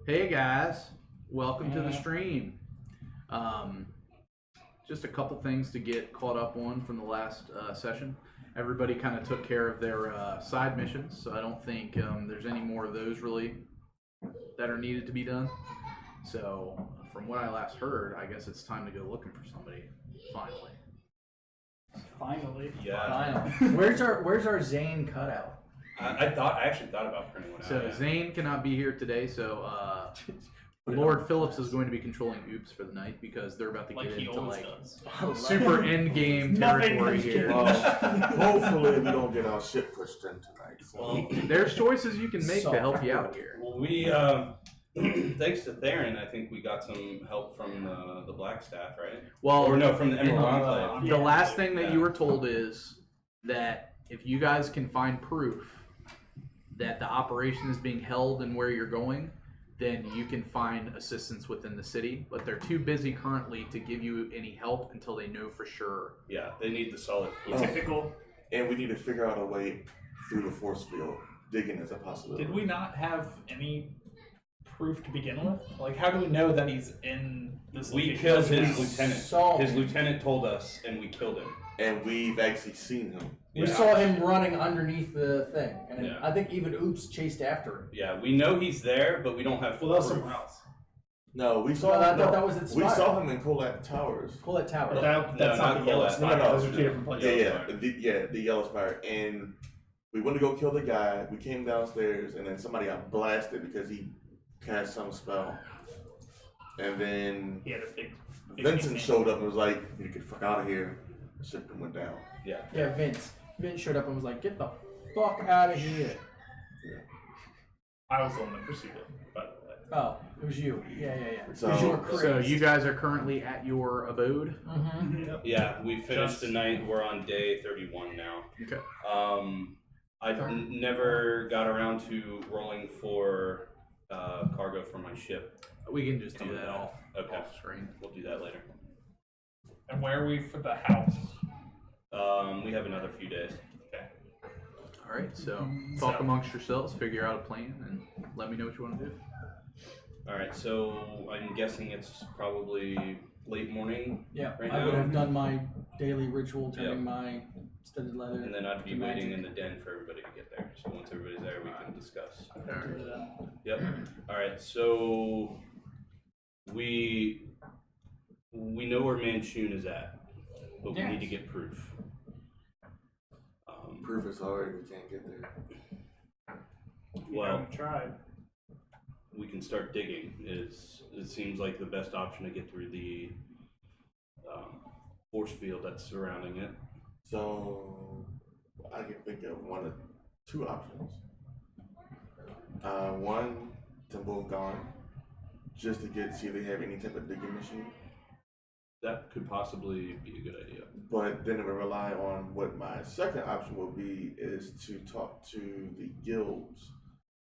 Hey guys, welcome to the stream. Just a couple things to get caught up on from the last session. Everybody kind of took care of their side missions, so I don't think there's any more of those really that are needed to be done. So, from what I last heard, I guess it's time to go looking for somebody. Finally. Finally. Yeah. Finally. Where's our Zane cutout? I actually thought about printing one out. So Zane cannot be here today, so Lord Phillips is going to be controlling Oops for the night because they're about to get into super end game territory here. Hopefully we don't get our shit pushed in tonight. So. Well, There's choices you can make to help you out here. well, we thanks to Theron, I think we got some help from the Black Staff, right? Well, Or no, from the Emerald Enclave. the last thing that you were told is that if you guys can find proof that the operation is being held and where you're going, then you can find assistance within the city. But they're too busy currently to give you any help until they know for sure. Yeah, they need the solid proof. Typical. And we need to figure out a way through the force field. Digging is a possibility. Did we not have any proof to begin with? Like, how do we know that he's in this We location? killed We his lieutenant. saw His him. lieutenant told us, and we killed him. And we've actually seen him. We Yeah. saw him running underneath the thing, and Yeah. I think even Oops chased after him. Yeah, we know he's there, but we don't have Well, that was proof. somewhere else. No, we saw No, I him. thought that was at We Spire. saw him in Colette Towers. Colette Tower. No. That's not not the yellow Colette. spire. No, Those are two different places. Yeah, the yellow spire. And we went to go kill the guy. We came downstairs, and then somebody got blasted because he cast some spell. And then He had a big Vincent showed up and was like, "You get the fuck out of here." The ship went down. Yeah. Yeah, Vince. Vince showed up and was like, "Get the fuck out of here." I was the one that pursued it, by the way. Oh, it was you. Yeah. So- Because you were crazy. So you guys are currently at your abode. Mm-hmm. Yeah, we finished Just- the night. We're on day 31 now. Okay. I never got around to rolling for cargo for my ship. We can just do Coming that back. off Okay. screen. We'll do that later. And where are we for the house? We have another few days. Okay. All right. So talk amongst yourselves, figure out a plan, and let me know what you want to do. All right, so I'm guessing it's probably late morning, Yeah, Right I would now? have done my daily ritual, turning Yep. my studded leather. and then I'd be to waiting magic. in the den for everybody to get there. So once everybody's there, we can discuss. All right. Yep. All right. So we know where Manchun is at, but we need to get proof. Proof is hard. We can't get there. Well, tried. we can start digging. It seems like the best option to get through the force field that's surrounding it. So I can think of one of two options. One, Temple of Gone, just to see if they have any type of digging machine. That could possibly be a good idea. But then it would rely on what my second option would be is to talk to the guilds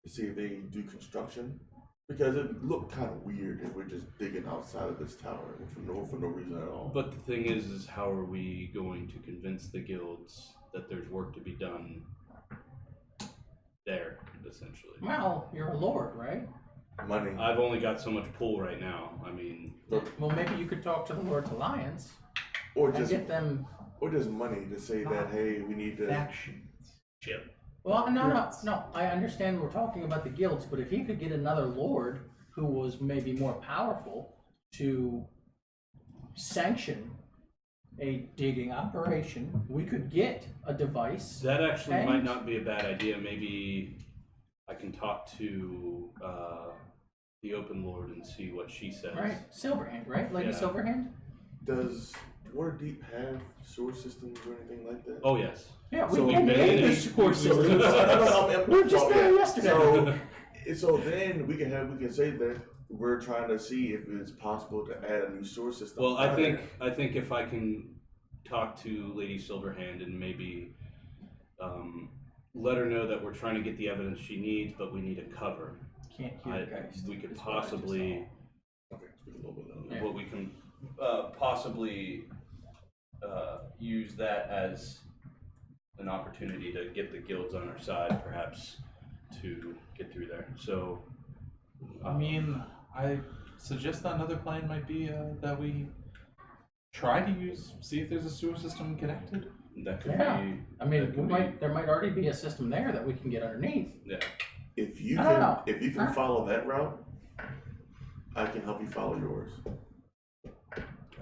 to see if they do construction. Because it looked kind of weird if we're just digging outside of this tower for no reason at all. But the thing is how are we going to convince the guilds that there's work to be done there, essentially? Well, you're a lord, right? Money. I've only got so much pull right now. I mean, Well, maybe you could talk to the Lord's Alliance or and just get them. money to say that, hey, we need to. Factions. Chip. Well, no. I understand we're talking about the guilds, but if he could get another lord who was maybe more powerful to sanction a digging operation, we could get a device. that actually And- might not be a bad idea. Maybe I can talk to the Open Lord and see what she says. Right, Silverhand, right? Lady Yeah. Silverhand. Does Waterdeep have sewer systems or anything like that? Oh, yes. Yeah, we So can we get made the it. sewer system. No, We were just there yesterday. So then we can say that we're trying to see if it's possible to add a new sewer system. Well, I think if I can talk to Lady Silverhand and maybe let her know that we're trying to get the evidence she needs, but we need a cover. Can't hear guys. We could is what I just possibly, Okay, speak a little bit louder. Yeah. what we can possibly use that as an opportunity to get the guilds on our side, perhaps, to get through there. So I mean, I suggest that another plan might be that we try to see if there's a sewer system connected. That could Yeah. be. I mean, that could be- there might already be a system there that we can get underneath. Yeah. If you I don't can, know. if you can follow that route, I can help you follow yours.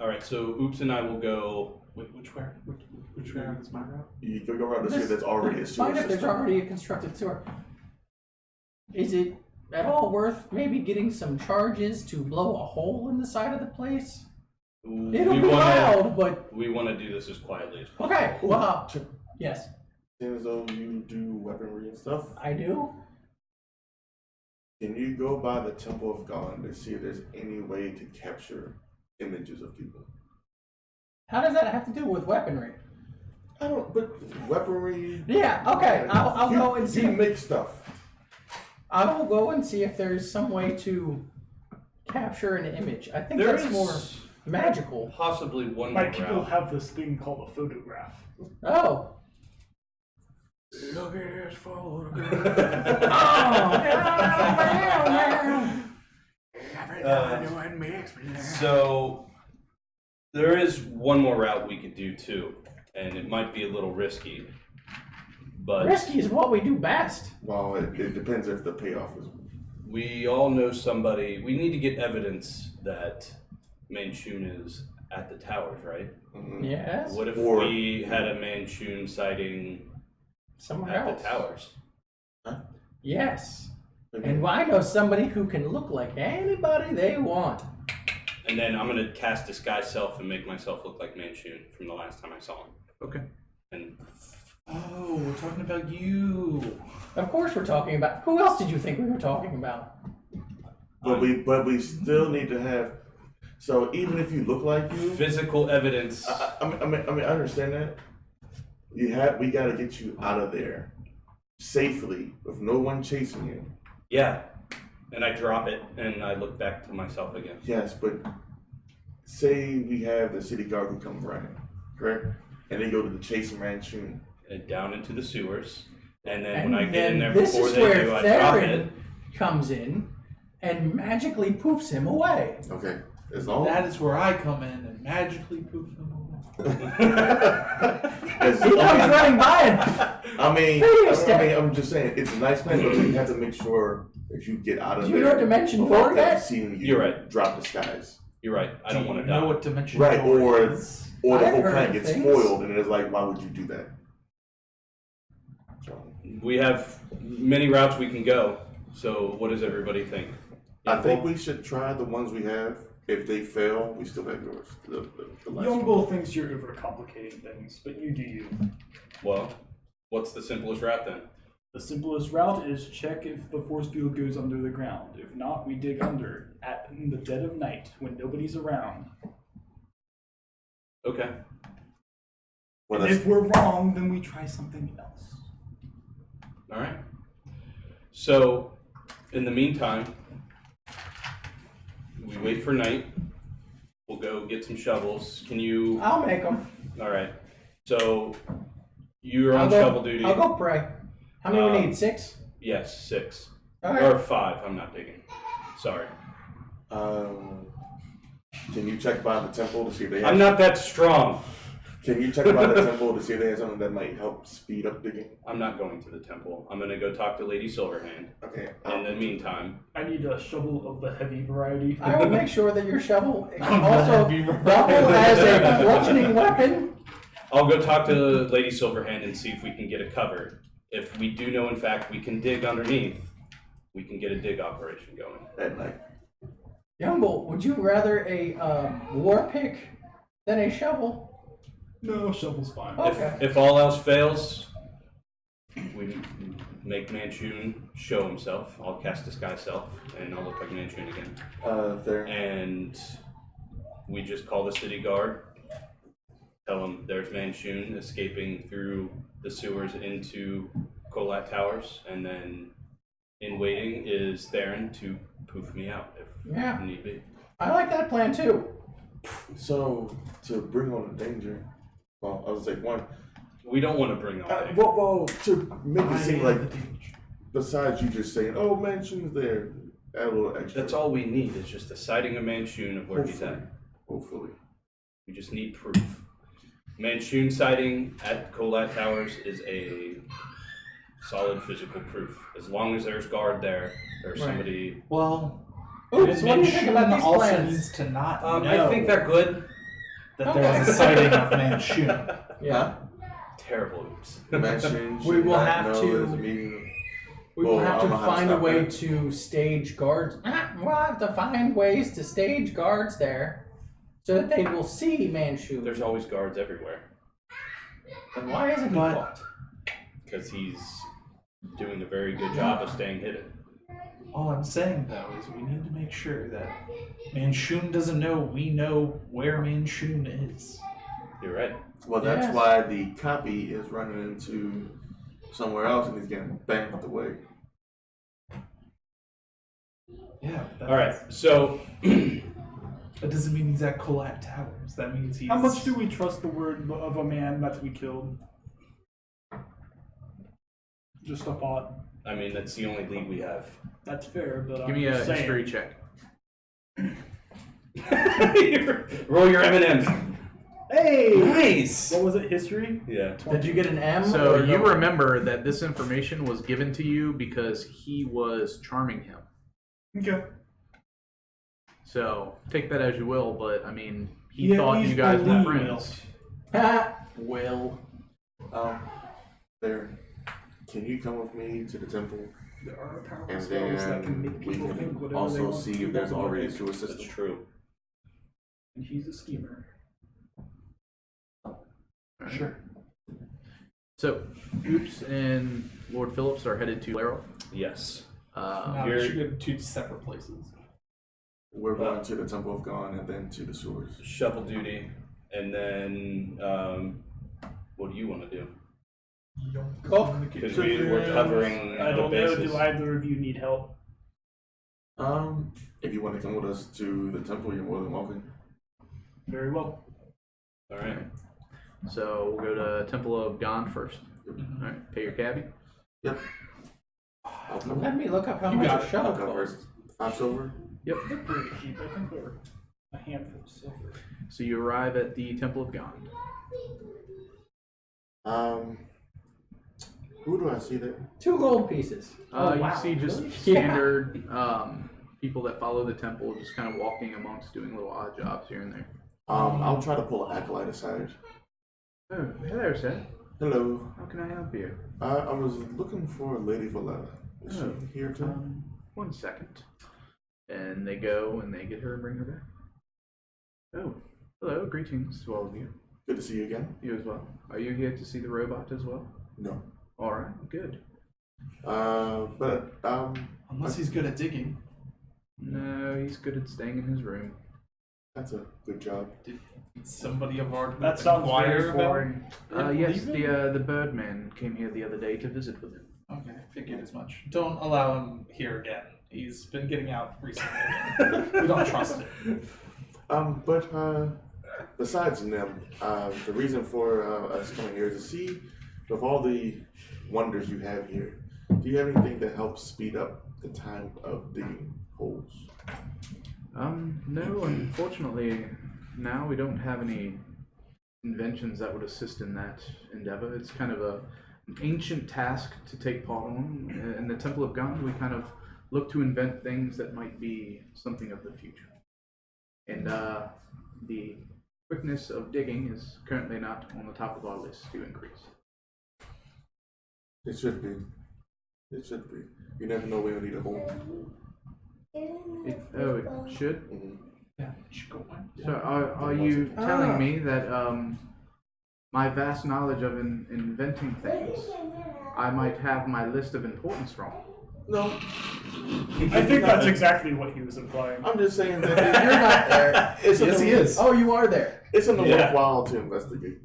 All right. So Oops and I will go. Wait, which route is my route? You can go around to see if there's already a sewer Find if there's system. already a constructed sewer. Is it at all worth maybe getting some charges to blow a hole in the side of the place? It'll be loud, but We want to do this as quietly as possible. okay. Well, yes, Seeing as though you do weaponry and stuff, I do. can you go by the Temple of God to see if there's any way to capture images of people? How does that have to do with weaponry? I don't, but weaponry. Yeah. Okay. I'll go and see. You make stuff. I will go and see if there's some way to capture an image. I think There that's is more magical. possibly one My more people route. have this thing called a photograph. Oh. Look at this photograph. Oh, So there is one more route we could do too, and it might be a little risky, but risky is what we do best. Well, it depends if the payoff is. we all know somebody. We need to get evidence that Manchun is at the towers, right? Yes. What if Or- we had a Manchun sighting Somewhere at else. the towers? Yes. And I know somebody who can look like anybody they want. And then I'm gonna cast disguise self and make myself look like Manchun from the last time I saw him. Okay. And Oh, we're talking about you. Of course we're talking about. Who else did you think we were talking about? But we still need to have. So even if you look like you, physical evidence. I mean, I understand that. We got to get you out of there safely with no one chasing you. Yeah. And I drop it and I look back to myself again. Yes, but say we have the city guard who comes running, correct? And they go to the chasing Manchun. And down into the sewers. And then And when I get in there this before is they where do, I drop it. Theron comes in and magically poofs him away. Okay, as long That is where I come in and magically poof them away. as He comes running by and I'm just saying it's a nice plan, but you have to make sure that you get out of Do there. you know Dimension without 4 them yet? seeing you You're right. drop disguise. You're right. I don't want to know die. what dimension Right, door or is. the I've whole heard plan gets things. foiled, and it's like, why would you do that? So, We have many routes we can go. So what does everybody think? I think we should try the ones we have. If they fail, we still have yours. The last Young one. Bull thinks you're overcomplicating things, but you do you. Well, what's the simplest route then? The simplest route is check if the force field goes under the ground. If not, we dig under in the dead of night when nobody's around. Okay. Well, And that's- if we're wrong, then we try something else. All right. So, in the meantime, we wait for night. We'll go get some shovels. Can you? I'll make them. All right. So, you're on shovel duty. I'll go pray. How many we need? 6? Yes, 6 All right. or 5. I'm not digging. Sorry. Can you check by the temple to see if they have? I'm not that strong. Can you check by the temple to see if they have something that might help speed up digging? I'm not going to the temple. I'm gonna go talk to Lady Silverhand. Okay. In the meantime, I need a shovel of the heavy variety. I will make sure that your shovel I'm also glad you were double as a bludgeoning weapon. I'll go talk to Lady Silverhand and see if we can get it covered. If we do know, in fact, we can dig underneath, we can get a dig operation going. At night. Youngbull, would you rather a war pick than a shovel? No, shovel's fine. Okay. If all else fails, we make Manchun show himself. I'll cast disguise self, and I'll look like Manchun again. There. And we just call the city guard. Tell them there's Manchun escaping through the sewers into Kolat Towers, and then in waiting is Theron to poof me out if Yeah. need be. I like that plan too. So to bring on the danger, well, I was like one. We don't want to bring on it. Well, to make it seem like besides you just saying, "Oh, Mansion's there," Add a little extra. That's all we need is just a sighting of Manchun of where he's at. Hopefully. We just need proof. Manchun sighting at Colat Towers is a solid physical proof. As long as there's guard there, there's Right. somebody. Well, Oops, what do you think about Manchun these also plans? needs to not know I think they're good. that there was a sighting of Manchun. Yeah. Terrible oops. Mansion We should will not have know to- there's a meeting. We will Well, have I to don't know how to find a stop way that. to stage guards. We'll have to find ways to stage guards there so that they will see Manchu. There's always guards everywhere Then why isn't he But- caught? because he's doing a very good job of staying hidden. All I'm saying though is we need to make sure that Manchun doesn't know we know where Manchun is. You're right. Well, that's Yes. why the copy is running into somewhere else and he's getting banked away. Yeah. But All right. So That doesn't mean he's at Colat Towers. That means he's. How much do we trust the word of a man that we killed? Just a thought. I mean, that's the only lead we have. That's fair, but Give me a just saying. history check. Roll your M&Ms. Hey! Nice. What was it? History? Yeah. Did you get an M? So or you no? remember that this information was given to you because he was charming him. Okay. So take that as you will, but I mean, he Yeah, thought he's you guys were believe friends. Ha! Will. There. Can you come with me to the temple? There are powerful And spells that can then make we people think can whatever they also want see to if there's about already a it. sewer That's system. true. And he's a schemer. Alright. Sure. So, Oops and Lord Phillips are headed to Laro. Yes. No, You're- we should go to two separate places. We're going to the Temple of God and then to the sewers. Shovel duty, and then what do you want to do? Cook. Because we're covering I the don't know. bases. Do either of you need help? If you want to come with us to the temple, you're more than welcome. Very well. All right. So we'll go to Temple of Gond first. Mhm. Alright, pay your cabbie. Yep. I'll cover. Let me look up how You much got a it. shovel I'll cover costs. 5 silver. Yep. They're pretty cheap. I think they're a handful of silver. So you arrive at the Temple of Gond. Who do I see there? 2 gold pieces. You see just Really? standard people that follow the temple just kind of walking amongst doing little odd jobs here and there. I'll try to pull an acolyte aside. Oh, hello, sir. Hello. How can I help you? I was looking for Lady Valletta. Is Oh, she here too? 1 second. And they go and they get her and bring her back. Oh, hello. Greetings to all of you. Good to see you again. You as well. Are you here to see the robot as well? No. All right, good. But Unless he's good at digging. No, he's good at staying in his room. that's a good job. Did somebody of our group That sounds inquire very about boring. Yes, the Birdman came here the other day to visit with him. Okay, figured as much. Don't allow him here again. He's been getting out recently. We don't trust him. But besides them, the reason for us coming here is to see with all the wonders you have here, do you have anything that helps speed up the time of digging holes? No, unfortunately, now we don't have any inventions that would assist in that endeavor. It's kind of an ancient task to take part on. In the Temple of Gond, we kind of look to invent things that might be something of the future. And the quickness of digging is currently not on the top of our list to increase. It should be. It should be. You never know when you need a hole. It should? Mhm. Yeah, you should go on. So are you telling me that my vast knowledge of inventing things, I might have my list of importance wrong? No. I think that's exactly what he was implying. I'm just saying that You're not there. it's Yes, he is. Oh, you are there. It's in the Yeah. worthwhile to investigate.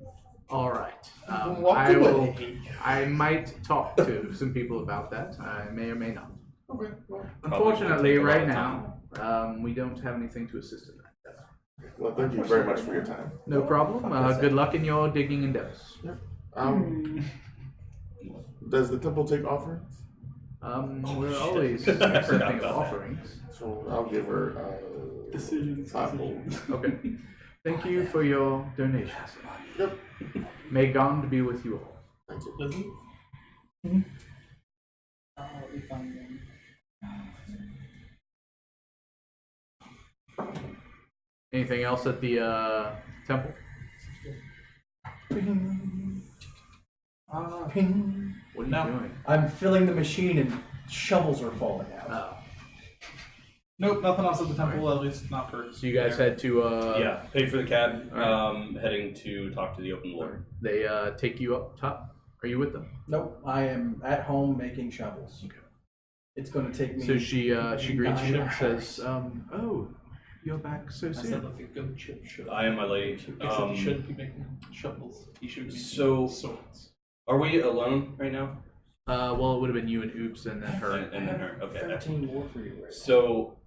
All right. Walk I will. away. I might talk to some people about that. I may or may not. Okay. Well, Unfortunately, take a right long now, we don't have anything to assist in that. well, thank you very much for your time. No problem. Good luck in your digging endeavors. Does the temple take offerings? We're shit. always I forgot accepting of about that. offerings. So I'll give her Decisions. 5 gold. Okay. Thank you for your donations. Yep. May God be with you all. Thank you. Does he? Let me find one. Anything else at the temple? Ping. What are you No. doing? I'm filling the machine and shovels are falling out. Oh. Nope, nothing else at the temple, at least not for. So you guys head to Yeah, paid for the cab. Alright. Heading to talk to the open lord. They take you up top. Are you with them? Nope, I am at home making shovels. Okay. It's going to take me. So she greets you and 9 says, "Oh, you're back so I said soon." like a good chip should. I am my lady. Except he shouldn't be making shovels. He should be making So- swords. Are we alone right now? Well, it would have been you and Oops and then her. And then her. Okay. 13 more for you right So,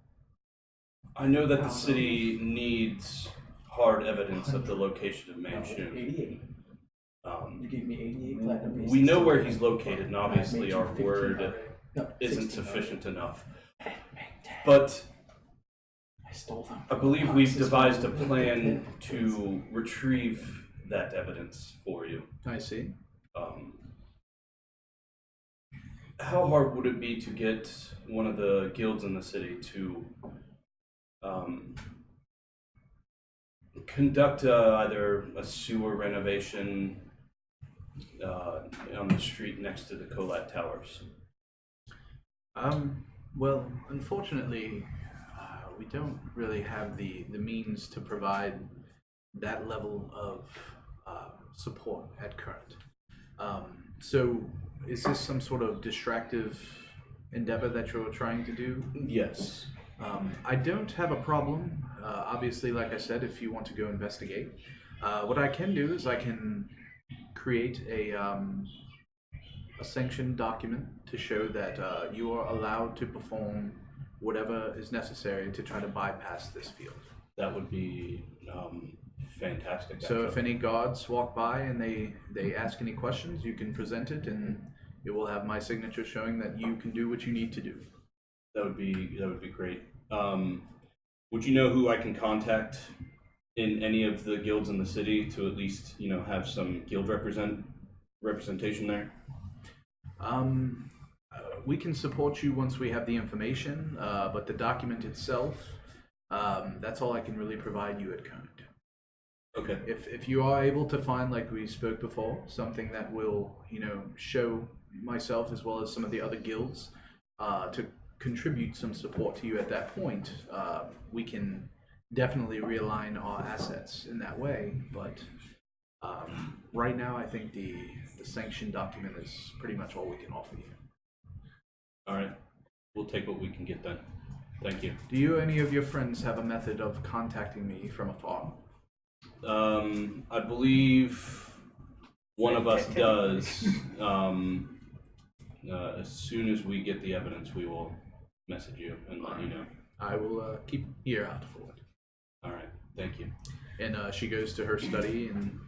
I know that the city needs hard evidence of the location of now. Manchun. 88. You Um, gave me 88 platinum pieces. we know where he's located, and I obviously made you our 15 word already. No, isn't 16 sufficient enough. already. But I stole them. I believe from we've Fox's devised a home. plan to retrieve that evidence for you. I see. How hard would it be to get one of the guilds in the city to conduct either a sewer renovation on the street next to the Colat Towers? Well, unfortunately, we don't really have the means to provide that level of support at current. So, is this some sort of distractive endeavor that you're trying to do? Yes. I don't have a problem. Obviously, like I said, if you want to go investigate, what I can do is I can create a sanctioned document to show that you are allowed to perform whatever is necessary to try to bypass this field. That would be fantastic. So if actually. any guards walk by and they ask any questions, you can present it and it will have my signature showing that you can do what you need to do. That would be great. Would you know who I can contact in any of the guilds in the city to at least have some guild representation there? We can support you once we have the information, but the document itself, that's all I can really provide you at current. Okay. If you are able to find, like we spoke before, something that will show myself as well as some of the other guilds to contribute some support to you at that point, we can definitely realign our assets in that way. But right now, I think the sanction document is pretty much all we can offer you. All right. We'll take what we can get then. Thank you. Do you or any of your friends have a method of contacting me from afar? I believe one of us does. As soon as we get the evidence, we will message you and let you know. I will keep an ear out for it. All right. Thank you. And she goes to her study and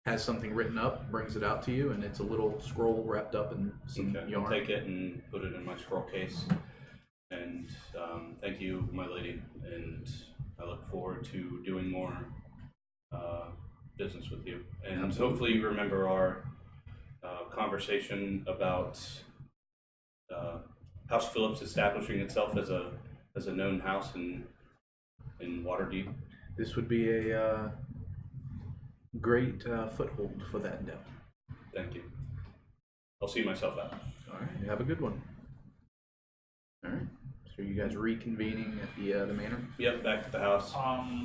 has something written up, brings it out to you, and it's a little scroll wrapped up in some Okay. I'll yarn. take it and put it in my scroll case. And thank you, my lady. And I look forward to doing more business with you. And Absolutely. hopefully you remember our conversation about House Phillips establishing itself as a known house in Waterdeep. This would be a great foothold for that endeavor. Thank you. I'll see myself out. All right, have a good one. All right, so you guys reconvening at the manor? Yep, back at the house. I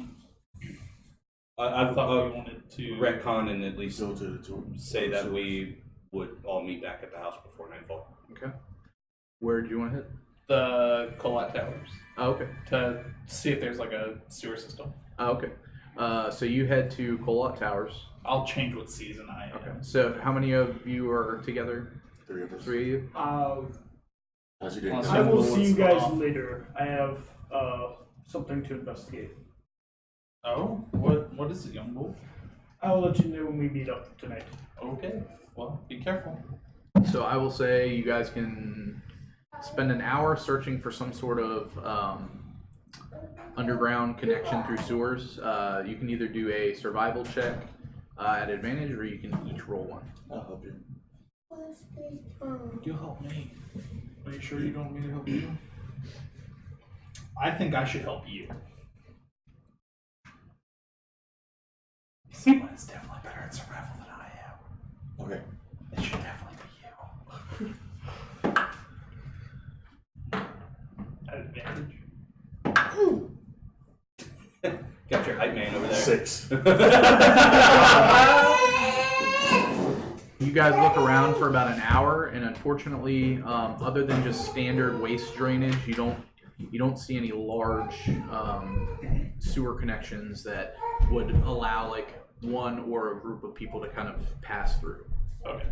I thought we wanted to. retcon and at least Go to the tour. say that we would all meet back at the house before nightfall. Okay. Where do you want to hit? The Colat Towers Oh, okay. to see if there's like a sewer system. Oh, okay. So you head to Colot Towers. I'll change what season I am. Okay. So how many of you are together? 3 of us. 3 of you? As you did. Unless I will What's see you guys off? later. I have something to investigate. Oh, what is it, young wolf? I'll let you know when we meet up tonight. Okay. Well, be careful. So I will say you guys can spend an hour searching for some sort of underground connection through sewers. You can either do a survival check at advantage, or you can each roll one. I'll help you. You'll help me. Are you sure you don't want me to help you? I think I should help you. Someone's definitely better at survival than I am. Okay. It should definitely be you. At advantage. Got your hype man over there. 6. You guys look around for about an hour, and unfortunately, other than just standard waste drainage, you don't see any large sewer connections that would allow like one or a group of people to kind of pass through. Okay.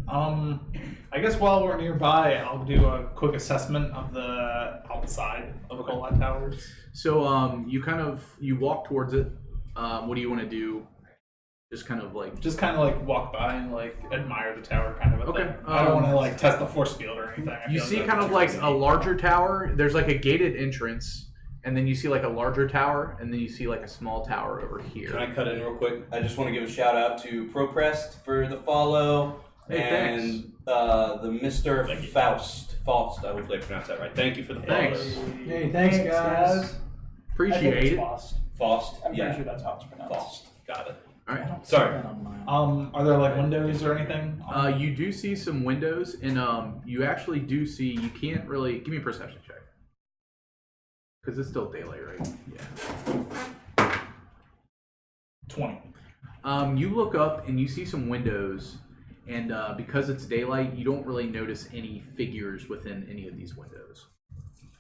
I guess while we're nearby, I'll do a quick assessment of the outside of the Colat Towers. So you walk towards it. What do you want to do? Just kind of like walk by and like admire the tower, kind of a Okay, thing. I don't want to like test the force field or anything. I you feel see that's kind of too like risky. a larger tower. There's like a gated entrance, and then you see like a larger tower, and then you see like a small tower over here. Can I cut in real quick? I just want to give a shout out to ProPrest for the follow. Hey, and thanks. The Mr. Faust, hopefully I pronounced that right. Thank you for the follow. Thanks. Hey, thanks, guys. I think Appreciate it's it. Faust. Faust, I'm yeah. pretty sure that's how it's pronounced. Faust, got it. All right. Sorry. Are there like windows or anything? You do see some windows, and you actually do see. You can't really give me a perception check because it's still daylight, right? Yeah. 20. You look up and you see some windows, and because it's daylight, you don't really notice any figures within any of these windows.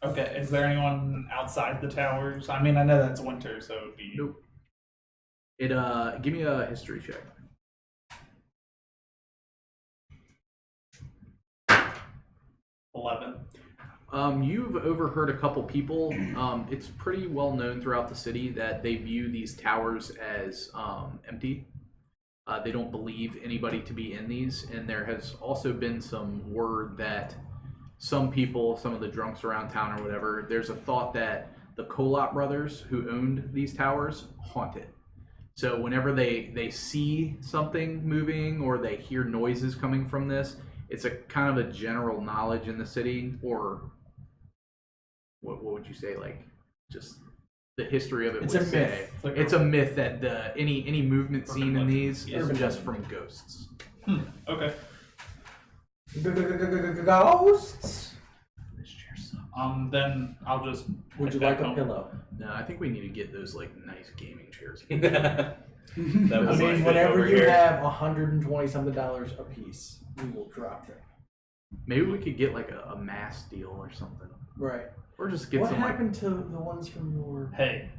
Okay, is there anyone outside the towers? I mean, I know that's winter, so it would be... Nope. Give me a history check. 11. You've overheard a couple people. It's pretty well known throughout the city that they view these towers as empty. They don't believe anybody to be in these, and there has also been some word that some people, some of the drunks around town or whatever, there's a thought that the Colat brothers who owned these towers haunt it. So whenever they see something moving or they hear noises coming from this, it's a kind of a general knowledge in the city, or what would you say, like just the history of it It's would a say. myth. It's like It's a myth that any movement seen in these is Urban just legend. from ghosts. Okay. Ghosts. This chair sucks. Then I'll just... Would you head like back a home. pillow? No, I think we need to get those like nice gaming chairs. That I was my mean, thing whenever over you here. have $120 something a piece, we will drop them. Maybe we could get like a mass deal or something, Right. or just get What some happened to the ones from your? Hey,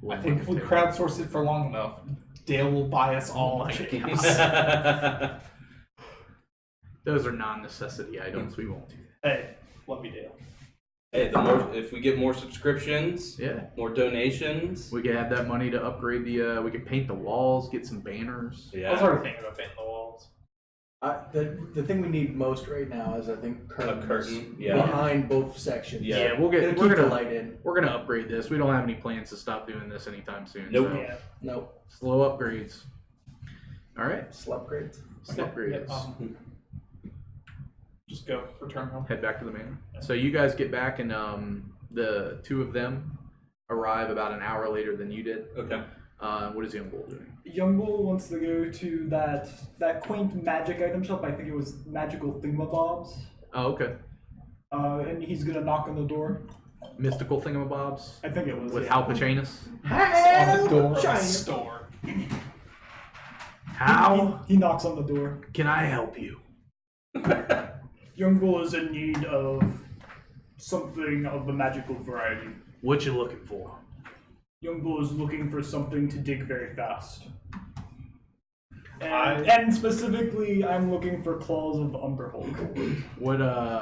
like. I think if we crowdsource it for long enough, Dale will buy us all chickens. Those are non-necessity items. We won't do Hey, love you, Dale. Hey, the more if we get more subscriptions, that. Yeah, more donations. we could have that money to upgrade the. We could paint the walls, get some banners. I was Yeah. already thinking about painting the walls. The thing we need most right now is I think curtains A curtain, yeah. behind both sections. Yeah. We'll get. It'll We're keep the gonna. light in. We're gonna upgrade this. We don't have any plans to stop doing this anytime soon. Nope. So Yeah. Nope. slow upgrades. All right. Slub grades. Slow upgrades. Just go. Return home. Head back to the manor. So you guys get back, and the two of them arrive about an hour later than you did. Okay. What is Young Bull doing? Young Bull wants to go to that quaint magic item shop. I think it was Magical Thingamabobs. Oh, okay. And he's gonna knock on the door. Mystical thingamabobs I think it was with yeah. Hal Pachanis. On the door of the China. store. How He knocks on the door. can I help you? Young Bull is in need of something of the magical variety. What you looking for? Young Bull is looking for something to dig very fast. And specifically, I'm looking for Claws of Umberhold. What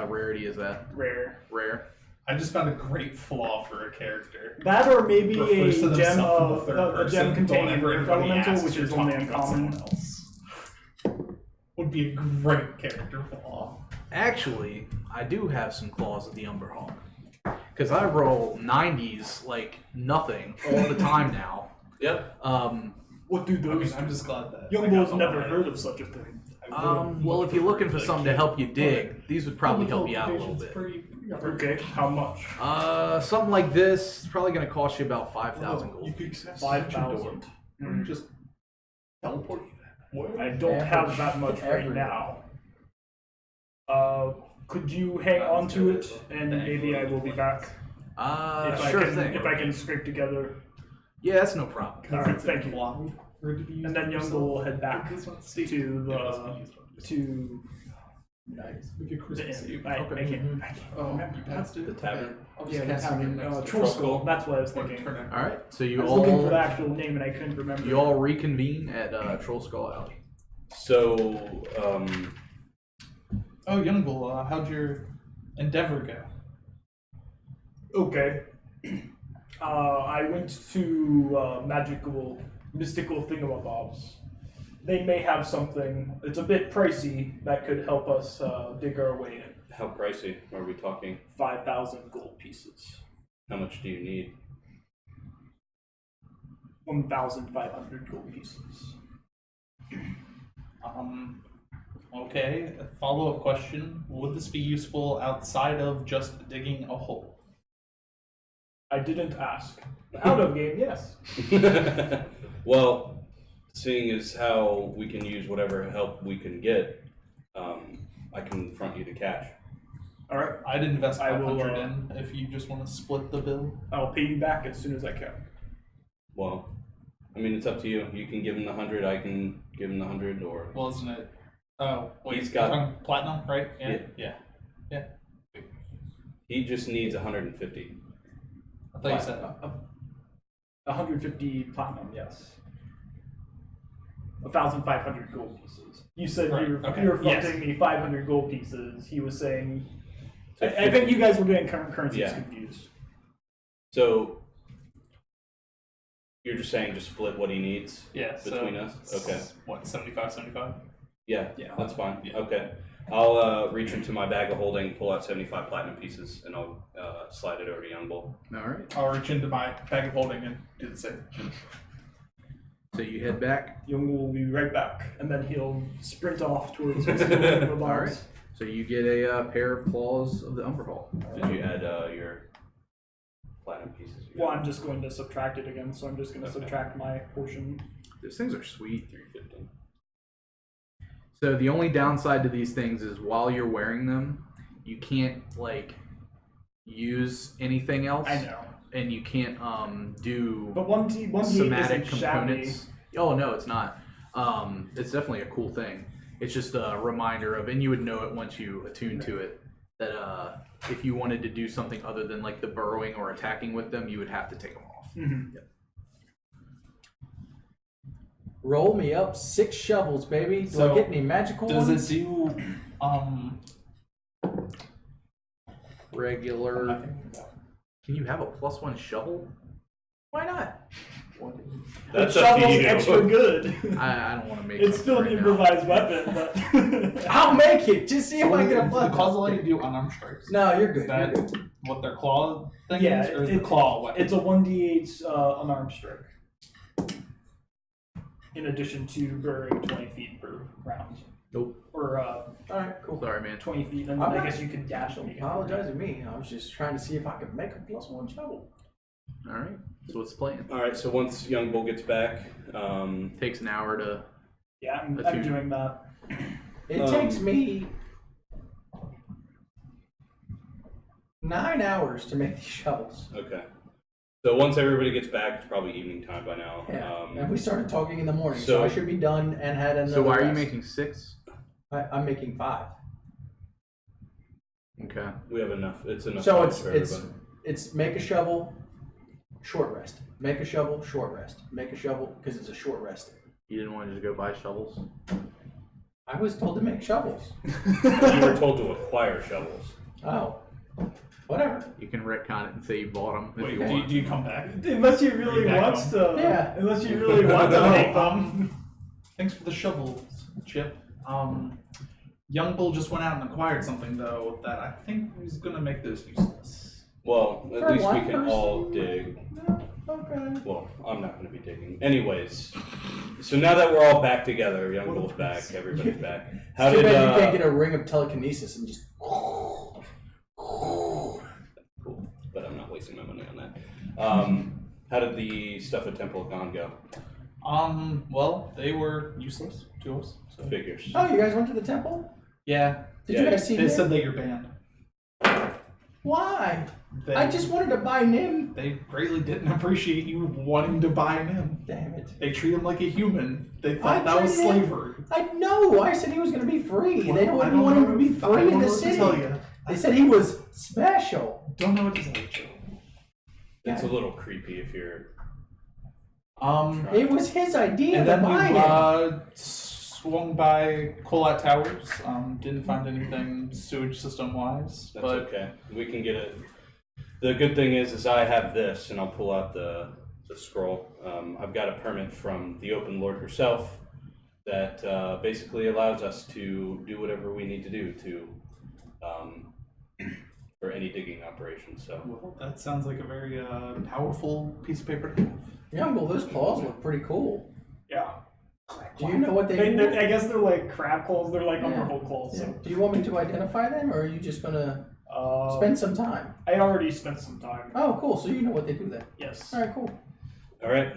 rarity is that? Rare. Rare. I just found a great flaw for a character. That or maybe a Refers to gem themselves in the of third a person. gem Don't containing ever Earth anybody Elemental, ask which you're is only talking about uncommon. someone else. Would be a great character flaw. Actually, I do have some claws of the Umberhawk. Because I roll 90s like nothing all the time now. Yep. What do I those? mean, I'm just glad that Young I got Bull's the never line. heard of such a thing. Well, if you're looking for something to help you dig, these would probably help you out a little bit. Okay, how much? Something like this is probably going to cost you about 5,000 gold. You could accept 5,000. and just teleport you there. I don't have that much right now. Could you hang on to it, and maybe I will be back Sure thing. if I can scrape together. Yeah, that's no problem. All right, thank you. Blind for it to be used And then Young himself. Bull will head back This one's to Nice. We could the Christmas inn. Eve. I can't Oh, remember. you passed it. The tavern. I'll just Yeah, the cast it tavern. next to Troll Skull. Skull. That's what I was Or thinking. turn it. All right, so I you was looking for the all actual name and I couldn't remember. you all reconvene at Troll Skull Alley. So, Oh, Young Bull, how'd your endeavor go? Okay. I went to mystical thingamabobs. They may have something. It's a bit pricey that could help us dig our way in. how pricey are we talking? 5,000 gold pieces. How much do you need? 1,500 gold pieces. Okay, a follow-up question. Would this be useful outside of just digging a hole? I didn't ask. Out of game, yes. Well, seeing as how we can use whatever help we can get, I can front you the cash. All right. I'd invest I will, 500 in if you just want to split the bill. I'll pay you back as soon as I can. Well, I mean, it's up to you. You can give him the 100, I can give him the 100, or Well, isn't it? Oh, wait, He's got- you're talking platinum, right? Yeah. he just needs 150. I thought you said 150 platinum, yes. 1,500 gold pieces. You said Right, you were okay, fronting me 500 gold pieces. He was saying. I think you guys were getting currencies Yeah. confused. So, you're just saying just split what he needs yeah. between us? Okay. What, 75? Yeah, Yeah. that's fine. Yeah. Okay. I'll reach into my bag of holding, pull out 75 platinum pieces, and I'll slide it over to Young Bull. All right, I'll reach into my bag of holding and do the same. so you head back. Young will be right back, and then he'll sprint off towards the All right, so you get a pair of claws of the Umberhawk. Did you add your platinum pieces? Well, I'm just going to subtract it again, so I'm just going to Okay. subtract my portion. Those things are sweet. 350. So the only downside to these things is while you're wearing them, you can't use anything else. I know. And you can't do But 1D8 somatic isn't shabby. components. Oh no, it's not. It's definitely a cool thing. It's just a reminder of, and you would know it once you attune to it, that if you wanted to do something other than like the burrowing or attacking with them, you would have to take them off. Mhm. Roll me up 6 shovels, baby. Do So, I get any magical Does ones? it do Regular. Can you have a +1 shovel? Why not? That's the up to shovel's you. extra good. I don't want to make. It's still an right now. improvised weapon, but I'll make it. Just see if I get a the plus. claws allow you to do unarmed strikes? No, you're Is good. that You're good. what their claw thing yeah, is, or is it- the claw a weapon? it's a 1d8 unarmed strike. In addition to burrowing 20 feet per round. Nope. Or All right, cool. Sorry, man. 20 feet, and then I'm I not- guess you could dash them. Apologize to me. I was just trying to see if I could make a +1 shovel. All right. So what's the plan? All right. So once Young Bull gets back, Takes an hour to. Yeah, I'm Attune. doing that. It takes me 9 hours to make these shovels. okay. So once everybody gets back, it's probably evening time by now. Yeah. And we started talking in the morning, so, so- I should be done and had another. So why are you rest. making 6? I'm making 5. Okay. We have enough. It's enough. So time it's for it's everybody. it's make a shovel, short rest. Make a shovel, short rest. Make a shovel because it's a short rest. You didn't want to just go buy shovels? I was told to make shovels. You were told to acquire shovels. Oh, whatever. You can retcon it and say you bought them if Wait, you do want. you come back? Unless you really Back want home. to. Yeah. Unless you really want to make them. Thanks for the shovels, Chip. Young Bull just went out and acquired something though that I think is gonna make this useless. Well, at For least we one can all person? dig. Okay. Well, I'm not going to be digging. Anyways, so now that we're all back together, Young What a Bull's back, piece. everybody's back. How How too did bad you can't get a ring of telekinesis and just. Cool, but I'm not wasting my money on that. How did the stuff at Temple of God go? Well, they were useless to us. So. Figures. Oh, you guys went to the temple? Yeah, Did Yeah, you guys see they Nim? said that you're banned. Why? They, I just wanted to buy Nim. They greatly didn't appreciate you wanting to buy him. Damn it. They treat him like a human. They thought I that was treated him- slavery. I know. I said he was going to be free. Well, They I wouldn't don't want him know to be if- I free don't in know the what to city. tell you. They said he was special. Don't know what to tell you, Joe. It's a little creepy if you're. It was his idea And to then buy we him. swung by Colat Towers. Didn't find anything sewage system wise. That's But okay. We can get it. The good thing is I have this, and I'll pull out the scroll. I've got a permit from the Open Lord herself that basically allows us to do whatever we need to do to for any digging operation. So well, that sounds like a very powerful piece of paper to have. Yeah, well, those claws look pretty cool. Yeah. Do you know what they do? I guess they're like crab claws. They're like underhold claws. Yeah. So. Do you want me to identify them, or are you just going to spend some time? I already spent some time. Oh, cool. So you know what they do then. Yes. All right, cool. all right.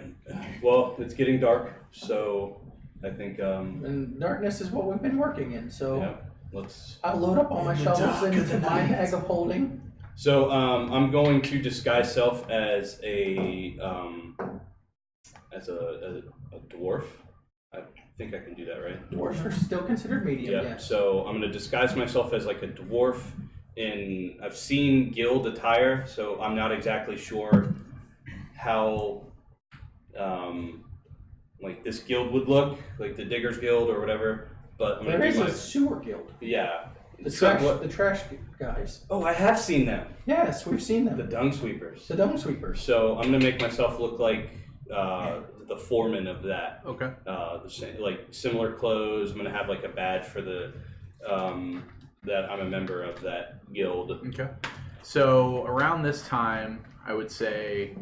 Well, it's getting dark, so I think And darkness is what we've been working in, so yeah. Let's. I'll load up all my shovels into my bag of holding. So I'm going to disguise self as a dwarf. I think I can do that, right? Dwarves are still considered medium, Yeah. yes. So I'm gonna disguise myself as like a dwarf. I've seen guild attire, so I'm not exactly sure how like this guild would look, like the Diggers Guild or whatever. But I'm There gonna is do a sewer guild. yeah. The So trash, what- the trash guys. Oh, I have seen them. Yes, we've seen The them. dung sweepers. The dung sweepers. So I'm gonna make myself look like the foreman of that. Okay. The same, like similar clothes. I'm gonna have like a badge for the that I'm a member of that guild. Okay. So around this time, I would say,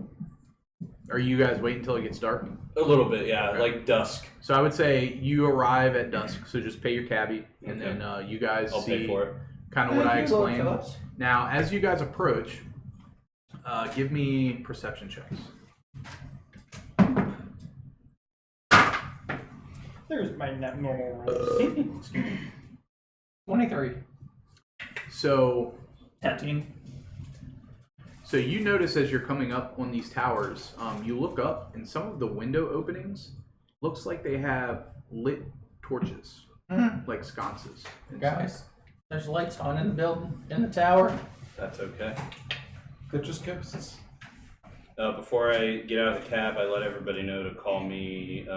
are you guys waiting until it gets dark? A little bit, yeah, Okay. like dusk. So I would say you arrive at dusk. So just pay your cabbie, and Okay. then you guys I'll see pay for it. kind of what I Thank you, Lord explained. Phillips. Now, as you guys approach, give me perception checks. There's my normal rolls. 23. So 13. So you notice as you're coming up on these towers, you look up and some of the window openings looks like they have lit torches, like sconces. inside. Guys, there's lights on in the building, in the tower. That's okay. They're just ghosts. Before I get out of the cab, I let everybody know to call me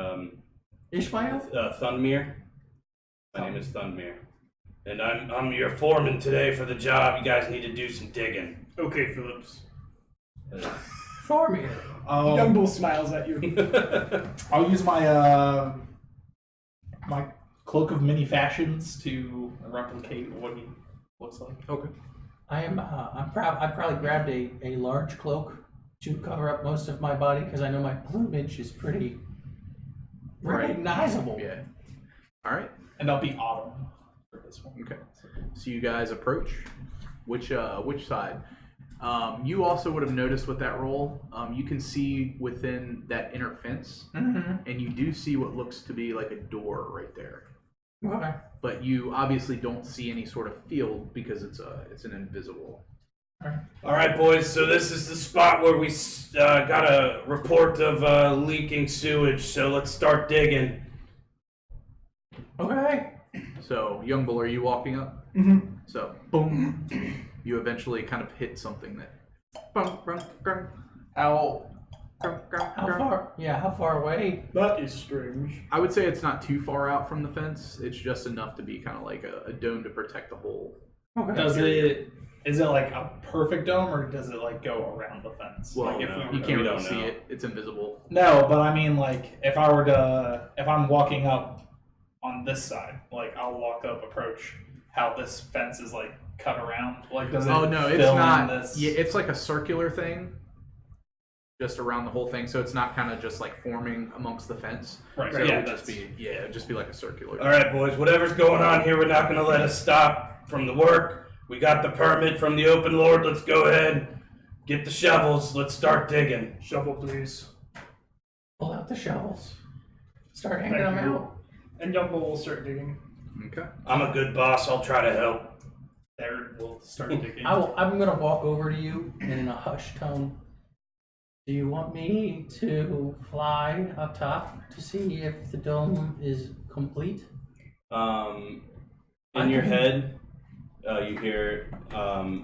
Ishmael? Thunmere. My name is Thunmere. And I'm your foreman today for the job. You guys need to do some digging. Okay, Phillips. For me. Young Bull smiles at you. I'll use my my cloak of many fashions to replicate what he looks like. Okay. I'm proud. I probably grabbed a large cloak to cover up most of my body because I know my plumage is pretty recognizable. Yeah. All right. And I'll be Autumn for this one. Okay. So you guys approach. Which side? You also would have noticed with that roll, you can see within that inner fence, and you do see what looks to be like a door right there. Okay. But you obviously don't see any sort of field because it's an invisible. All right, boys. So this is the spot where we got a report of leaking sewage. So let's start digging. Okay. So, Young Bull, are you walking up? Mm-hmm. So, boom, you eventually kind of hit something that. How How far? Yeah, how far away? That is strange. I would say it's not too far out from the fence. It's just enough to be kind of like a dome to protect the whole. Okay. is it like a perfect dome or does it like go around the fence? Well, like if no. you we can't we really don't see know. it. It's invisible. No, but I mean like if I'm walking up on this side. Like I'll walk up, approach how this fence is like cut around. Like does it? Oh no, it's fill in not. This? Yeah, it's like a circular thing, just around the whole thing. So it's not kind of just like forming amongst the fence. Right. So Yeah. it would just be like a circular. All right, boys. Whatever's going on here, we're not going to let us stop from the work. We got the permit from the open lord. Let's go ahead, get the shovels. Let's start digging. Shovel, please. Pull out the shovels. Start hanging Thank them you. out. And Youngbo will start digging. Okay. I'm a good boss. I'll try to help. There, we'll start digging. I'm gonna walk over to you and in a hushed tone. Do you want me to fly up top to see if the dome is complete? In your head, you hear,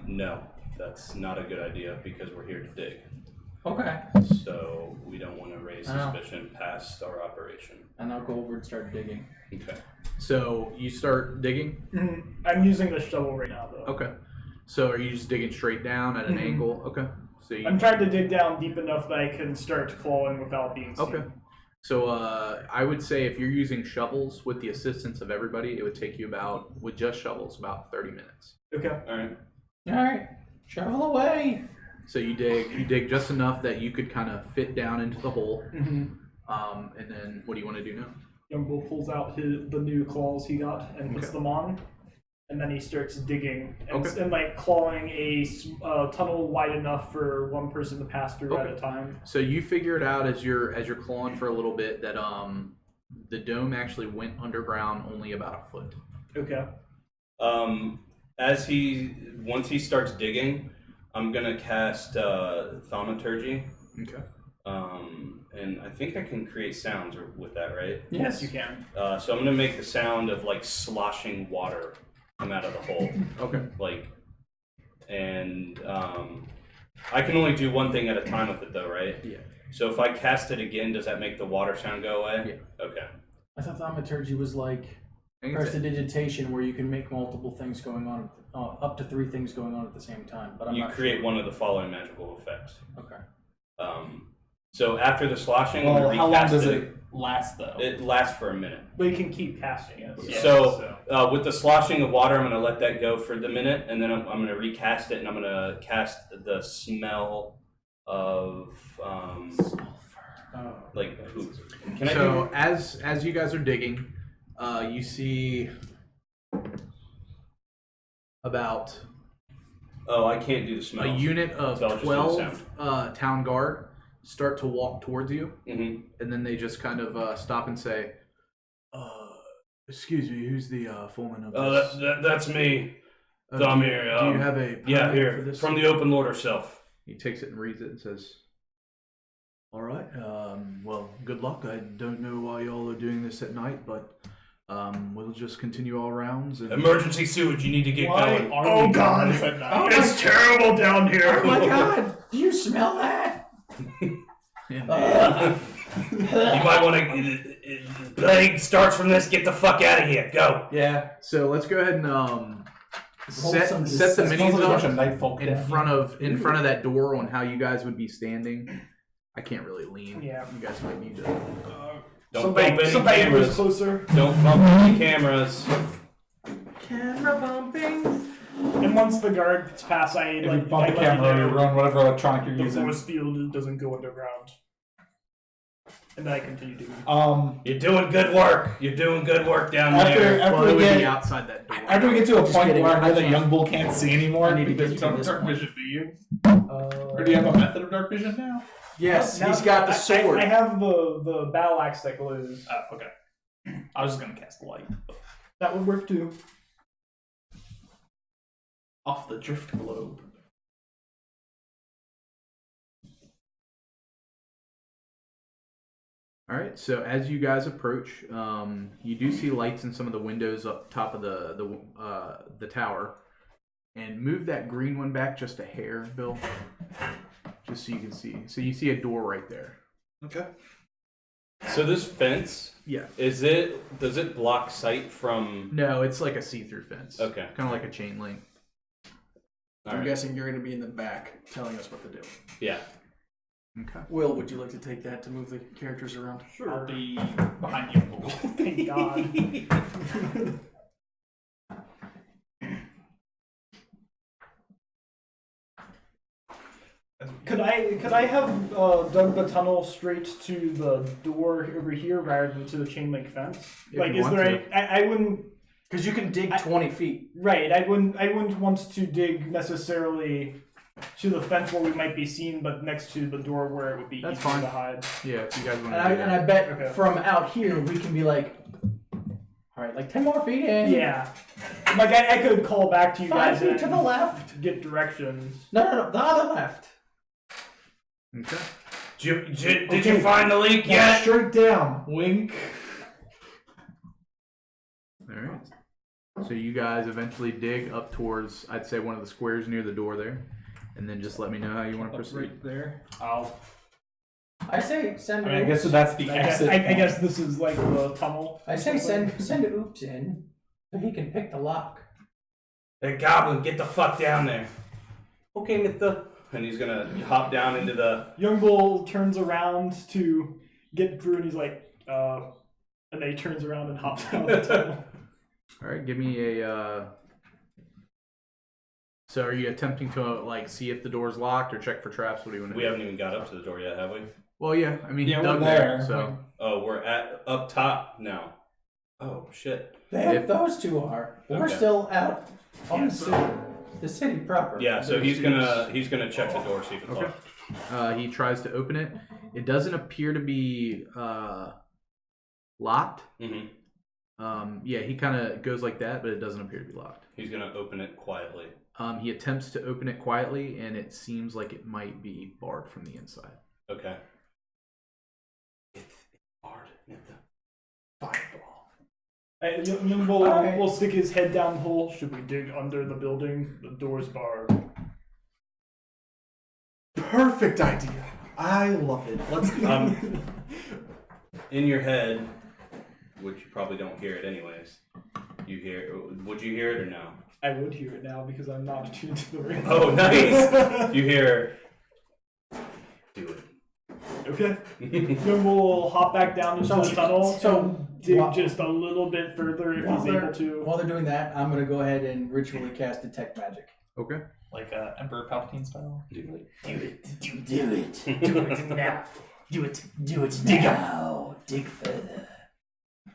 no, that's not a good idea because we're here to dig. Okay. So we don't want to raise Oh. suspicion past our operation. And I'll go over and start digging. Okay. So you start digging. I'm using the shovel right now, though. Okay. So are you just digging straight down at an Mhm. angle? Okay. So you, I'm trying to dig down deep enough that I can start clawing without being seen. okay. So I would say if you're using shovels with the assistance of everybody, it would take you about, with just shovels, about 30 minutes. Okay. All right. Alright. Shovel away. So you dig just enough that you could kind of fit down into the hole. Mm-hmm. And then what do you want to do now? Youngbo pulls out the new claws he got and puts Okay. them on. And then he starts digging and, Okay. and like clawing a tunnel wide enough for one person to pass through at Okay. a time. So you figure it out as you're clawing for a little bit that the dome actually went underground only about a foot. Okay. Once he starts digging, I'm gonna cast thaumaturgy. Okay. And I think I can create sounds with that, right? Yes, you can. So I'm gonna make the sound of like sloshing water come out of the hole, Okay. and I can only do one thing at a time with it though, right? Yeah. So if I cast it again, does that make the water sound go away? Yeah. Okay. I thought thaumaturgy was like I think it's- prestidigitation where you can make multiple things going on, up to 3 things going on at the same time. But I'm You not create sure. one of the following magical effects. Okay. So after the sloshing, I'm Well, gonna how long recast does it last though? It lasts for a minute. But you can keep casting it. Yeah, So with the sloshing of water, I'm going to let that go for the minute, and then I'm going to recast it, and I'm going to cast the smell of like poop. Can I So do? as you guys are digging, you see about Oh, I can't do the a smell. unit of So I'll just do the 12 town guard start to walk towards you, Mm-hmm. and then they just kind of stop and say, "Excuse me, who's the foreman of Oh, this? that's me. Do Domir, you have a Yeah, permit here for this?" from the open lord herself. He takes it and reads it and says, "All right. Well, good luck. I don't know why y'all are doing this at night, but we'll just continue all rounds." And Emergency sewage. You need to get Why going. are Oh, we God. doing this at night? It's terrible down here. Oh my god! Do you smell that? Yeah. You might want to. Plague starts from this. Get the fuck out of here. Go. Yeah. So let's go ahead and set some the It smells minis like a bunch of up night folk in down front here. of that door on how you guys would be standing. I can't really lean. Yeah. You guys might need to. Don't bump any somebody who's cameras. closer. Don't bump any cameras. Camera bumping. And once the guards pass, I If you like bump I the let camera, you you know run whatever electronic you're the using. force field doesn't go underground. And then I continue doing. You're doing good work. You're doing good work down After, there. after, Well, it we would get, be outside that door. after we get to a Just point kidding, where I know I that can't- young bull can't see anymore I need to because get you to don't have this dark point. vision, do you? Or do you have a method of dark vision now? Yes, Now- he's got the I- sword. I have the battle axe that glows. Oh, okay. I was just gonna cast light. That would work too. Off the drift globe. All right. So as you guys approach, you do see lights in some of the windows up top of the tower, and move that green one back just a hair, Bill, just so you can see. So you see a door right there. Okay. So this fence, Yeah. does it block sight from? No, it's like a see-through fence. Okay. Kind of like a chain link. All I'm right. guessing you're going to be in the back telling us what to do. Yeah. Okay. Will, would you like to take that to move the characters around? I'll be behind you. Thank God. Could I have dug the tunnel straight to the door over here rather than to the chain link fence? If Like, you is want there? to. I wouldn't. Because you can dig 20 feet. Right. I wouldn't want to dig necessarily to the fence where we might be seen, but next to the door where it would be That's easier fine. to hide. Yeah, if you guys want And to do I that. bet Okay. from out here we can be like, all right, like 10 more feet in. Yeah. Like I could call back to you 5 guys feet to and the left. get directions. No, the other left. Okay. Did you find the leak Now yet? straight down. Wink. All right. So you guys eventually dig up towards, I'd say, one of the squares near the door there, and then just let me know how you want to proceed. Right there. I say send. I mean, I guess Oops. that's the I guess, exit. I guess this is like the tunnel. I say send Oops in so he can pick the lock. Hey, Goblin, get the fuck down there. Okay, Mister. And he's gonna hop down into the. Young Bull turns around to get through, and he's like, and then he turns around and hops down the tunnel. All right, give me a. So are you attempting to like see if the door's locked or check for traps? What do you want to We do? haven't even got up to the door yet, have we? Well, yeah. I mean, Yeah, he we're dug there. So Oh, we're at up top now. Oh shit. If those two are, we're Okay. still out on the city proper. Yeah, so he's gonna check the door, see if it's Okay. locked. He tries to open it. It doesn't appear to be locked. Mm-hmm. Yeah, he kind of goes like that, but it doesn't appear to be locked. He's gonna open it quietly. He attempts to open it quietly, and it seems like it might be barred from the inside. Okay. It's hard. Fireball. Young Bull Alright. will stick his head down the hole. Should we dig under the building? The door's barred. Perfect idea. I love it. Let's In your head, which you probably don't hear it anyways. You hear? Would you hear it or no? I would hear it now because I'm not attuned to the ring. Oh, nice. You hear? Do it. Okay. Young Bull will hop back down into the tunnel. Dig just a little bit further if he's able to. While they're doing that, I'm gonna go ahead and ritually cast Detect Magic. Okay. like Emperor Palpatine style. Do it. Do it now. Do it now. Dig further.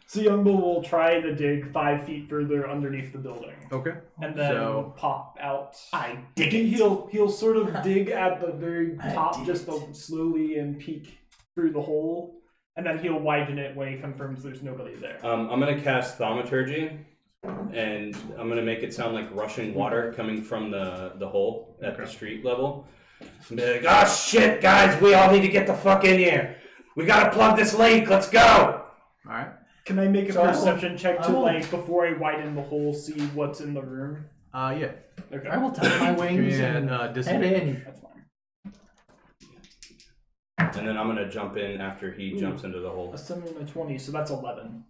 So Young Bull will try to dig 5 feet further underneath the building, Okay. and then So- pop out. I He'll sort of dig at the very I top, dig just it. slowly and peek through the hole, and then he'll widen it when he confirms there's nobody there. I'm gonna cast Thaumaturgy, and I'm gonna make it sound like rushing water coming from the hole at the street level. And be like, oh shit, guys, we all need to get the fuck in here. We gotta plug this leak. Let's go. All right. Can I make a So I will- perception check I to will- before I widen the hole, see what's in the room? Yeah. Okay. I will tap my wings Give me and that, head disadvantage. in. That's fine. And then I'm gonna jump in after he jumps into the hole. A 7 and a 20, so that's 11.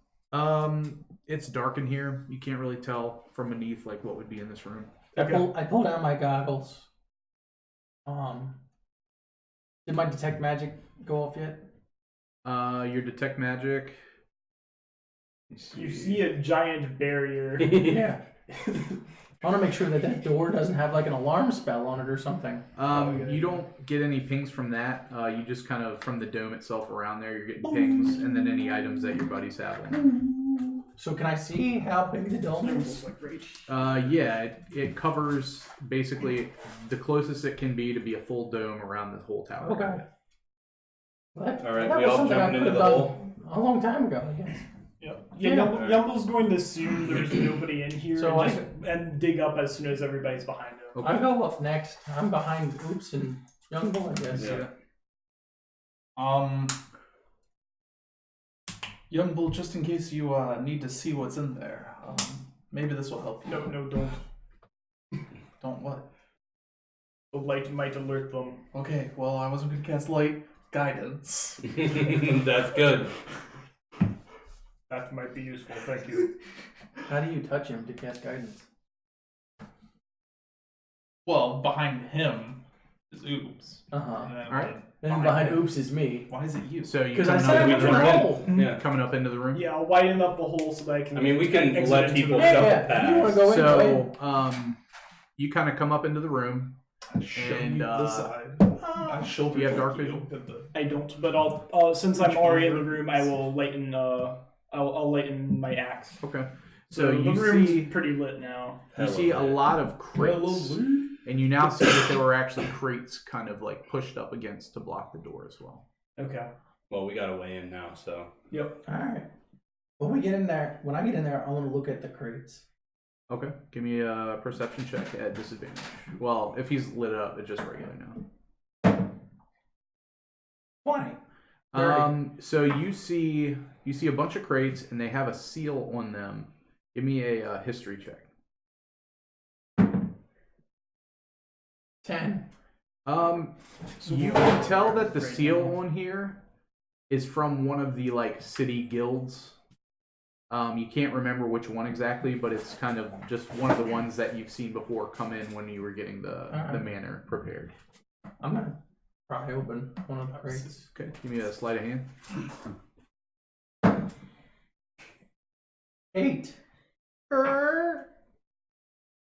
It's dark in here. You can't really tell from beneath like what would be in this room. I pull down my goggles. Did my Detect Magic go off yet? Your detect magic. You see a giant barrier. Yeah. I want to make sure that that door doesn't have like an alarm spell on it or something. You don't get any pings from that. You just kind of from the dome itself around there. You're getting pings, and then any items that your buddies have. So can I see how big the dome is? Yeah, it covers basically the closest it can be to be a full dome around the whole tower. Okay. Well, All right, that we was all something I jumping into could've the done hole. a long time ago, I guess. Yep. Yeah. Yumble's going to assume there's nobody in here So and dig up as soon as everybody's behind him. I go up next. I'm behind Oops and Young Bull, I guess. Yeah. Young Bull, just in case you need to see what's in there, maybe this will help you. No, don't. Don't what? The light might alert them. Okay, well, I wasn't going to cast light. Guidance. That's good. That might be useful, thank you. How do you touch him to cast guidance? Well, behind him, is Oops. Uh huh. And then Alright. And behind Oops is me. Why is it you? So you Because I coming said up I into went to the the room? hole. Yeah. Coming up into the room. Yeah, I'll widen up the hole so that I can. I mean, we can exit let into people the- shuffle Yeah, if you wanna past. go in, go in. So you kind of come up into the room. Show And, me the uh, side. I shoulder do you have check dark vision? I don't, but I'll since I'm already in the room, I will lighten. I'll lighten my axe. Okay. So So the you room's see pretty lit now. you see a lot of crates, and you now see that there were actually crates kind of like pushed up against to block the door as well. Okay. Well, we got a way in now, so. Yep. All right. When I get in there, I want to look at the crates. Okay. Give me a perception check at disadvantage. Well, if he's lit up, it's just regular now. 20. So you see a bunch of crates, and they have a seal on them. Give me a history check. 10. You can tell that the seal on here is from one of the like city guilds. You can't remember which one exactly, but it's kind of just one of the ones that you've seen before come in when you were getting the manor prepared. I'm gonna pry open one of the crates. Okay, give me a sleight of hand. 8.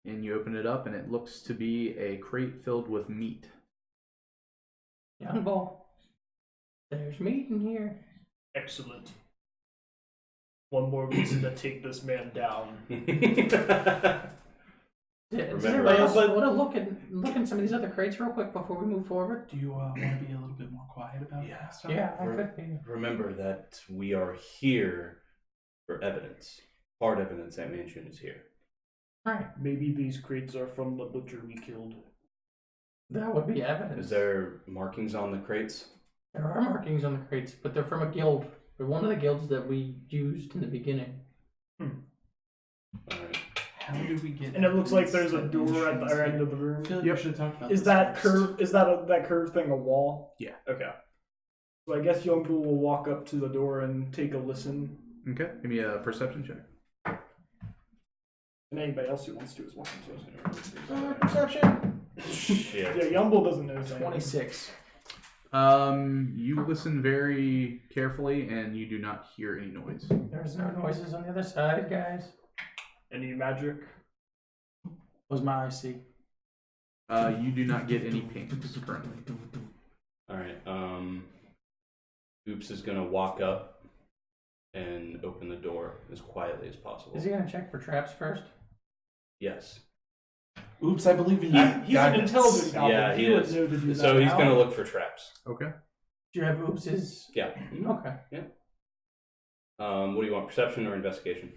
And you open it up, and it looks to be a crate filled with meat. Young ball. There's meat in here. Excellent. One more reason to take this man down. Does Remember- everybody else want to look in some of these other crates real quick before we move forward? Do you want to be a little bit more quiet about it? Last time? Yeah, I could be. Remember that we are here for evidence. Hard evidence that Manchun is here. Right. Maybe these crates are from the butcher we killed. That would be evidence. Is there markings on the crates? There are markings on the crates, but they're from a guild. They're one of the guilds that we used in the beginning. Alright. How do we get? And it looks like there's a evidence door that at the Manchun's other end here? of the room. I feel like Yep. we should talk about Is this that first. curve? Is that curved thing a wall? Yeah. Okay. So I guess Young Bull will walk up to the door and take a listen. Okay, give me a perception check. And anybody else who wants to is welcome to. Perception. Shit. Yeah, Young Bull doesn't know anything. 26. You listen very carefully, and you do not hear any noise. There's no noises on the other side, guys. Any magic? Was my IC. You do not get any pings currently. Alright, Oops is gonna walk up and open the door as quietly as possible. Is he gonna check for traps first? Yes. Oops, I believe in you. He's an intelligent goblin. Yeah, he would is. know to do So that he's now. gonna look for traps. Okay. Do you have Oops's? Yeah. Okay. What do you want, perception or investigation?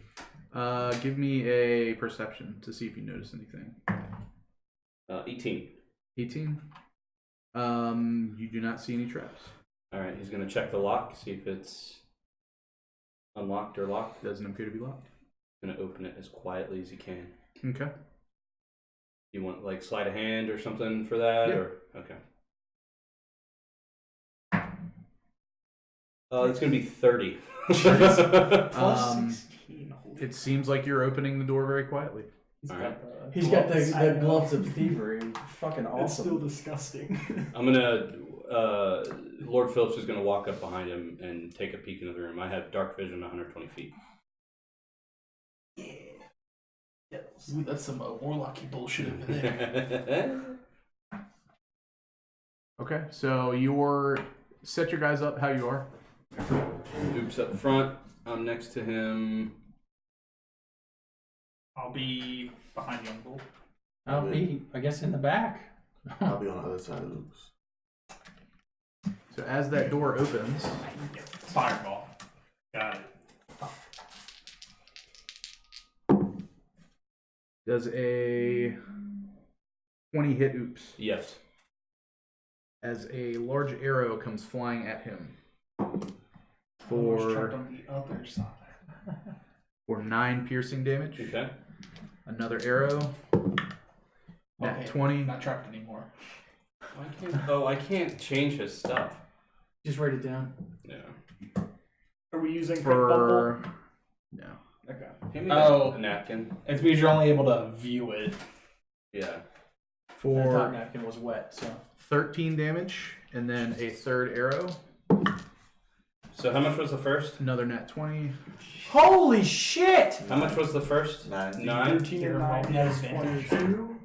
Give me a perception to see if you notice anything. 18. 18. You do not see any traps. Alright, he's gonna check the lock, see if it's unlocked or locked. Doesn't appear to be locked. Gonna open it as quietly as he can. Okay. You want like sleight of hand or something for that, Yeah. or okay? It's gonna be 30. Plus Um, 16. It seems like you're opening the door very quietly. Alright. He's got gloves. the gloves of thievery. Fucking It's still awesome. disgusting. I'm gonna. Lord Phillips is gonna walk up behind him and take a peek into the room. I have dark vision 120 feet. Ooh, that's some warlocky bullshit over there. Okay, so you're set your guys up how you are. Oops up front. I'm next to him. I'll be behind Young Bull. I'll be, I guess, in the back. I'll be on the other side of Oops. So as that door opens, Fireball. Got it. does a 20 hit Oops Yes. as a large arrow comes flying at him Almost for trapped on the other side. 9 piercing damage. Okay. Another arrow. Nat Okay, 20 Not trapped anymore. I can't change his stuff. Just write it down. Yeah. Are we using quick for no. bubble? Okay. Hand me Oh. a napkin. It's because you're only able to view it. Yeah. That top For napkin was wet, so. 13 damage, and then a third arrow. So how much was the first? Another nat 20. Holy shit! How much was the first? 9. 9. 13 and 9 is 22.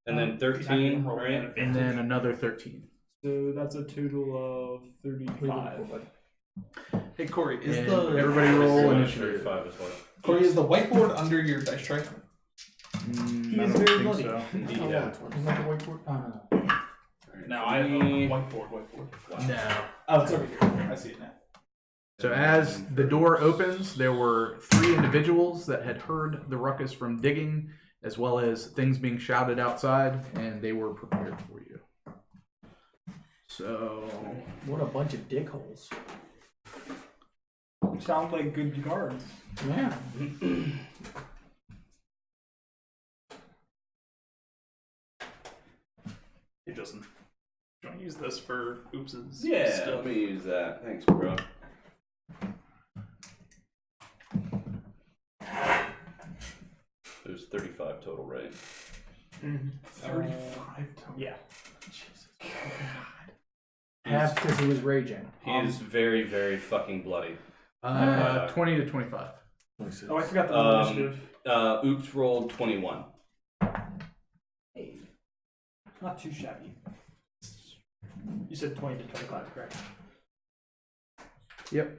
And then 13, roll right? an And then another 13. So that's a total of 35. Hey Corey, is And the everybody roll So initiative. 35 as well. Corey, is the whiteboard under your dice tray? I is don't very think bloody. so. Yeah. Isn't that the whiteboard? Oh, no. No, I have a whiteboard. No. Oh, it's over here. I see it now. So as the door opens, there were 3 individuals that had heard the ruckus from digging, as well as things being shouted outside, and they were prepared for you. So What a bunch of dick holes. Sound like good guards. Yeah. Hey Justin, do you want to use this for Oops's Yeah, stuff? let me use that. Thanks, bro. There's 35 total, right? 35 total. Yeah. Jesus. Half because he was raging. He is very, very fucking bloody. 20 to 25. 26. Oh, I forgot the initiative. Oops rolled 21. Hey. Not too shabby. You said 20 to 25, correct? Yep.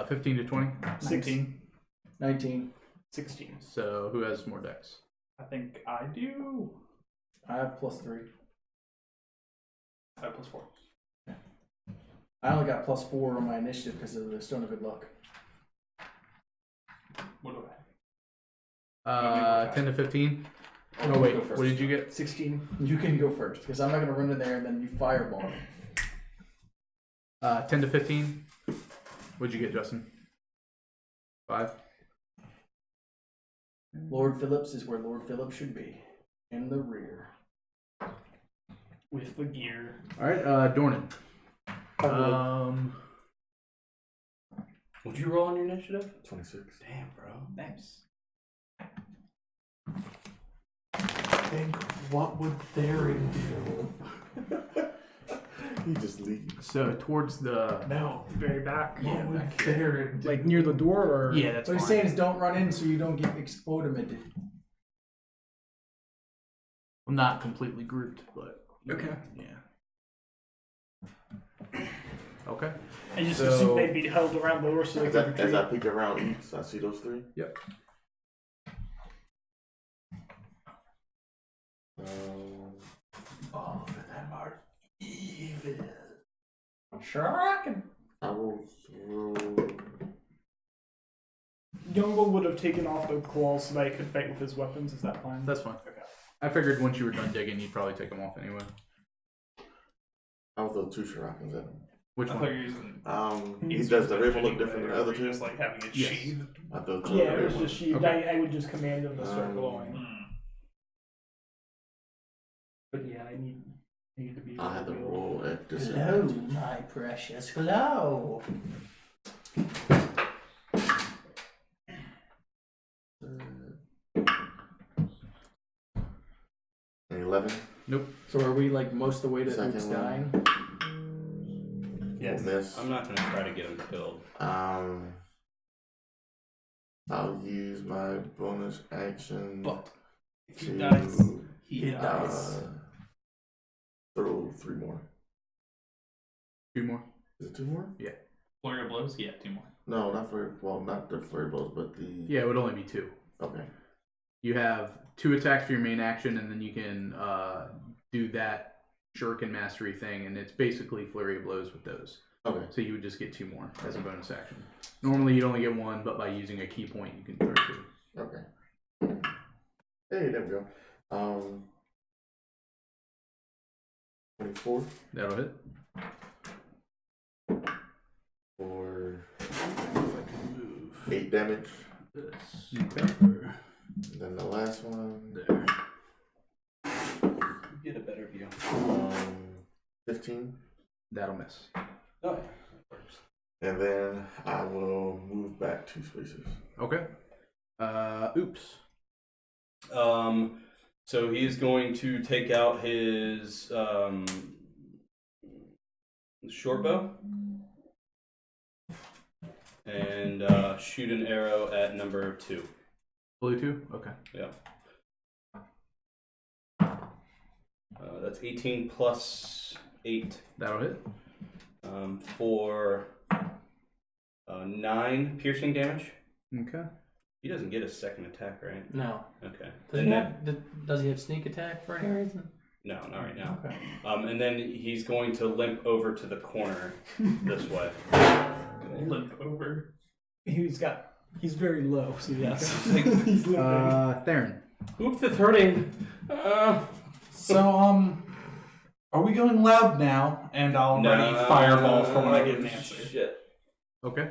15 to 20. 16. 19. 16. So who has more decks? I think I do. I have +3. 5 plus 4. I only got +4 on my initiative because of the Stone of Good Luck. What do I have? 10 to 15. Oh, Oh wait, go first. what did you get? 16. You can go first because I'm not going to run in there and then you fireball. 10 to 15. What'd you get, Justin? 5. Lord Phillips is where Lord Phillips should be. In the rear. With the gear. All right, Dornan. What'd you roll on your initiative? 26. Damn, bro. Nice. Think, what would Theron do? He just leaves. So towards the No. Very back. What would Theron do? Like near the door or? yeah, that's What he's fine. saying is don't run in so you don't get exploded. I'm not completely grouped, but Okay. Yeah. Okay. I just So- assumed they'd be held around the door so they As could I, retreat. as I peek around east, I see those 3. Yep. All of them are evil. Sure, I can. I will throw. Youngle would have taken off the claws so that he could fight with his weapons. Is that fine? That's fine. Okay. I figured once you were done digging, you'd probably take them off anyway. I will throw 2 shurikens at him. Which I thought one? you were using. He He's does the using raven look anyway, different than or the other you 2? Just like having it Yes. sheathed. I throw 2 Yeah, at it was the just sheathed. Okay. I would just command them to start glowing. Hmm. But yeah, I need to be. I had to roll at Glow, disadvantage. my precious glow. An 11. Nope. So are we like most of the way to Second Oops one. dying? Yes. Won't miss. I'm not gonna try to get him killed. I'll use my bonus action But if he to dies, he uh, dies. throw 3 more. 2 more. Is it 2 more? Flurry of blows? Yeah, 2 more. No, not flurry. Well, not the flurry blows, but the. Yeah, it would only be 2. Okay. You have 2 attacks for your main action, and then you can do that shuriken mastery thing, and it's basically flurry of blows with those. Okay. So you would just get 2 more as a bonus action. Normally you'd only get 1, but by using a key point, you can throw 2. Okay. Hey, there we go. 24 That'll hit. for 8 damage. Okay. And then the last one, There. Get a better view. 15. That'll miss. Oh, yeah. And then I will move back 2 spaces. Okay. Oops. So he's going to take out his short bow and shoot an arrow at number 2. Blue 2? Okay. Yeah. That's 18 plus 8 That'll hit. for 9 piercing damage. Okay. He doesn't get a second attack, right? No. Okay. Does he have sneak attack for any reason? No, not right now. Okay. And then he's going to limp over to the corner this way. Limp over. He's very low, so yes. He's Theron. Oops, it's hurting. So, are we going loud now? And I'll ready fireball for when I get an answer. Shit. Okay.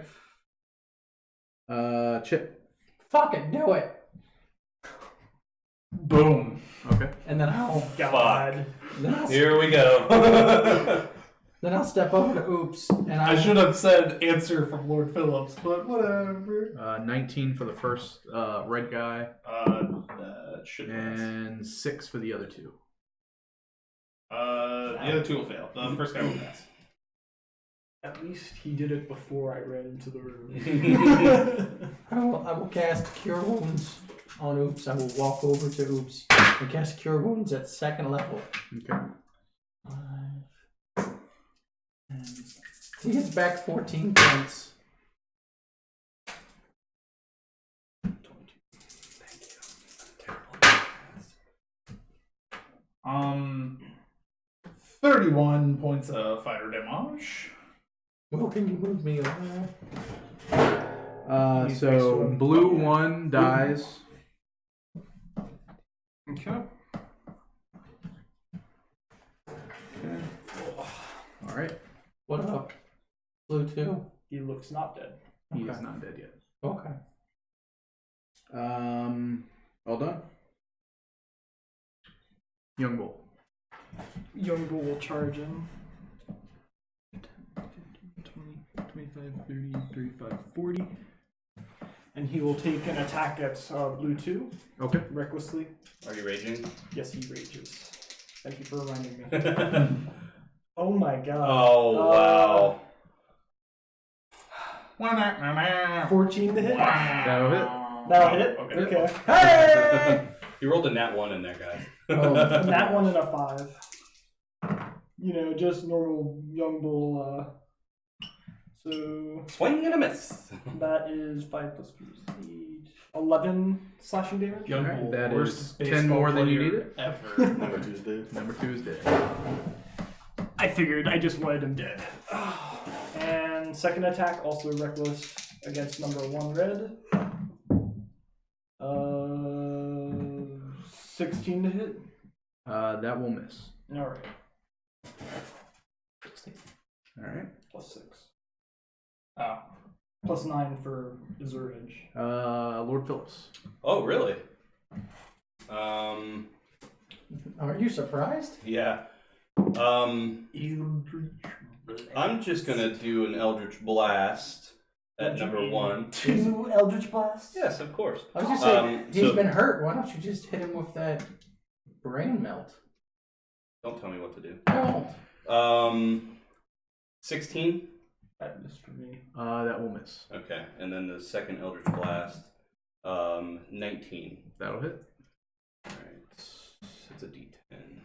Chip. Fucking do it. Boom. Okay. And then I'll God. Here we go. Then I'll step over to Oops, and I should have said answer from Lord Phillips, but whatever. 19 for the first red guy, Should pass. and 6 for the other 2. The other 2 will fail. The first guy will pass. At least he did it before I ran into the room. I will cast Cure Wounds on Oops. I will walk over to Oops and cast Cure Wounds at 2nd level. Okay. 5, 10. He gets back 14 points. 31 points of fighter damage. Well, can you move me over? So blue 1 dies. Okay. All right. What about Blue 2? He looks not dead. He Okay. is not dead yet. Okay. All done. Young Bull. Young Bull will charge him. 20, 25, 30, 35, 40. And he will take an attack at Blue 2, Okay. recklessly. Are you raging? Yes, he rages. Thank you for reminding me. Oh my god. Oh, wow. 14 to hit. That'll hit. That'll hit? Okay. Okay. Hey! You rolled a nat 1 in there, guys. And that one and a 5. You know, just normal Young Bull. So Swing and a miss. that is 5 plus 8. 11 slashing damage. Young Alright, Bull, that worst is baseball 10 more than you player needed. Ever. Number 2's dead. Number 2 is dead. I figured. I just wanted him dead. And second attack, also reckless against number 1 red. 16 to hit. That will miss. All right. All right. Plus 6. Oh. Plus 9 for Azurage. Lord Phillips. Oh, really? Are you surprised? Yeah. I'm just gonna do an Eldritch Blast at number 1. 2 Eldritch Blasts? Yes, of course. I was just saying, he's so- been hurt. Why don't you just hit him with that brain melt? Don't tell me what to do. I won't. 16. That missed for me. That will miss. Okay, and then the second Eldritch Blast, 19. That'll hit. Alright, it's a D10.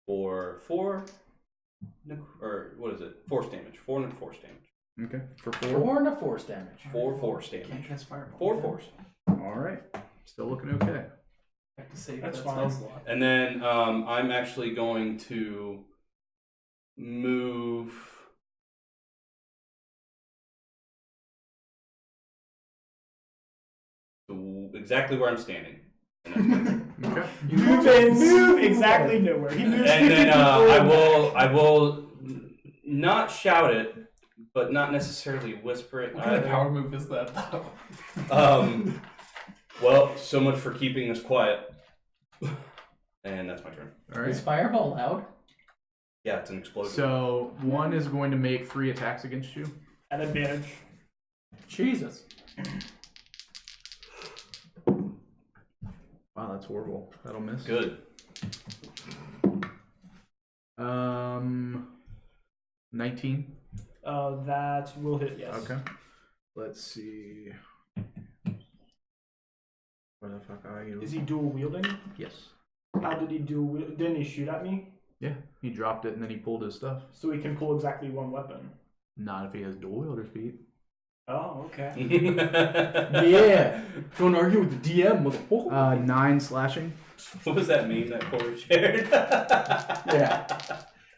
For 4, or what is it? Force damage. 4 force damage. Okay. For 4. 4 and a force damage. 4 force Can't damage. cast fireball. 4 force. All right. Still looking okay. I have to save That's that fine. spell slot. And then I'm actually going to move. To exactly where I'm standing. Okay. Move exactly nowhere. He moves And then 50 I will not shout it, but not necessarily whisper it What kind of either. power move is that, though? Well, so much for keeping us quiet. And that's my turn. All Is right. fireball loud? Yeah, it's an explosion. So 1 is going to make 3 attacks against you. An advantage. Jesus. Wow, horrible. That'll miss. Good. 19. That will hit, yes. Okay. Let's see. Where the fuck are you? Is he dual wielding? Yes. How did he dual wield? Didn't he shoot at me? Yeah. He dropped it and then he pulled his stuff. So he can pull exactly one weapon. Not if he has dual wielder feet. Oh, okay. Yeah. Don't argue with the DM, motherfucker. 9 slashing. What was that meme that Corey shared? Yeah.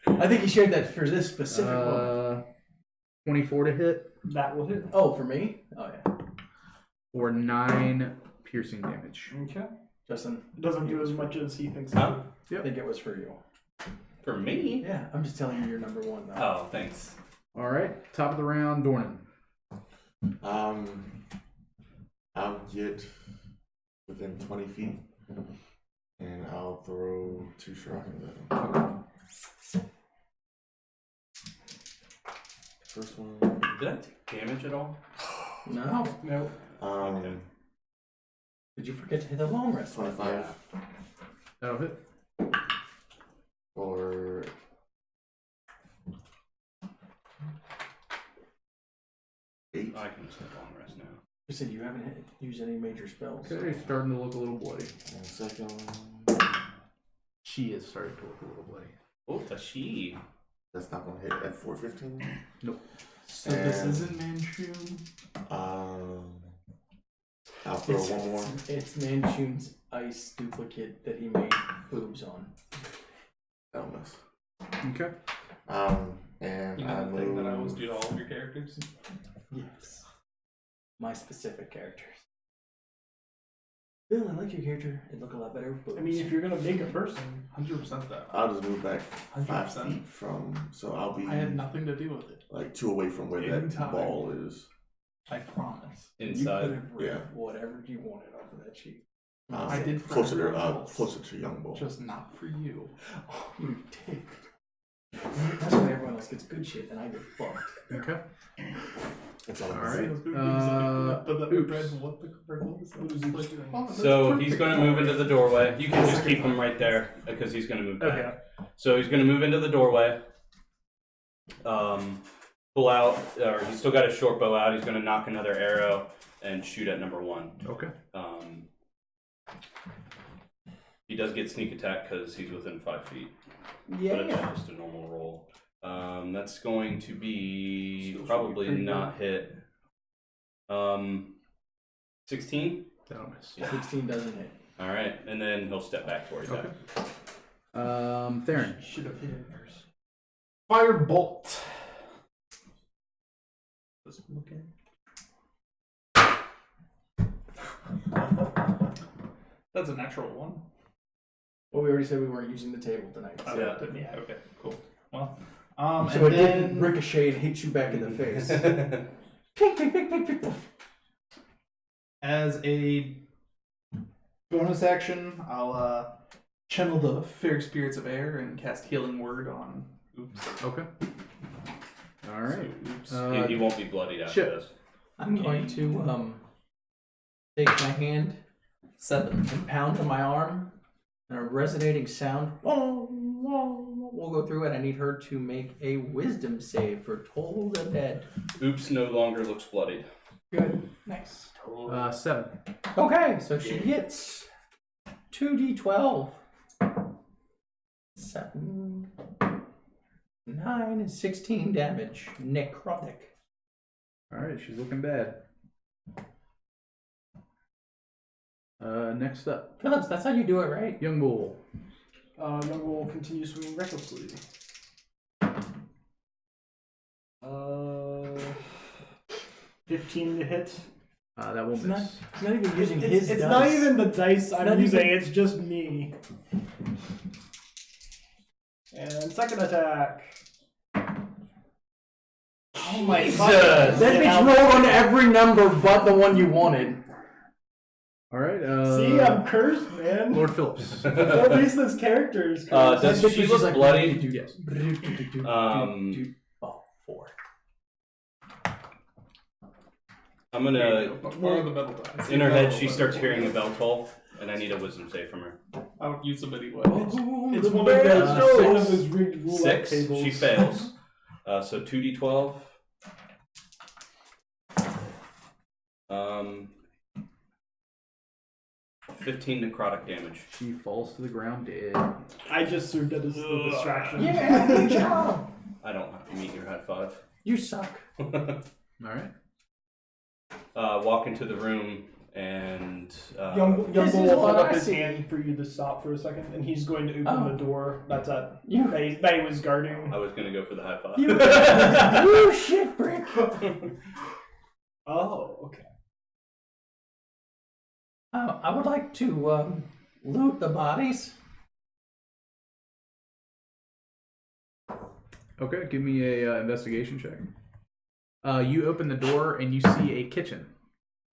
I think he shared that for this specific one. 24 to hit. That will hit. Oh, for me? Oh, yeah. Or 9 piercing damage. Okay. Justin, It doesn't do as much as he thinks. Huh? I think it was for you. For me? Yeah, I'm just telling you you're number one, though. Oh, thanks. All right. Top of the round, Dornan. I'll get within 20 feet, and I'll throw 2 shurikens at him. First one. Did I take damage at all? No. No. Okay. Did you forget to hit the long rest? 25 That'll hit. for 8. I can just hit long rest now. You said you haven't used any major spells. Okay, starting to look a little bloody. And second one, She is starting to look a little bloody. Oh, it's a she. that's not gonna hit at 415. So this isn't Manchun. I'll throw one more. It's Manchun's ice duplicate that he made boobs on. That'll miss. Okay. And You I know the thing that I always move. do to all of your characters? Yes. My specific characters. Bill, I like your character. It'd look a lot better with boobs. I mean, if you're gonna make a person, 100% that. I'll just move back 5 100%. feet from. So I'll be I had nothing to do with it. like 2 away from where that Anytime. ball is. I promise. you Inside. could have written Yeah. whatever you wanted off of that sheet. I did for closer to everyone else. closer to young bull. Just not for you. Oh, you dick. That's why everyone else gets good shit and I get fucked. Okay. It's all All right. right. But that Oops. dread, what the frick was that? What is he doing? Oh, that's So he's perfect. going to move into the doorway. You can just keep him right there because he's going to move back. Okay. So he's going to move into the doorway. Pull out, or he's still got his short bow out. He's going to knock another arrow and shoot at number 1. Okay. He does get sneak attack because he's within 5 feet. But Yeah. it's just a normal roll. That's going to be Still probably pretty not hit. 16? That'll miss. 16 doesn't hit. All right, and then he'll step back towards Okay. that. Theron. Should have hit it first. Firebolt. Let's look at. That's a natural 1. Well, we already said we weren't using the table tonight. Oh, Yeah. yeah. Okay. Cool. Well. So and it then didn't ricochet and hit you back in the face. Ping, ping, ping, ping, ping, poof. as a bonus action, I'll channel the fair spirits of air and cast healing word on. Oops. Okay. All right. So, oops. He won't be bloodied after shit. this. I'm going to take my hand 7. and pound on my arm, and a resonating sound will go through it. I need her to make a wisdom save for Toll the Dead. Oops no longer looks bloodied. Good. Nice. 7. Okay, so she gets 2d12. 7, 9, and 16 damage. Necrotic. All right, she's looking bad. Next up, Phillips, that's how you do it, right? Young Bull. Young will continue swinging recklessly. 15 to hit. That will He's miss. not even using his It's dice. not even the dice I'm Not using, even- it's just me. And second attack. Oh my That bitch rolled on every number but the one you wanted. All right. See, I'm cursed, man. Lord Phillips. At least this character is cursed. Does That bitch she was look just like, bloodied? Yes. Oh, 4. I'm gonna. More of the metal dice. In her head, she starts hearing a bell toll. And I need a wisdom save from her. I would use them anyway. It's one of those rigged roulette 6. tables. She fails. So 2d12. 15 necrotic damage. She falls to the ground dead. I just served that as the distraction. Yeah, good job. I don't have to meet your high five. You suck. Alright. Walk into the room and Young This will is hold what up I his see. hand for you to stop for a second, and he's going to open Oh. the door that's at You, that he was guarding. I was gonna go for the high five. you shit brick. Oh, okay. I would like to loot the bodies. Okay, give me a investigation check. You open the door and you see a kitchen.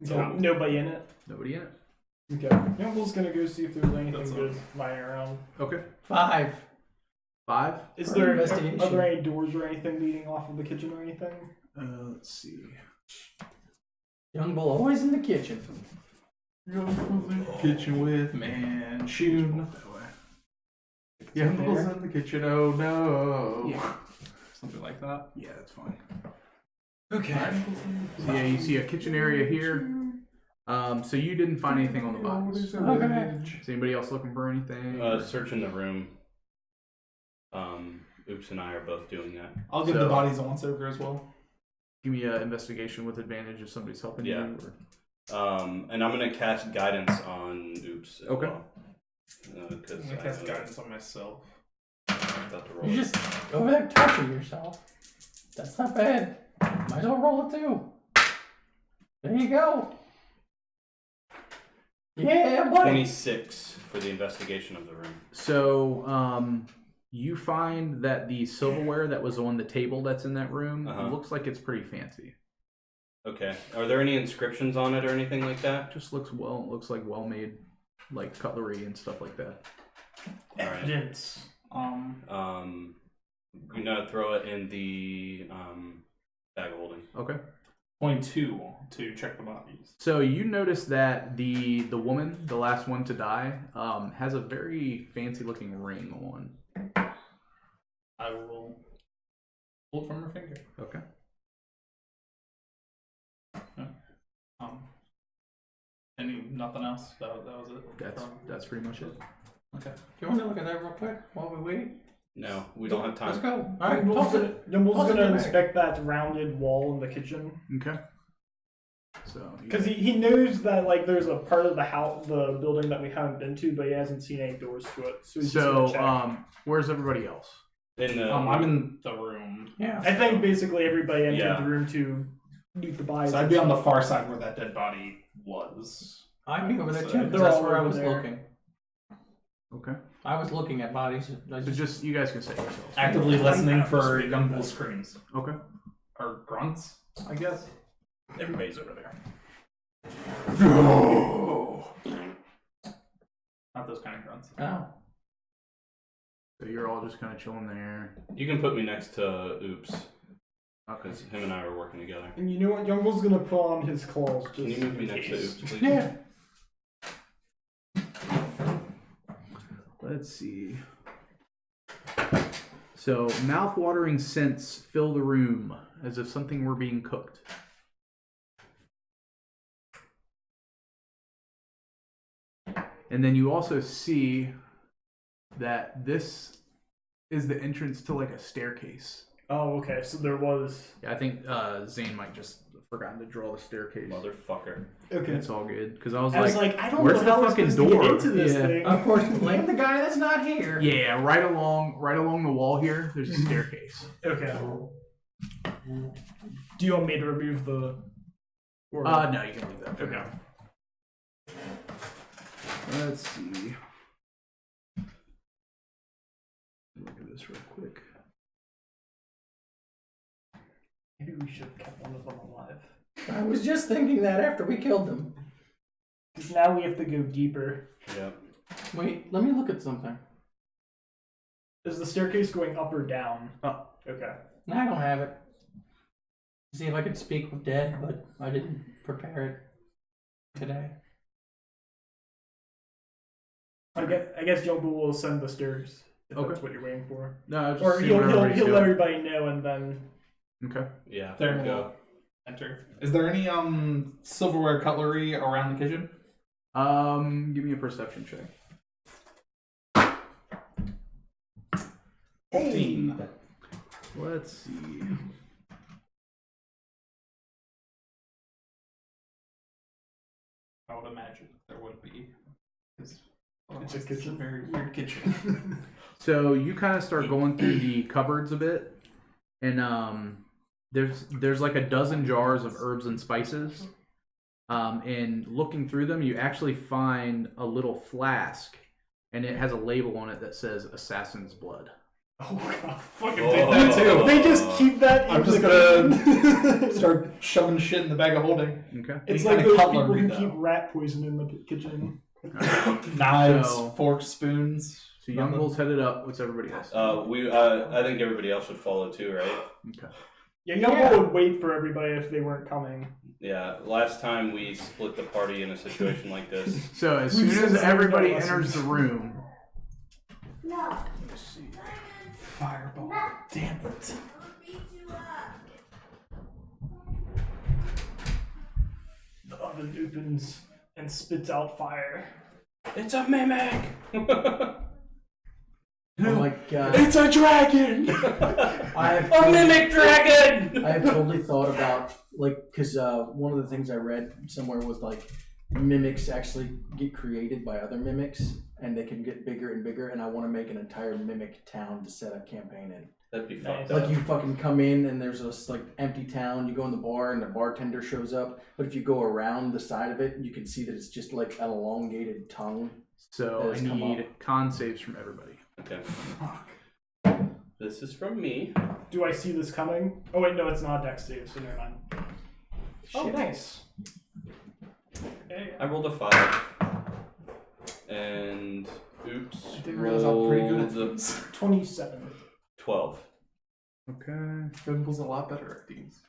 Nobody in it. Nobody in it. Okay. Youngle's gonna go see if there's anything That's good lying around. Okay. 5. 5. Is For there investigation. are there any doors or anything leading off of the kitchen or anything? Let's see. Young bull always in the kitchen. Kitchen with Manchun. Youngle's in the kitchen, oh no. Yeah. Something like that. Yeah, that's fine. Okay. So yeah, you see a kitchen area here. So you didn't find anything on the bodies. Okay. Is anybody else looking for anything? Searching the room. Oops and I are both doing that. I'll give So- the bodies a once over as well. Give me an investigation with advantage if somebody's helping Yeah. you. Or... And I'm gonna cast guidance on Oops. As Okay. Well. Because I'm gonna cast guidance on myself. About to roll. You're just over there touching yourself. That's not bad. Might as well roll it too. There you go. Yeah, buddy. 26 for the investigation of the room. So, you find that the silverware that was on the table that's in that room looks like it's pretty fancy. Okay. Are there any inscriptions on it or anything like that? Just looks like well made, like cutlery and stuff like that. Alright. Evidence. I'm gonna throw it in the bag of holding. Okay. Point 2 to check the bodies. So you notice that the woman, the last one to die, has a very fancy looking ring on. I will pull it from her finger. Okay. Nothing else. That was it. That's pretty much it. Okay. Do you want to look at that real quick while we wait? No, we don't have Let's time. go. All right, toss it. Youngle's toss it gonna in the bag. inspect that rounded wall in the kitchen. Okay. So Because he knows that like there's a part of the house, the building that we haven't been to, but he hasn't seen any doors to it. So he's just gonna check. Where's everybody else? In the I'm in the room. Yeah. I think basically everybody entered Yeah. the room to loot the bodies. So I'd be on the far side where that dead body was. I'd be over there So too, because they're that's all where I over was there. looking. Okay. I was looking at bodies. I So just you guys can say yourselves. Actively listening I for speak young on bull that. screams. Okay. Or grunts, I guess. Everybody's over there. Not those kind of grunts. Oh. So you're all just kind of chilling there. You can put me next to Oops. Because him and I are working together. And you know what? Youngle's gonna put on his claws just Can you move me in next to case. Oops, please? Yeah. Let's see. So, mouth-watering scents fill the room as if something were being cooked. And then you also see that this is the entrance to like a staircase. Oh, okay. So there was. Yeah, I think Zane might just forgotten to draw the staircase. Motherfucker. Okay. It's all good because I was I was like, like, I don't where's know the how we're fucking supposed to door? get into this Yeah. thing. Of course, blame the guy that's not here. yeah, right along the wall here. There's a staircase. Okay. Do you want me to remove the? Or... No, you can leave that. For Okay. now. Let's see. Look at this real quick. Maybe we should have kept one of them alive. I was just thinking that after we killed them. Because now we have to go deeper. Yeah. Wait, let me look at something. Is the staircase going up or down? Up. Okay. I don't have it. See if I could speak with dead, but I didn't prepare it today. I guess Jumbo will send the stairs if Okay. that's what you're waiting for. No, I was just Or seeing he'll where everybody's let going. everybody know and then. Okay. Yeah. There we'll we go. go. Enter. Is there any silverware cutlery around the kitchen? Give me a perception check. 14. Let's see. I would imagine there would be. It's a kitchen. Very weird kitchen. So you kind of start going through the cupboards a bit, and there's like a dozen jars of herbs and spices. And looking through them, you actually find a little flask, and it has a label on it that says "Assassin's Blood." Oh god, fucking Oh. did that too. They just keep that. I'm in just the gonna start shoving shit in the bag of holding. Okay. It's Any like kind of those people cutlery, who though. keep rat poison in the kitchen. Knives, So- forks, spoons. So Young Bull's headed up. What's everybody else? I think everybody else would follow too, right? Okay. Yeah, Young Bull would wait for everybody if they weren't coming. Yeah. Last time we split the party in a situation like this. So as We've soon as seen some everybody lessons. enters the room, Fireball. Damn it. The oven opens and spits out fire. It's a mimic. Oh my god. It's a dragon! I have A mimic dragon. I have totally thought about, like, because one of the things I read somewhere was, like, mimics actually get created by other mimics, and they can get bigger and bigger, and I want to make an entire mimic town to set a campaign in. That'd be fun. Like, you fucking come in, and there's this, like, empty town, you go in the bar, and the bartender shows up, but if you go around the side of it, you can see that it's just, like, an elongated tongue. so That I has come need up. con saves from everybody. Okay. This is from me. Do I see this coming? Oh wait, no, it's not a dex save, so never mind. Oh, Shit. nice. Okay. I rolled a 5. And oops. I didn't realize I'm pretty good at rolled a these. 27. 12. Okay. Fimble's a lot better at these.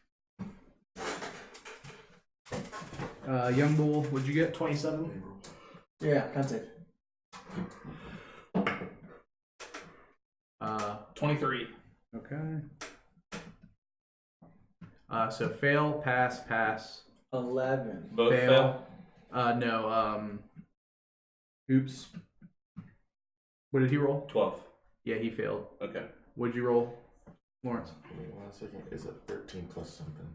Young Bull, what'd you get? 27. Yeah, con save. 23. Okay. So fail, pass. 11. Both fail. No. Oops. What did he roll? 12. Yeah, he failed. Okay. What'd you roll, Lawrence? Give me 1 second. It's a 13 plus something.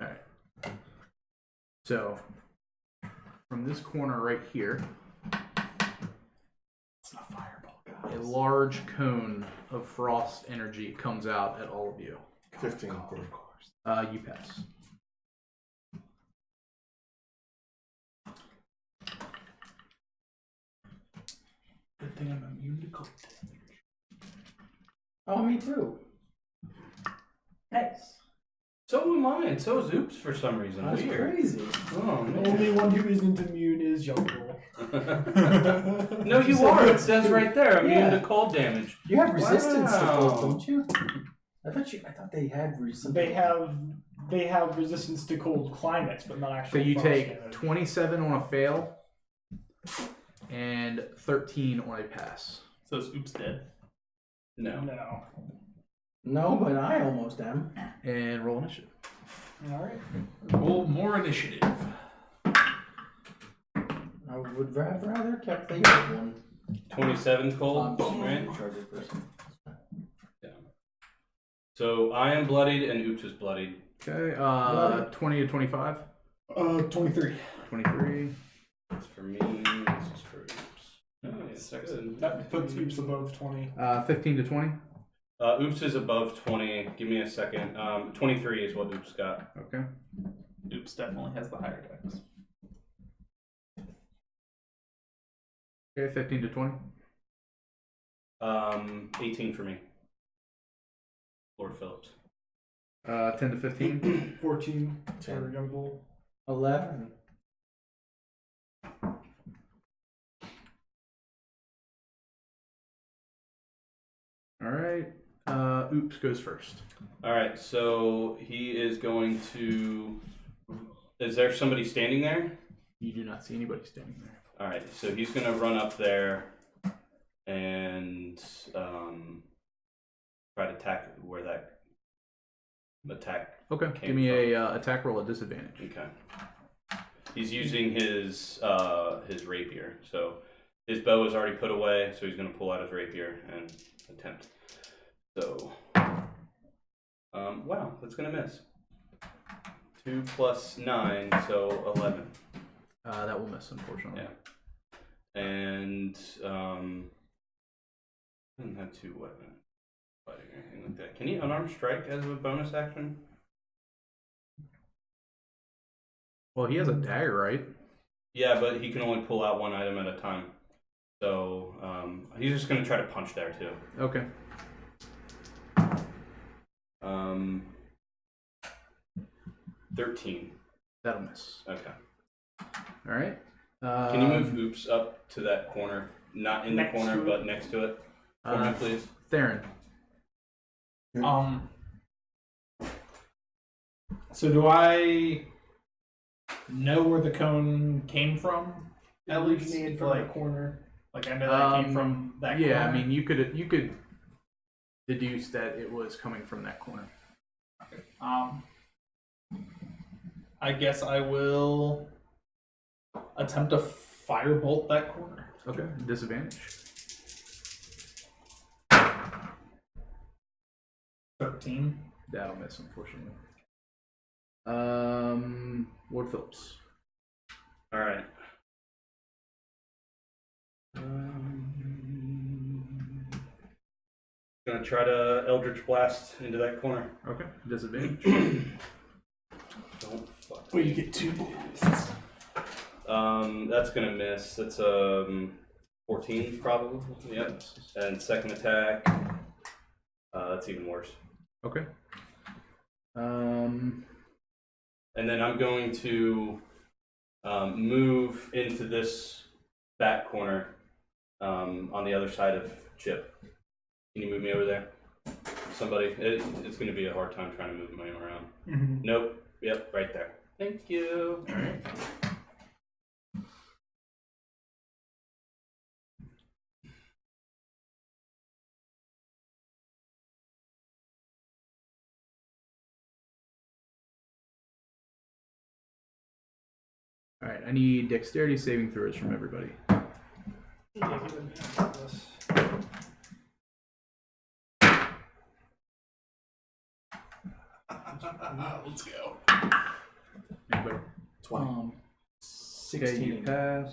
All right. So from this corner right here, It's not fireball, a guys. large cone of frost energy comes out at all of you. 15. Of course. You pass. Good thing I'm immune to cold damage. Oh, me too. Nice. So am I, and so is Oops for some reason. That's Weird. crazy. Oh, The man. only one who isn't immune is Jungle. No, you are. It says right there, immune Yeah. to cold damage. You have resistance to Wow. cold, don't you? I thought they had resistance. They have resistance to cold climates, but not So actually. you frost take damage. 27 on a fail and 13 on a pass. So is Oops dead? No. No. No, but I almost am. And roll initiative. All right. Roll more initiative. I would have rather kept the other one. 27 cold, I'm right? in charge of person. So I am bloodied and Oops is bloodied. Okay, Bloody. 20 to 25. 23. 23. That's for me. This is for Oops. Oh, yes, good. That puts Oops above 20. 15 to 20. Oops is above 20. Give me a second. 23 is what Oops got. Okay. Oops definitely has the higher dex. Okay, 15 to 20. 18 for me. Lord Phillips. 10 to 15. 14 for Young Bull. 11. All right. Oops goes first. All right, so he is going to Is there somebody standing there? You do not see anybody standing there. All right, so he's gonna run up there and try to attack where that attack. Okay, Came give me from. a attack roll at disadvantage. Okay. He's using his rapier, so his bow is already put away, so he's gonna pull out his rapier and attempt. So, wow, that's gonna miss. 2 + 9, so 11. That will miss, unfortunately. Yeah. And doesn't have 2 weapons fighting or anything like that. Can he unarmed strike as a bonus action? Well, he has a dagger, right? Yeah, but he can only pull out 1 item at a time. So he's just gonna try to punch there too. Okay. 13. That'll miss. Okay. All right. Can you move Oops up to that corner? Not in the Next corner, to it. but next to it. For me, please. Theron. So do I know where the cone came from? At least, originated from the corner. like I know that came from that. Yeah, corner. I mean, you could deduce that it was coming from that corner. I guess I will attempt to firebolt that corner. Okay. Disadvantage. 13. That'll miss, unfortunately. Lord Phillips. All right. Gonna try to Eldritch Blast into that corner. Okay. Disadvantage. Don't fuck. Well, you get 2 blasts. That's gonna miss. That's 14 probably. Yep. And second attack. That's even worse. Okay. And then I'm going to move into this back corner on the other side of Chip. Can you move me over there? Somebody. It's going to be a hard time trying to move me around. Mm-hmm. Nope. Yep, right there. Thank you. All right. All right. I need dexterity saving throws from everybody. Let's go. Anybody? 20. Okay, 16. you pass.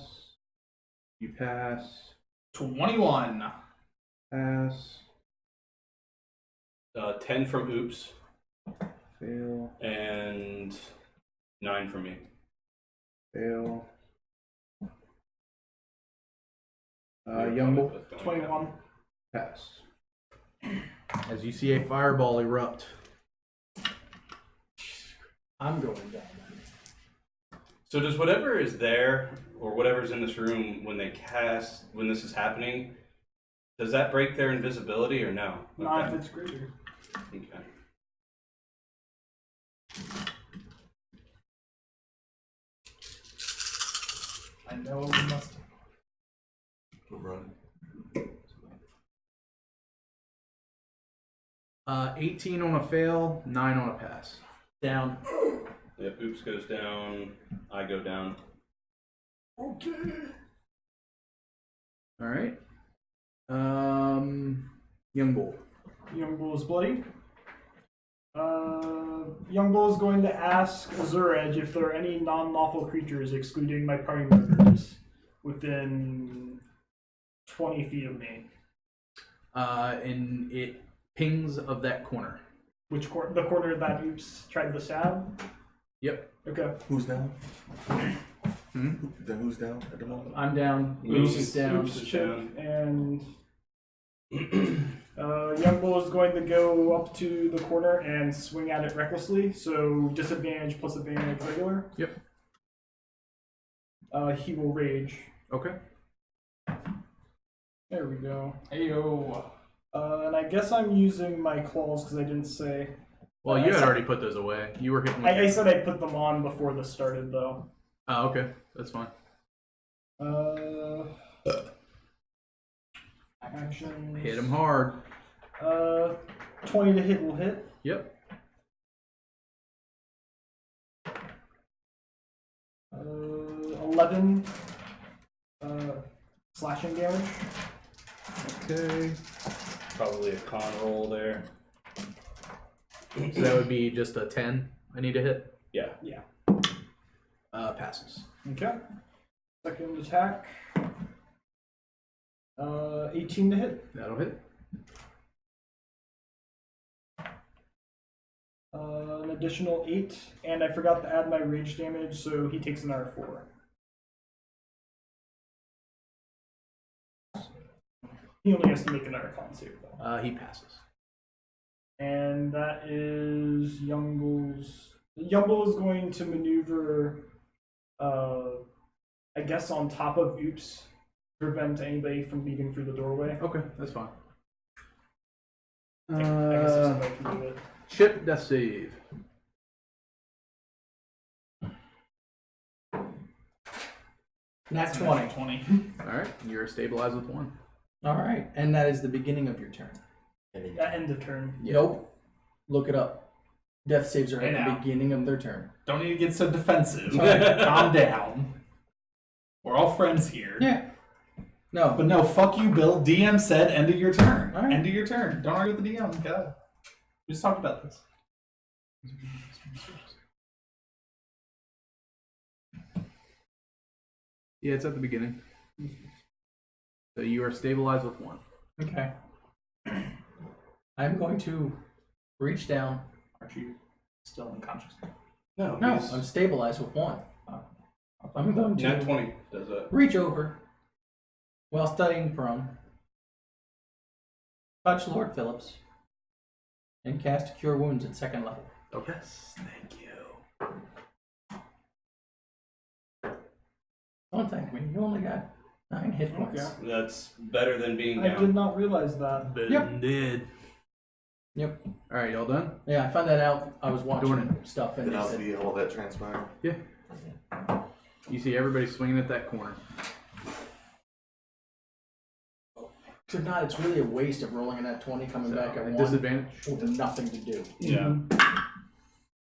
You pass. 21. Pass. 10 from Oops Fail. and 9 from me. Fail. Young Bull. 21. Pass. As you see a fireball erupt. I'm going down. So does whatever is there, or whatever's in this room when this is happening, does that break their invisibility or no? Not Okay. if it's greater. Okay. I know we must. Run. 18 on a fail, 9 on a pass. Down. Yep, Oops goes down, I go down. Okay. All right. Young Bull. Young Bull is bloody. Young Bull is going to ask Azuraj if there are any non-lawful creatures, excluding my party members, within 20 feet of me. And it pings of that corner. Which corner? The corner that Oops tried to stab? Yep. Okay. Who's down? Hmm? Then who's down at the moment? I'm down. Oops. Oops is down. Oops, Chip, and Young Bull is going to go up to the corner and swing at it recklessly. So disadvantage plus advantage regular. Yep. He will rage. Okay. There we go. Heyo. And I guess I'm using my claws because I didn't say. Well, you had already put those away. You were hitting. With I said I put them on before this started, though. Oh, okay, that's fine. Actions. Hit him hard. 20 to hit will hit. Yep. 11 slashing damage. Okay. Probably a con roll there. So that would be just a 10. I need to hit. Yeah. Passes. Okay. Second attack. 18 to hit. That'll hit. An additional 8, and I forgot to add my rage damage, so he takes another 4. He only has to make another con save, though. He passes. And that is Yumble's. Yumble is going to maneuver, I guess, on top of Oops, to prevent anybody from leaving through the doorway. Okay, that's fine. I guess if somebody can do it. Chip, death save. Nat 20. 20. All right, you're stabilized with 1. All right, and that is the beginning of your turn. At end of turn. Nope. Look it up. Death saves are Hey, at now. the beginning of their turn. Don't need to get so defensive. Calm down. We're all friends here. Yeah. No, But no, fuck you, Bill. DM said end of your turn. All right. End of your turn. Don't argue with the DM. God. We just talked about this. Yeah, it's at the beginning. So you are stabilized with 1. okay. I'm going to reach down. Aren't you still unconscious? No, No, he's I'm stabilized with 1. I'm going nat to 20 does that. reach over while staying prone, touch Lord Phillips, and cast Cure Wounds at 2nd level. Okay. Thank you. Don't thank me. You only got 9 hit points. Okay. That's better than being I down. did not realize that. Yep. Did. Yep. All right, y'all done? Yeah, I found that out. I was watching Doing stuff and Did they I said, see all that transpire? Yeah. You see everybody swinging at that corner. if not, it's really a waste of rolling in that 20, coming So, back at 1 disadvantage. with nothing to do. Yeah.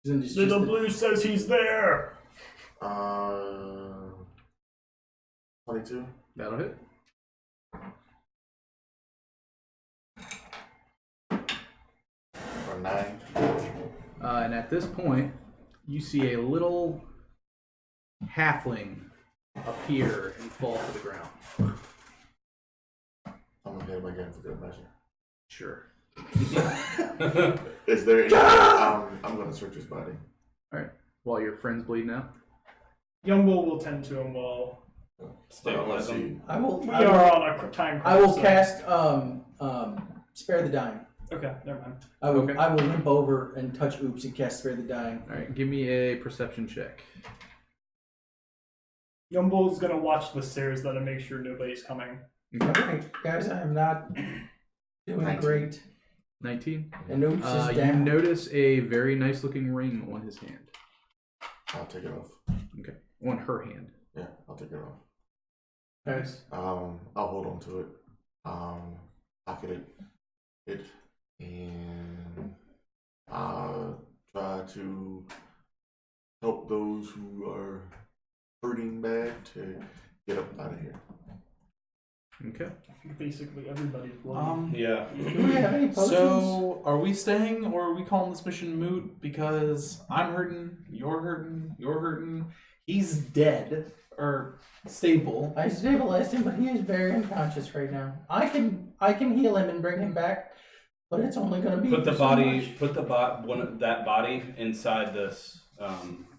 Isn't it just Little the- Blue says he's there. 22. That'll hit. Or 9. And at this point, you see a little halfling appear and fall to the ground. I'm gonna hit him again for good measure. Sure. Is there any? I'm gonna search his body. All right. While your friend's bleeding out. Youngbull will tend to him while Stabilize see. him. I will. we I will, are on a time. I will crunch, so- cast Spare the Dying. Okay, never mind. I will. Okay. I will limp over and touch Oops and cast Spare the Dying. All right. Give me a perception check. Youngbull's gonna watch the stairs then and make sure nobody's coming. Okay, guys, I am not doing 19. great. 19. And Oops is You down. notice a very nice looking ring on his hand. I'll take it off. Okay. On her hand. Yeah, I'll take it off. Nice. I'll hold on to it. Pocket it, and try to help those who are hurting bad to get up out of here. Okay. I think basically everybody's bloody. Yeah. Do we have any potions? So, are we staying or are we calling this mission moot? Because I'm hurting, you're hurting, he's dead or stable. I stabilized him, but he is very unconscious right now. I can heal him and bring him back, but it's only going to be Put the for so body. much. Put the that body inside this.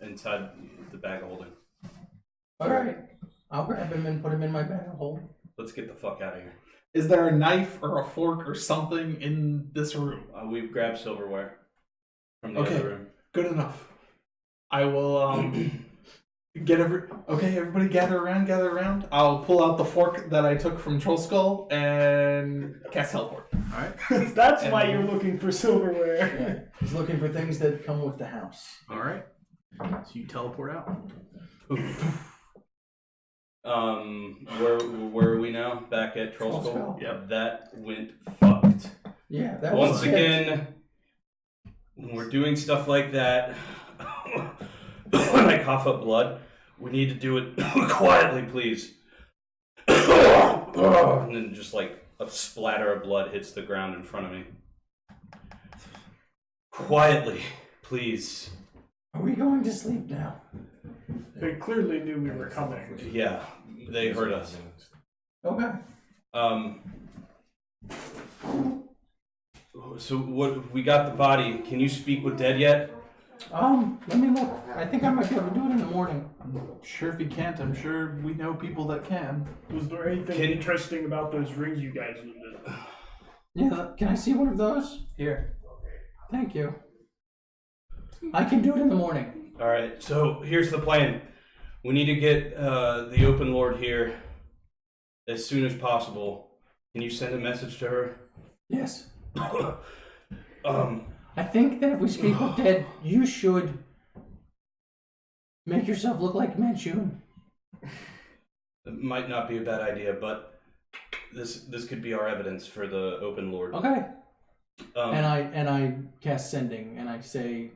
Inside the bag of holding. All right, I'll grab him and put him in my bag of holding. Let's get the fuck out of here. Is there a knife or a fork or something in this room? We've grabbed silverware from the Okay. other room. Good enough. I will Everybody gather around. I'll pull out the fork that I took from Troll Skull and cast teleport. All right. That's why you're looking for silverware. Yeah. He's looking for things that come with the house. All right. So you teleport out. Where are we now? Back at Troll Troll Skull? Skull. Yep. That went fucked. Yeah, that Once was it. again, when we're doing stuff like that, when I cough up blood, we need to do it quietly, please. And then just like a splatter of blood hits the ground in front of me. Quietly, please. Are we going to sleep now? They clearly knew we were coming. Yeah, they heard us. Okay. So what? We got the body. Can you speak with dead yet? Let me look. I think I might be able to do it in the morning. I'm sure if you can't, I'm sure we know people that can. Was there anything interesting about those rings you guys needed? Yeah, can I see one of those? Here. Thank you. I can do it in the morning. All right. So here's the plan. We need to get the Open Lord here as soon as possible. Can you send a message to her? Yes. Um. I think that if we speak with dead, you should make yourself look like Manchun. It might not be a bad idea, but this could be our evidence for the Open Lord. Okay. And I cast sending and I say,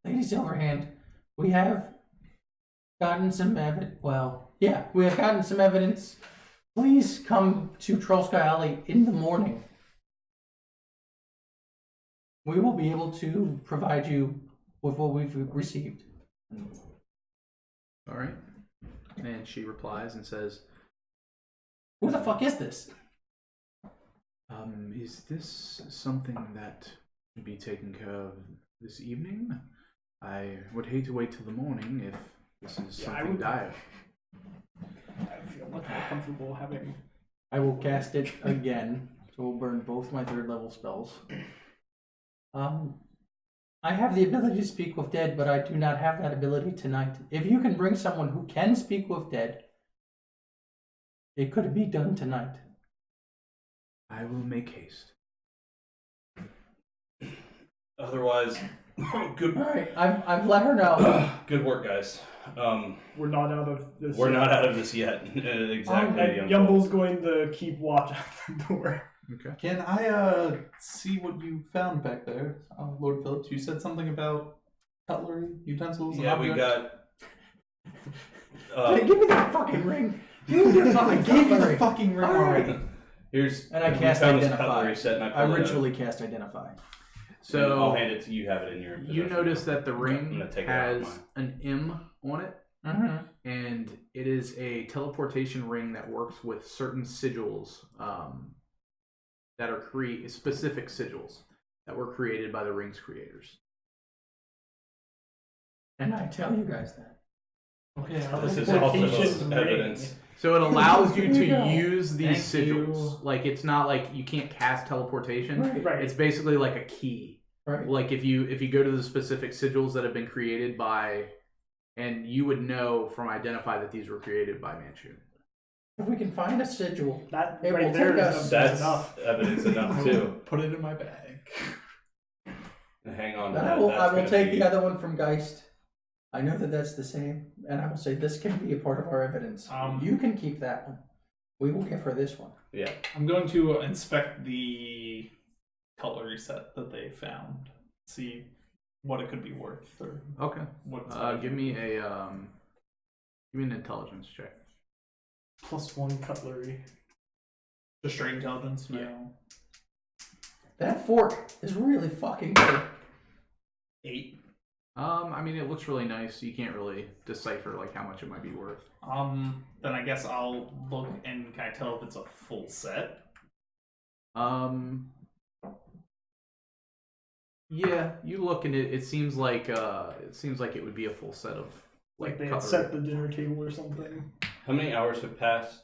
Lady Silverhand, we have gotten some evidence. Well, yeah, we have gotten some evidence. Please come to Trollsky Alley in the morning. We will be able to provide you with what we've received. All right. And she replies and says, Who the fuck is this? Is this something that should be taken care of this evening? I would hate to wait till the morning if this is something dire. I feel much more comfortable having. I will cast it again, so we'll burn both my 3rd level spells. I have the ability to speak with dead, but I do not have that ability tonight. If you can bring someone who can speak with dead, it could be done tonight. I will make haste. Otherwise, good. All right, I've let her know. Good work, guys. We're not out of this. We're not out of this yet. Exactly. And Yumble's going to keep watch at the door. Okay. Can I see what you found back there, Lord Phillips? You said something about cutlery, utensils, Yeah, and we objects? got. Hey, give me that fucking ring. Give me the fucking I gave you the cutlery. fucking ring All right. already. Here's. And I we cast found this Identify. cutlery set and I pulled it out. ritually cast Identify. So I'll hand it to you. Have it in your. you possession. notice that the I'm ring gonna take it out of has mine. an M on it, Mm-hmm. and it is a teleportation ring that works with certain sigils that are specific sigils that were created by the ring's creators. And I tell you guys that. Okay, This is Teleportation also ring. evidence. So it allows you There you to go. use these Thank you. sigils. Like it's not like you can't cast teleportation. Right. It's basically like a key. Right. Like if you go to the specific sigils that have been created by, and you would know from Identify that these were created by Manchun. If we can find a sigil, That It right will there take is us- That's enough. evidence enough too. Put it in my bag. Hang on. To then that. I will That's gonna take be- the other one from Geist. I know that that's the same, and I will say this can be a part of our evidence. You can keep that one. We will give her this one. Yeah. I'm going to inspect the cutlery set that they found. See what it could be worth, or Okay. what. Give me an intelligence check. +1 cutlery. Just straight intelligence. Yeah. No. That fork is really fucking good. 8. I mean, it looks really nice. You can't really decipher like how much it might be worth. Then I guess I'll look and can I tell if it's a full set? Yeah, you look and it seems like it would be a full set of Like they had cutlery. set the dinner table or something. How many hours have passed?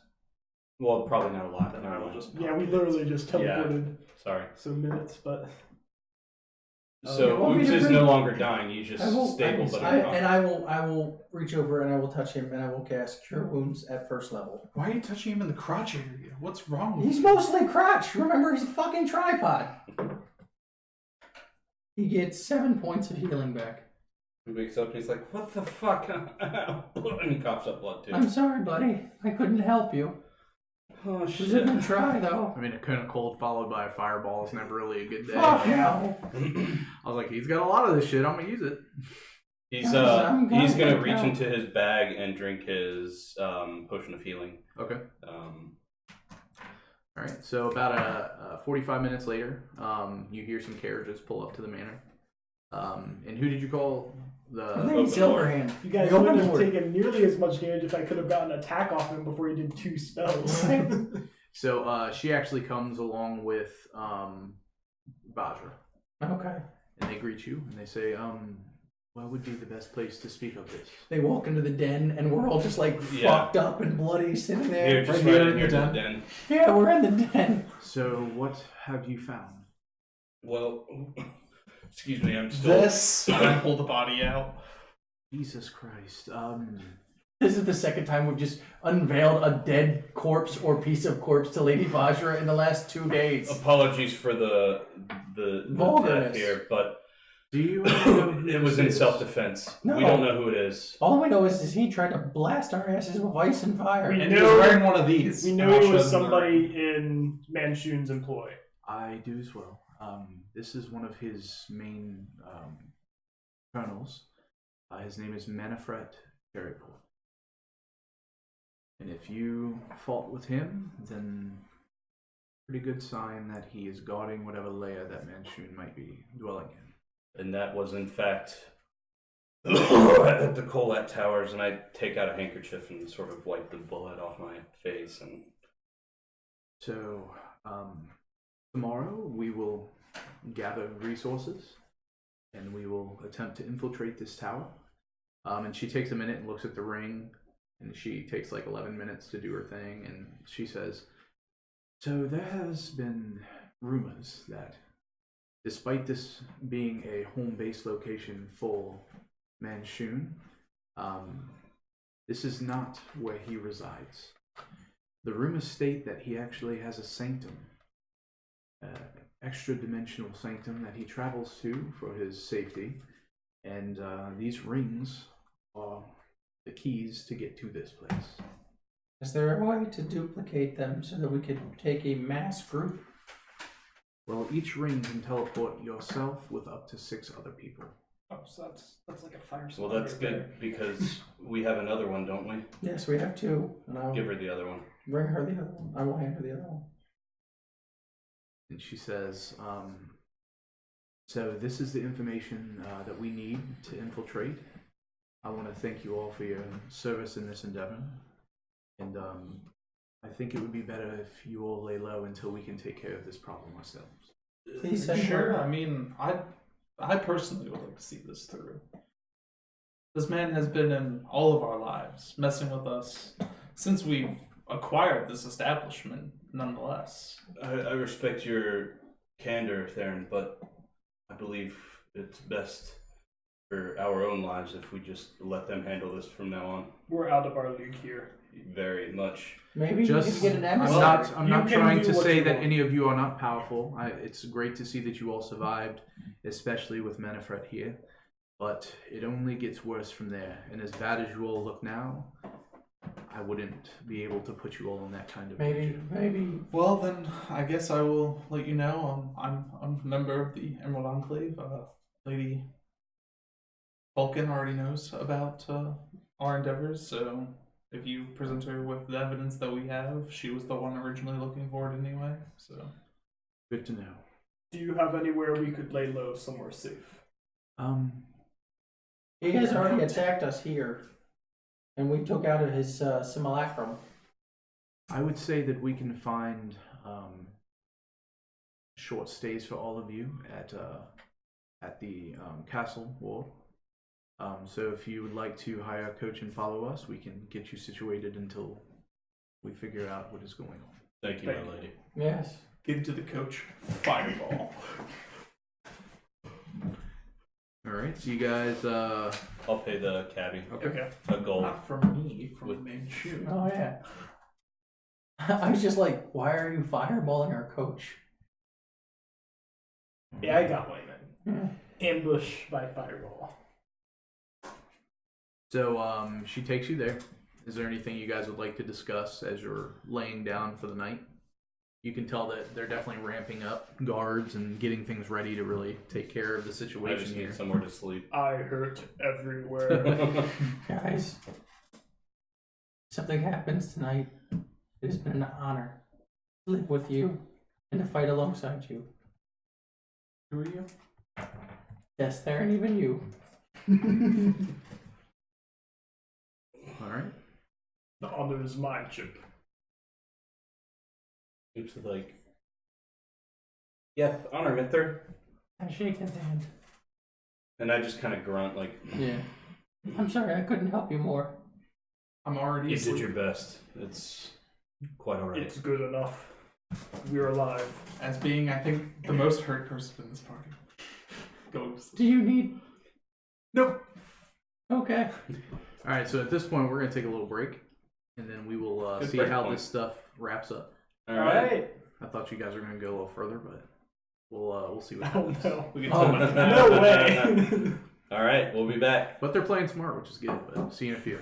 Well, probably not a lot. Never mind. Yeah, we literally just Yeah. teleported Sorry. some minutes, but So want me Oops to is bring- no longer dying. You just stable, but I will reach over and I will touch him and I will cast Cure Wounds at first level. Why are you touching him in the crotch area? What's wrong with He's you? mostly crotch. Remember, he's a fucking tripod. He gets 7 points of healing back. He wakes up and he's like, "What the fuck?" And he coughs up blood too. I'm sorry, buddy. I couldn't help you. Oh It was a shit! good try, though. I mean, a cone of cold followed by a fireball is never really a good day. Fuck no. I was like, he's got a lot of this shit. I'm gonna use it. He's Guys, I'm gonna he's gonna freak reach out. into his bag and drink his potion of healing. Okay. Um, All right. So about 45 minutes later, you hear some carriages pull up to the manor. And who did you call? I think The Silverhand. You guys The wouldn't have Overlord. taken nearly as much damage if I could have gotten an attack off him before he did 2 spells. So she actually comes along with Vajra, Okay. and they greet you, and they say, what would be the best place to speak of this? They walk into the den, and we're all just like Yeah. fucked up and bloody sitting Here, there. just Right right here in in your your den. den. Yeah, we're in the den. So what have you found? Well, excuse me, I'm still. This. And I pull the body out. Jesus Christ. This is the second time we've just unveiled a dead corpse or piece of corpse to Lady Vajra in the last 2 days. Apologies for the Vulgarness. death here, but Do you know who it was this in is? self-defense. No. We don't know who it is. All we know is he tried to blast our asses with ice and fire. We And know- he was wearing one of these. We And know I'll it show was them the somebody ring. in Manshun's employ. I do as well. This is one of his main colonels. His name is Manifret Terrible. And if you fought with him, then pretty good sign that he is guarding whatever layer that Manshun might be dwelling in. And that was, in fact, at the Colat Towers, and I take out a handkerchief and sort of wipe the bullet off my face. And So, tomorrow we will gather resources and we will attempt to infiltrate this tower. And she takes a minute and looks at the ring, and she takes like 11 minutes to do her thing, and she says, so there has been rumors that despite this being a home base location for Manshun, this is not where he resides. The rumors state that he actually has a sanctum, extra-dimensional sanctum that he travels to for his safety, and these rings are the keys to get to this place. Is there a way to duplicate them so that we could take a mass group? Well, each ring can teleport yourself with up to 6 other people. Oh, so that's like a fire well, spell that's right good there. because we have another one, don't we? Yes, we have 2, and I'll Give her the other one. bring her the other one. I will hand her the other one. And she says, so this is the information that we need to infiltrate. I want to thank you all for your service in this endeavor. And I think it would be better if you all lay low until we can take care of this problem ourselves. Please send Sure. her. I mean, I personally would like to see this through. This man has been in all of our lives, messing with us since we've acquired this establishment, nonetheless. I respect your candor, Theron, but I believe it's best for our own lives if we just let them handle this from now on. We're out of our league here. Very much. Maybe Just, we can get an I'm emissary. not You can trying do to what say you that want. any of you are not powerful. It's great to see that you all survived, especially with Manifret here. But it only gets worse from there. And as bad as you all look now, I wouldn't be able to put you all in that kind of danger. Maybe. Well, then I guess I will let you know. I'm a member of the Emerald Enclave. Lady Vulcan already knows about our endeavors, so if you present her with the evidence that we have, she was the one originally looking for it anyway. So Good to know. Do you have anywhere we could lay low somewhere safe? He has already attacked us here, and we took out his simulacrum. I would say that we can find short stays for all of you at the castle wall. So if you would like to hire a coach and follow us, we can get you situated until we figure out what is going on. Thank you, Thank my lady. Yes. get into the coach. Fireball. All right, so you guys. I'll pay the cabbie Okay. a gold. Not from me, from With- Manchu. Oh yeah. I was just like, why are you fireballing our coach? Yeah, I got one then. Yeah. Ambush by fireball. So she takes you there. Is there anything you guys would like to discuss as you're laying down for the night? You can tell that they're definitely ramping up guards and getting things ready to really take care of the I situation just here. need somewhere to sleep. I hurt everywhere. Guys, something happens tonight. It has been an honor to live with you and to fight alongside you. Who are you? Yes, there and even you. All right. The honor is mine, Chip. Oops, like. Yes, honor, Mithra. I shake his hand. And I just kind of grunt like, Yeah. I'm sorry, I couldn't help you more. I'm already you asleep. did your best. It's quite alright. It's good enough. We're alive. As being, I think, the most hurt person in this party. Goes. Do you need... Nope. Okay. All right. So at this point, we're gonna take a little break, and then we will Good see break how point. this stuff wraps up. Alright. I thought you guys were gonna go a little further, but we'll see what Oh happens. no. We can Oh, talk about No that. way. Alright, we'll be back. But they're playing smart, which is good. But see you in a few.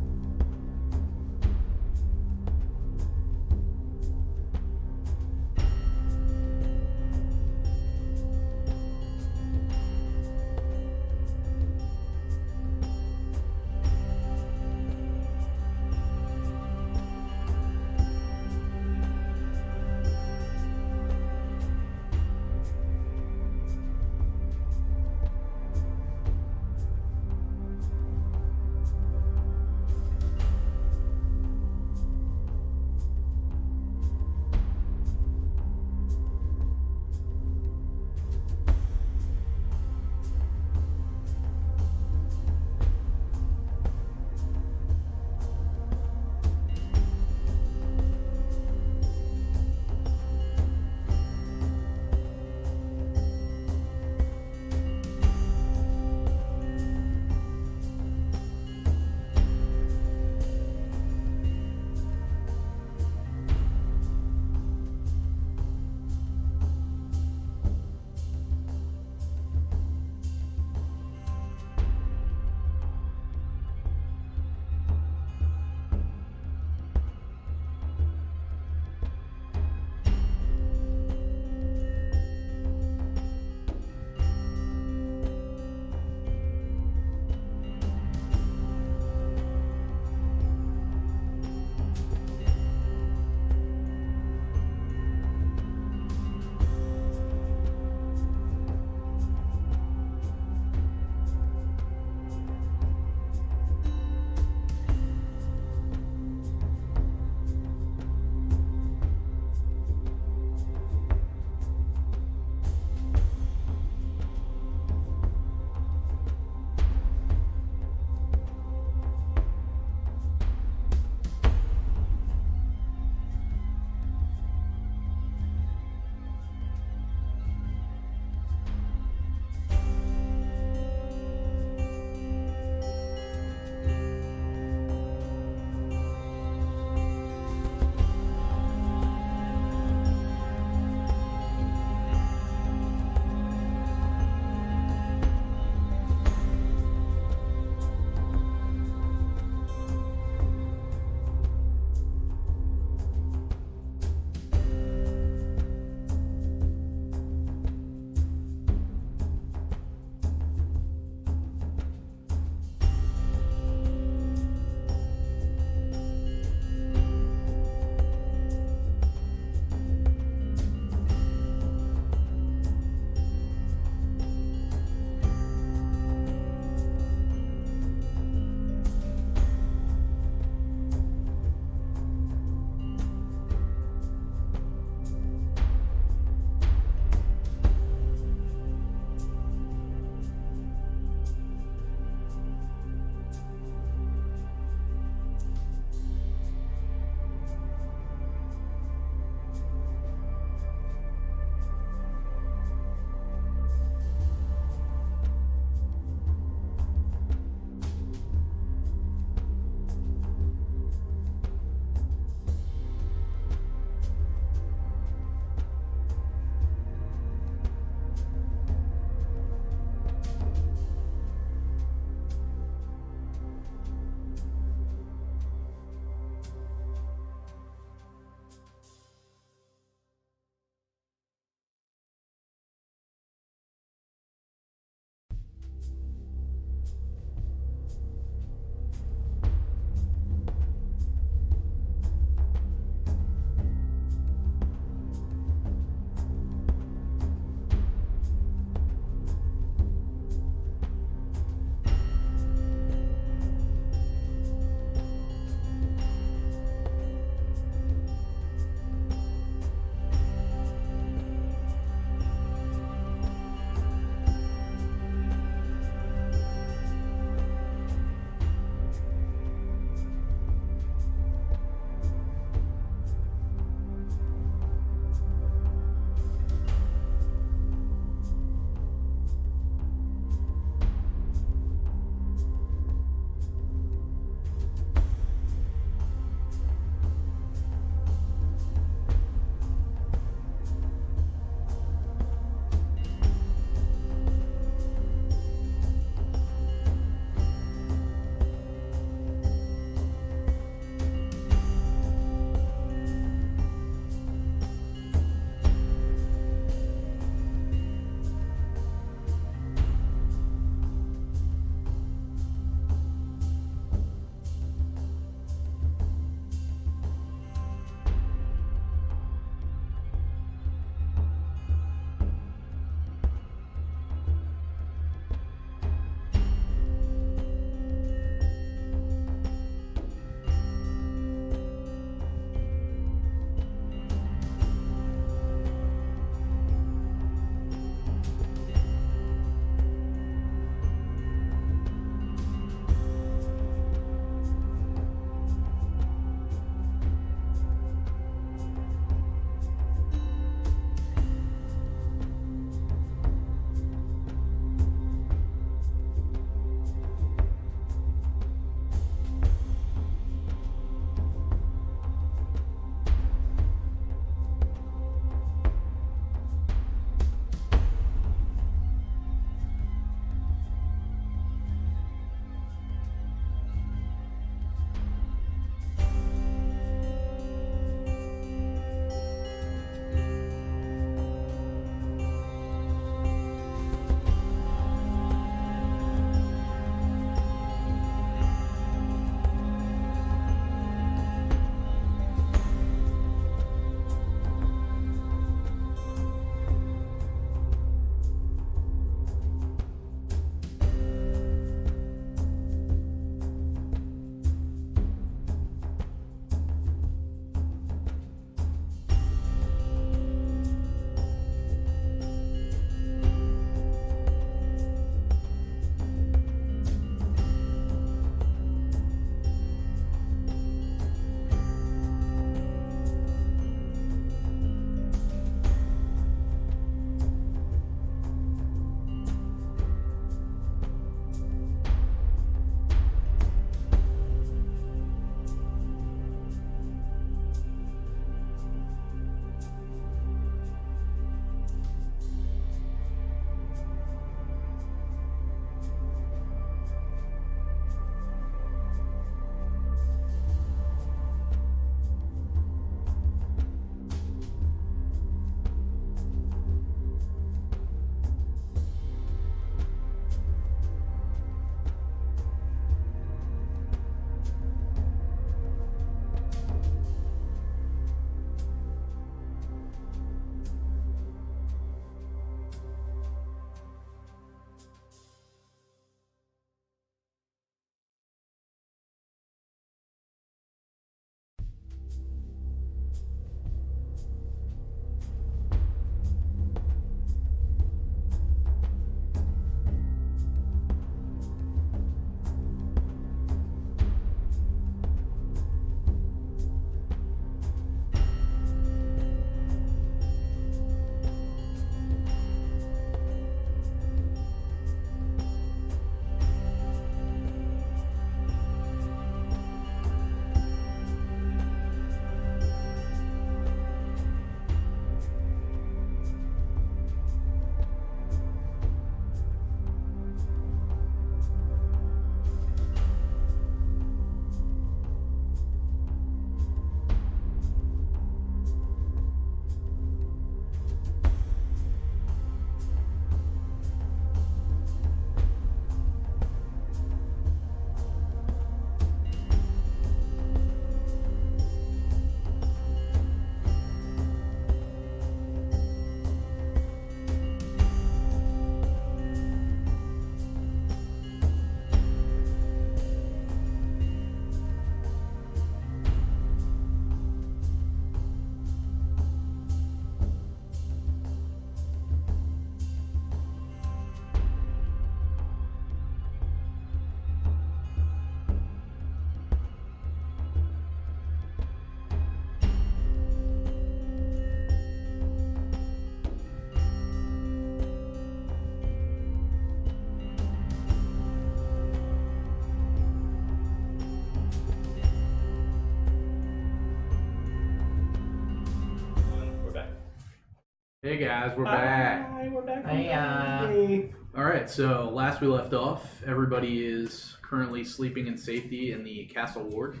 Hey guys, we're back. Hi, we're back. Hiya. Alright, so last we left off, everybody is currently sleeping in safety in the castle ward.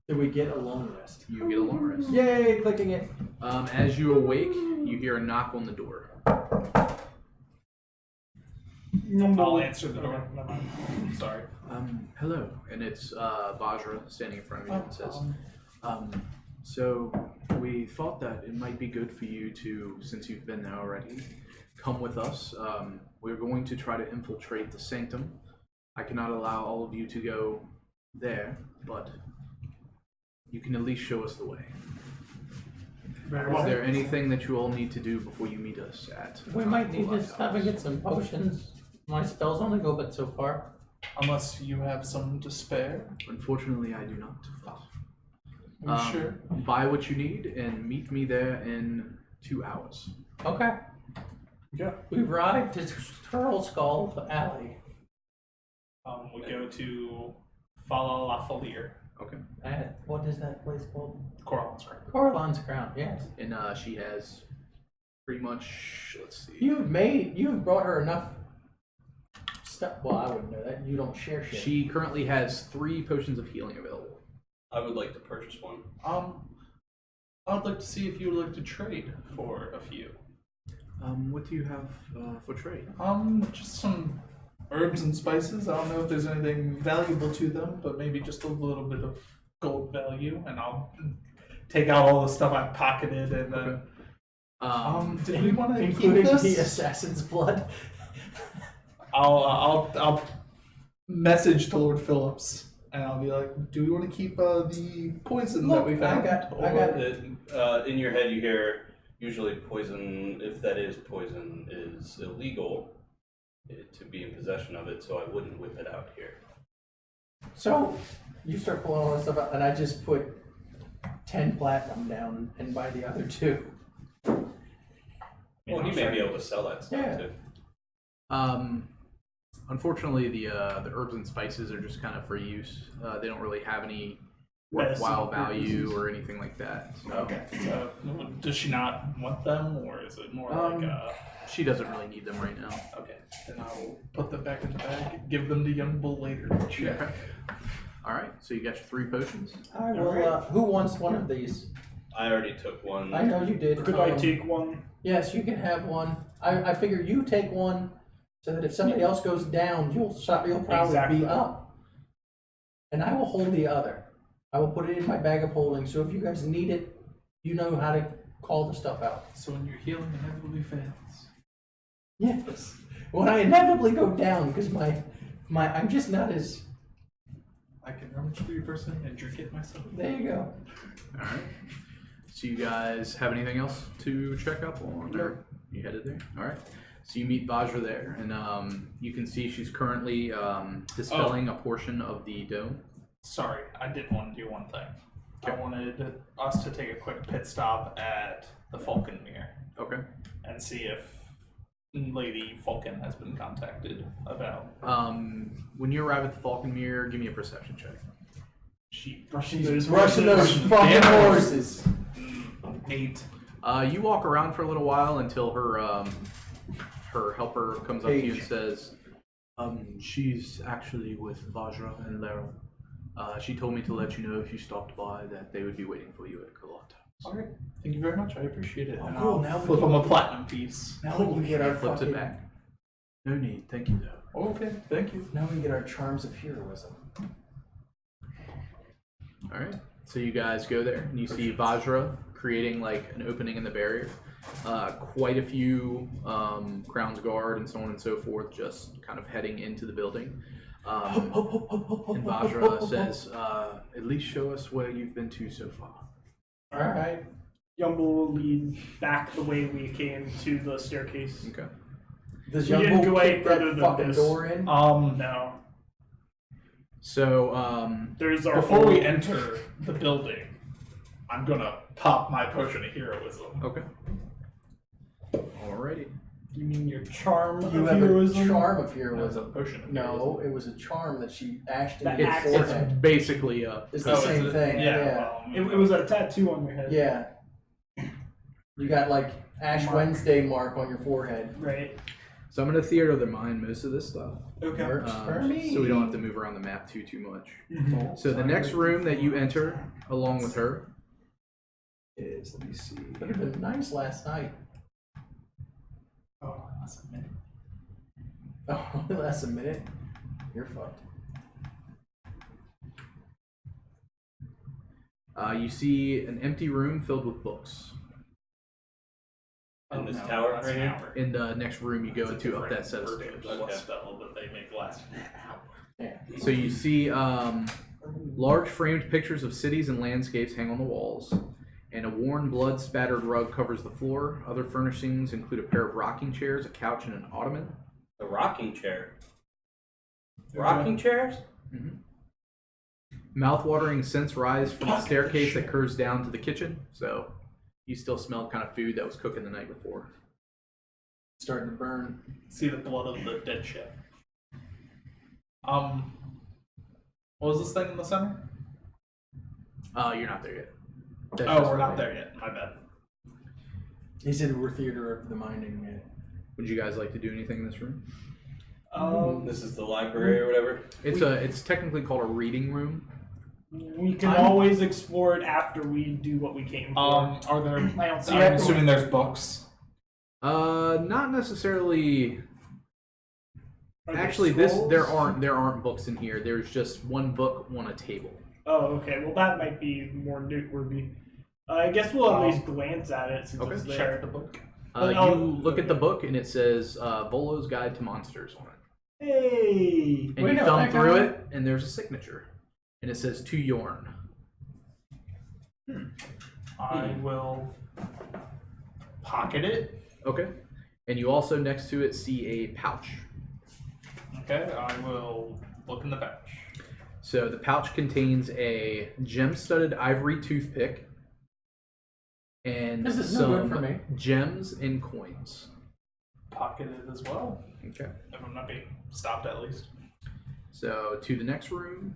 Did we get a long rest? You get a long rest. Yay, clicking it. As you awake, you hear a knock on the door. I'll answer the door. Never mind. Sorry. Hello, and it's Vajra standing in front of you and says, so we thought that it might be good for you to, since you've been there already, come with us. We're going to try to infiltrate the sanctum. I cannot allow all of you to go there, but you can at least show us the way. Very Is well. there anything that you all need to do before you meet us at? We might need to Kolat stop and Towers? get some potions. My spells only go but so far. Unless you have some to spare. Unfortunately, I do not. Are you sure? Buy what you need and meet me there in 2 hours. Okay. Yeah. We ride to Turtle Skull Alley. We go to Fala La Folier, Okay. At, what is that place called? Coral's Crown. Coralon's Crown, yes. And she has pretty much, let's see. You've brought her enough stuff. Well, I wouldn't know that. You don't share shit. She currently has 3 potions of healing available. I would like to purchase one. I'd like to see if you would like to trade for a few. What do you have for trade? Just some herbs and spices. I don't know if there's anything valuable to them, but maybe just a little bit of gold value, and I'll take out all the stuff I pocketed and then. Did we want to keep including this? the assassin's blood. I'll message to Lord Phillips, and I'll be like, "Do we want to keep the poison that we Look, I found?" got In your head, you hear usually poison, if that is poison, is illegal to be in possession of it, so I wouldn't whip it out here. So you start pulling all this stuff out, and I just put 10 platinum down and buy the other 2. Well, he may be able to sell that stuff Yeah. too. Unfortunately, the herbs and spices are just kind of for use. They don't really have any worthwhile Medicinal value purposes. or anything like that. So. Okay. So, does she not want them, or is it more like She doesn't really need them right now. Okay, then I'll put them back in the bag and give them to young Bull later to check. Okay. All right. So you got your 3 potions. I will. Who wants one of these? I already took one. I know you did. Could I take one? Yes, you can have one. I figure you take one, so that if somebody else goes down, you'll probably Exactly. be up. And I will hold the other. I will put it in my bag of holding. So if you guys need it, you know how to call the stuff out. So when your healing inevitably fails. Yes. When I inevitably go down, because I'm just not as. I can rummage through your person and drink it myself. There you go. All right. So you guys have anything else to check up on? Or you headed there? All right. So you meet Vajra there, and you can see she's currently dispelling a portion of the dome. Sorry, I did want to do one thing. I wanted us to take a quick pit stop at the Falconmere Okay. and see if Lady Falcon has been contacted about. When you arrive at the Falconmere, give me a perception check. She She's rushing those fucking horses. 8. You walk around for a little while until her helper comes up to you and Page. says, she's actually with Vajra and Lero. She told me to let you know if you stopped by that they would be waiting for you at Kolat. Alright, thank you very much. I appreciate it. Oh, and cool. I'll Now we flip can- him a platinum piece. Now we can get our Flips fucking. it back. No need, thank you though. Okay, thank you. Now we can get our charms of heroism. All right. So you guys go there, and you see Vajra creating like an opening in the barrier. Quite a few Crown's Guard and so on and so forth, just kind of heading into the building. And Vajra says, "At least show us where you've been to so far." All right. Yumble will lead back the way we came to the staircase. Okay. Does We Young didn't Bull go any kick further that than fucking this. door in? No. So There's our Before whole- we enter the building, I'm gonna pop my potion of heroism. okay. Alrighty. You mean your charm You of have heroism? a charm of It's a heroism. potion of No, heroism. it was a charm that she ashed in That your acts- It's forehead. basically a. It's Oh, the is same it? thing. Yeah. Yeah. Well, It was a tattoo on your head. Yeah. You got like Ash Wednesday mark on your forehead. Right. So I'm gonna theater their mind most of this stuff, Okay. Works for me. so we don't have to move around the map too much. Mm-hmm. So the next room that you enter, along with her, is, let me see. Would have been nice last night. Oh, that's a minute. Oh, that's a minute. You're fucked. You see an empty room filled with books. In this no, tower that's right an here? hour. In the next room you go It's into a up different that set of version stairs. of what Okay. spell that they make last an hour. Yeah. So you see large framed pictures of cities and landscapes hang on the walls, and a worn, blood-spattered rug covers the floor. Other furnishings include a pair of rocking chairs, a couch, and an ottoman. A rocking chair. Rocking chairs? Mouth-watering scents rise from the staircase that curves down to the kitchen, so you still smell kind of food that was cooking the night before. Starting to burn. See the blood of the dead ship. What was this thing in the center? You're not there yet. That's Oh, just we're the not way. there yet. My bad. He said we're theater of the minding. Would you guys like to do anything in this room? This is the library or whatever. It's technically called a reading room. We can always explore it after we do what we came for. Are there? I don't see I'm it. assuming there's books. Not necessarily. Are there Actually, scrolls? there aren't books in here. There's just one book on a table. Oh, okay. Well, that might be more noteworthy. I guess we'll at least glance at it since Okay. it's there. Check the book. You look at the book and it says Volo's Guide to Monsters on it. Hey! And We you know thumb that through guy. it, and there's a signature, and it says to Yorn. I will pocket it. Okay. And you also next to it see a pouch. Okay, I will look in the pouch. So the pouch contains a gem-studded ivory toothpick and This is no good some for me. gems and coins. Pocket it as well. Okay. If I'm not being stopped, at least. So to the next room.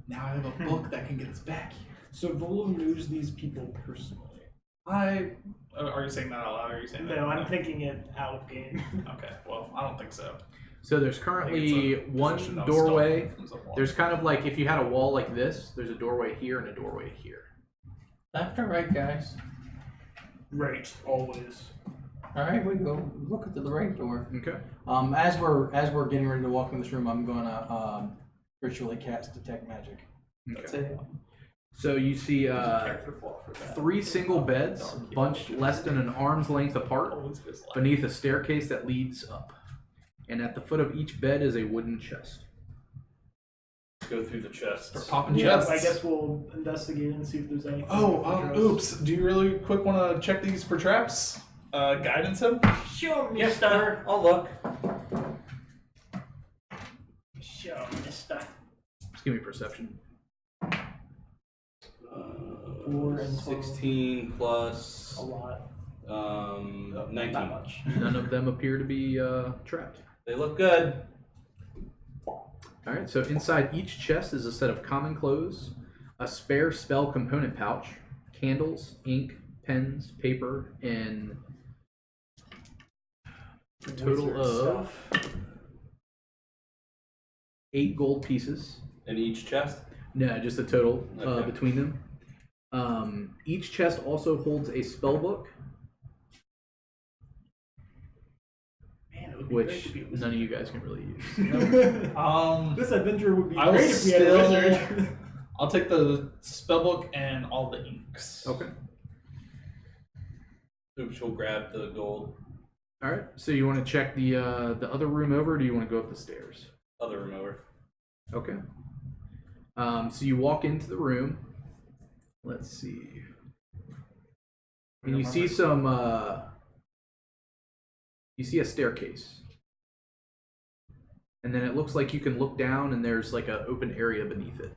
Now I have a book that can get us back here. So Volo knows these people personally. Are you saying that out loud? Or are you saying that? No, I'm thinking it out of game. Okay, well, I don't think so. So there's I think currently it's a one position that was doorway. stolen from someone. There's kind of like if you had a wall like this, there's a doorway here and a doorway here. Left or right, guys? Right, always. All right, we go look at the right door. Okay. As we're getting ready to walk in this room, I'm gonna ritually cast detect magic. That's Okay. it. So you see Character flaw for that. 3 single beds bunched less than an arm's length apart Always goes like- beneath a staircase that leads up. And at the foot of each bed is a wooden chest. Go through the chests. Start popping Yeah, chests. I guess we'll investigate and see if there's anything. Oh, dangerous. oops. Do you really quick want to check these for traps? Guidance him? Sure, Yes, mister. sir. I'll look. Sure, mister. Just give me perception. 4 and 16 plus A lot. 19. Not much. None of them appear to be trapped. They look good. Alright, so inside each chest is a set of common clothes, a spare spell component pouch, candles, ink, pens, paper, and a total Wizard of stuff. 8 gold pieces. In each chest? No, just a total Okay. between them. Each chest also holds a spell book, Man, it would be great which to be a none wizard. of you guys can really use. This adventure would be I will great if we had a still- wizard. I'll take the spellbook and all the inks. Okay. Oops, we'll grab the gold. Alright, so you want to check the other room over, or do you want to go up the stairs? Other room over. Okay. So you walk into the room. Let's see. And you see some, you see a staircase. And then it looks like you can look down and there's like an open area beneath it.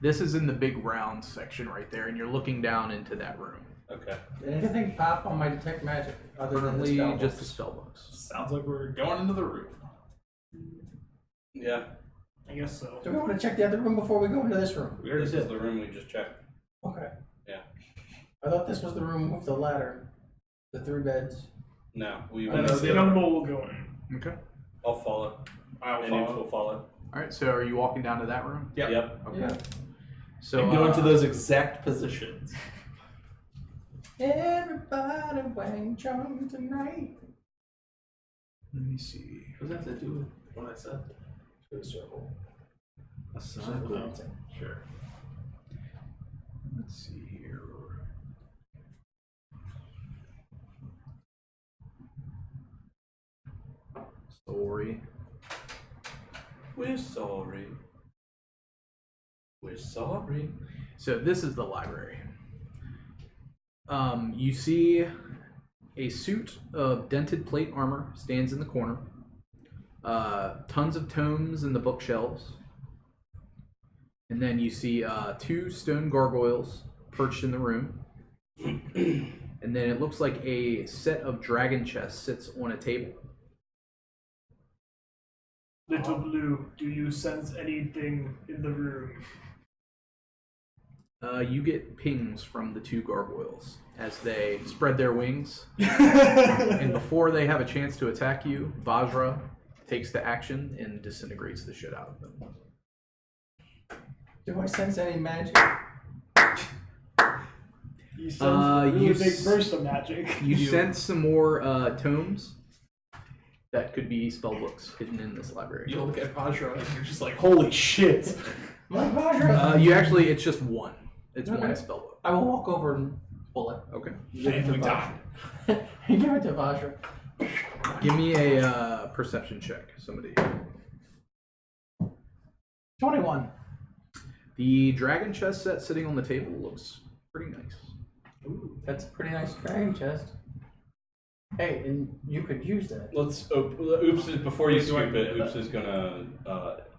This is in the big round section right there, and you're looking down into that room. Okay. Did anything pop on my detect magic other than the Currently, spell just the books? spell books. Sounds like we're going into the room. Yeah. I guess so. Do we want to check the other room before we go into this room? We already This is did. the room we just checked. Okay. Yeah. I thought this was the room with the ladder. The 3 beds. No, we And will. the animal will go in. Okay. I'll follow. I'll And Oops follow. will follow. All right. So are you walking down to that room? Yep. Yep. Okay. Yeah. So And go into those exact positions. Everybody Wang Chung tonight. Let me see. What does that have to do with what I said? To a circle. A circle. Sure. Let's see here. Story. We're sorry. We're sorry. So this is the library. You see a suit of dented plate armor stands in the corner. Tons of tomes in the bookshelves. And then you see 2 stone gargoyles perched in the room. And then it looks like a set of dragon chests sits on a table. Little Blue, do you sense anything in the room? You get pings from the 2 gargoyles as they spread their wings. And before they have a chance to attack you, Vajra takes the action and disintegrates the shit out of them. Do I sense any magic? You sense a really you big s- burst of magic. You sense some more tomes that could be spellbooks hidden in this library. You look at Vajra and you're just like, holy shit! My Vajra! You actually, it's just one. It's one Okay. spellbook. I will walk over and pull it. Okay. Give it And to we Vajra. Give it to Vajra. Give me a perception check, somebody. 21. The dragon chest set sitting on the table looks pretty nice. Ooh, that's a pretty nice dragon chest. Hey, and you could use that. Let's. Oops is before you Do I scoop do it. that? Oops is gonna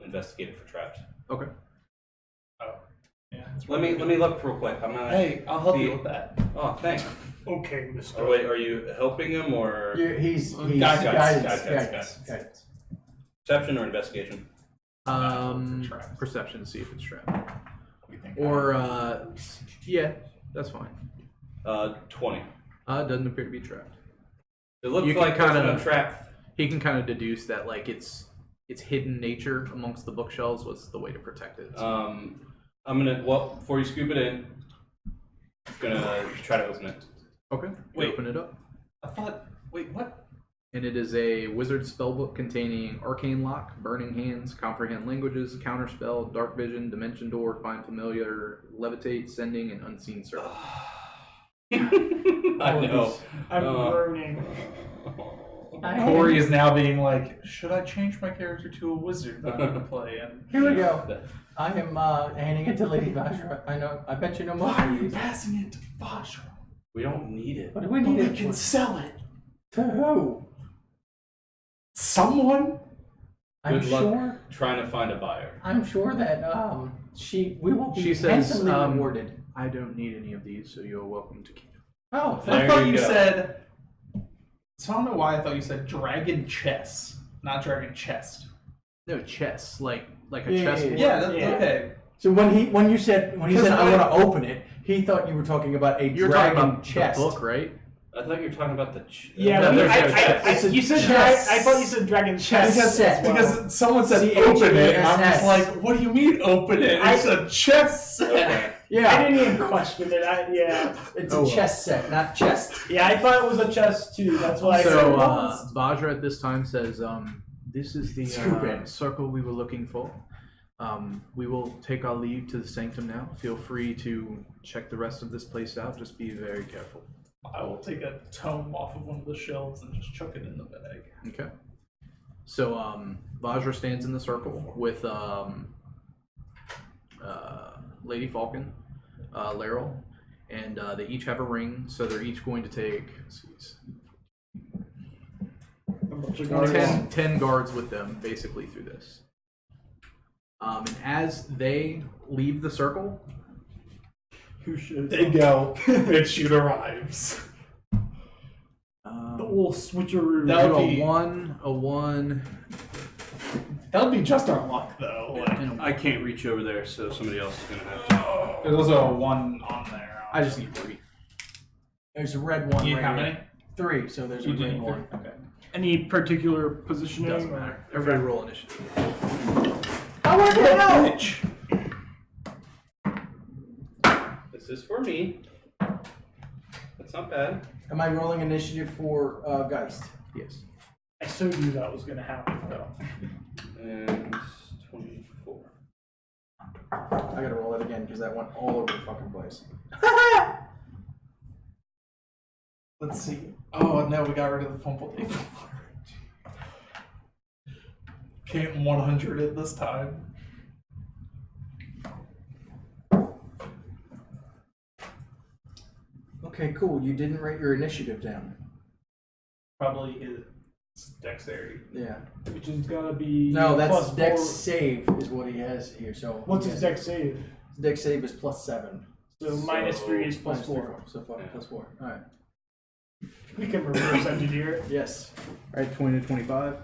investigate it for traps. Okay. Yeah. Let me look real quick. I'm gonna. Hey, I'll help you The- with that. Oh, thanks. Okay, Mister. Oh wait, are you helping him or He's Guidance. guidance. perception or investigation? Traps. Perception, see if it's trapped. We think Or, yeah, that's fine. 20. It doesn't appear to be trapped. It looks You can like there's kinda- no trap. He can kind of deduce that, like, its hidden nature amongst the bookshelves was the way to protect it. I'm gonna. Well, before you scoop it in, I'm gonna try to open it. Okay. You Wait. open it up. I thought. Wait, what? And it is a wizard spellbook containing Arcane Lock, Burning Hands, Comprehend Languages, Counterspell, Dark Vision, Dimension Door, Find Familiar, Levitate, Sending, and Unseen Servant. I know. I'm groaning. Corey is now being like, should I change my character to a wizard that I'm going to play? And Here we go. I am handing it to Lady Vajra. I bet you know more why are than you these. passing it to Vajra? We don't need it. What do we But need we it can for? sell it. To who? Someone? I'm Good luck sure. trying to find a buyer. I'm sure that we will be She says, handsomely rewarded. I don't need any of these, so you're welcome to keep them. Oh, There I thought you you go. said. So I don't know why I thought you said dragon chess, not dragon chest. No, chess, like a Yeah, chessboard. Yeah, that's Yeah. okay. so when you said Because I I- want to open it, he thought you were talking about a You're talking dragon about chest. the book, right? I thought you were talking about the. Yeah, No, we- there's no I, chest. you said chess. I thought you said dragon chess. Because- as well. Because someone said C-H-E-S-S. open it, and I'm just like, what do you mean open it? It's a chess set. Okay. Yeah, I didn't even question it. Yeah, it's Oh, a well. chess set, not chest. yeah, I thought it was a chest too. That's why I So said. Vajra at this time says, "This is the Stupid. circle we were looking for. We will take our leave to the sanctum now. Feel free to check the rest of this place out. Just be very careful." I will take a tome off of one of the shelves and just chuck it in the bag. Okay. So Vajra stands in the circle with Lady Falcon, Laryl, and they each have a ring. So they're each going to take 10 guards with them, basically, through this. And as they leave the circle, Who should? They go, and shoot arrives. The old switcheroo. That do would a be- 1, That would be just our luck, though. Like, and a I can't reach over there, so somebody else is gonna have to. there's also a 1 on there. I just need 3. There's a red one You right how here. many? 3, so there's a You did green one. Okay. Any particular positioning? Doesn't matter. Everybody roll initiative. I worked it out! Bitch. This is for me. That's not bad. Am I rolling initiative for Geist? Yes. I so knew that was going to happen, though. And 24. I gotta roll it again because that went all over the fucking place. Let's see. Oh no, we got rid of the fumble table. Can't 100 it this time. Okay, cool. You didn't write your initiative down. Probably his dexterity. Yeah. Which is going to be. No, that's plus Dex 4. save is what he has here. So What's he his has- dex save? His Dex save is +7. So minus 3 is plus Minus 4. So far, Yeah. +4. All right. We can reverse engineer it. Yes. All right, 20 to 25.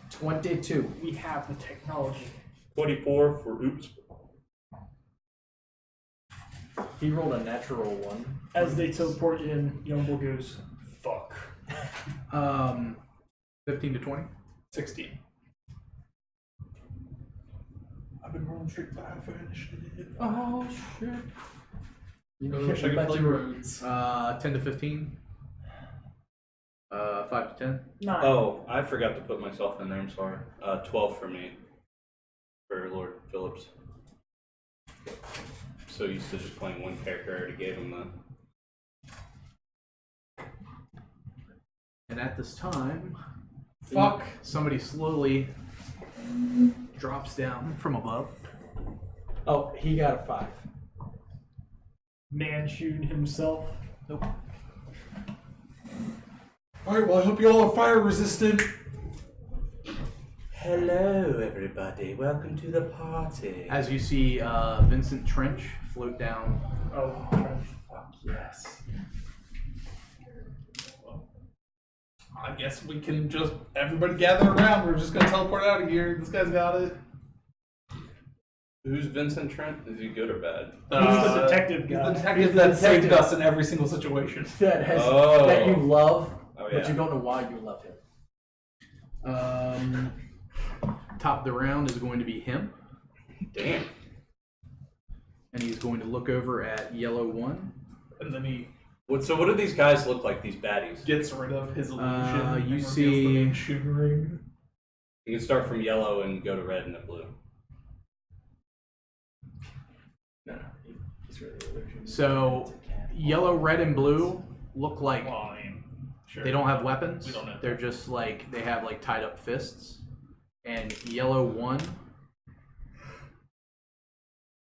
22. We have the technology. 24 for oops. He rolled a natural 1. As they teleport in, Youngbull goes, fuck. 15 to 20. 16. I've been rolling straight 5 for initiative. Oh shit. You I wish I could play roads. 10 to 15. 5 to 10. 9. Oh, I forgot to put myself in there. I'm sorry. 12 for me. For Lord Phillips. So used to just playing one character, I already gave him the. And at this time, Fuck. somebody slowly drops down from above. Oh, he got a 5. Manchun himself. Nope. Alright, well I hope you all are fire resistant. Hello, everybody. Welcome to the party. As you see Vincent Trench float down. Oh, Fuck yes. I guess we can just everybody gather around. We're just gonna teleport out of here. This guy's got it. Who's Vincent Trent? Is he good or bad? he's the detective He's guy. the detective He's the that saved detective. us in every single situation. That has Oh. that you love, Oh, but yeah. you don't know why you love him. Top of the round is going to be him, Damn. and he's going to look over at yellow 1. And then he So what do these guys look like, these baddies? gets rid of his illusion. You and reveals see- the main shooting ring. You can start from yellow and go to red and then blue. No, he's really illusion. So, It's a cat. Yellow, red, and blue look like Well, I mean, sure. they don't have weapons. We don't know. They're just like, they have like tied up fists. And yellow 1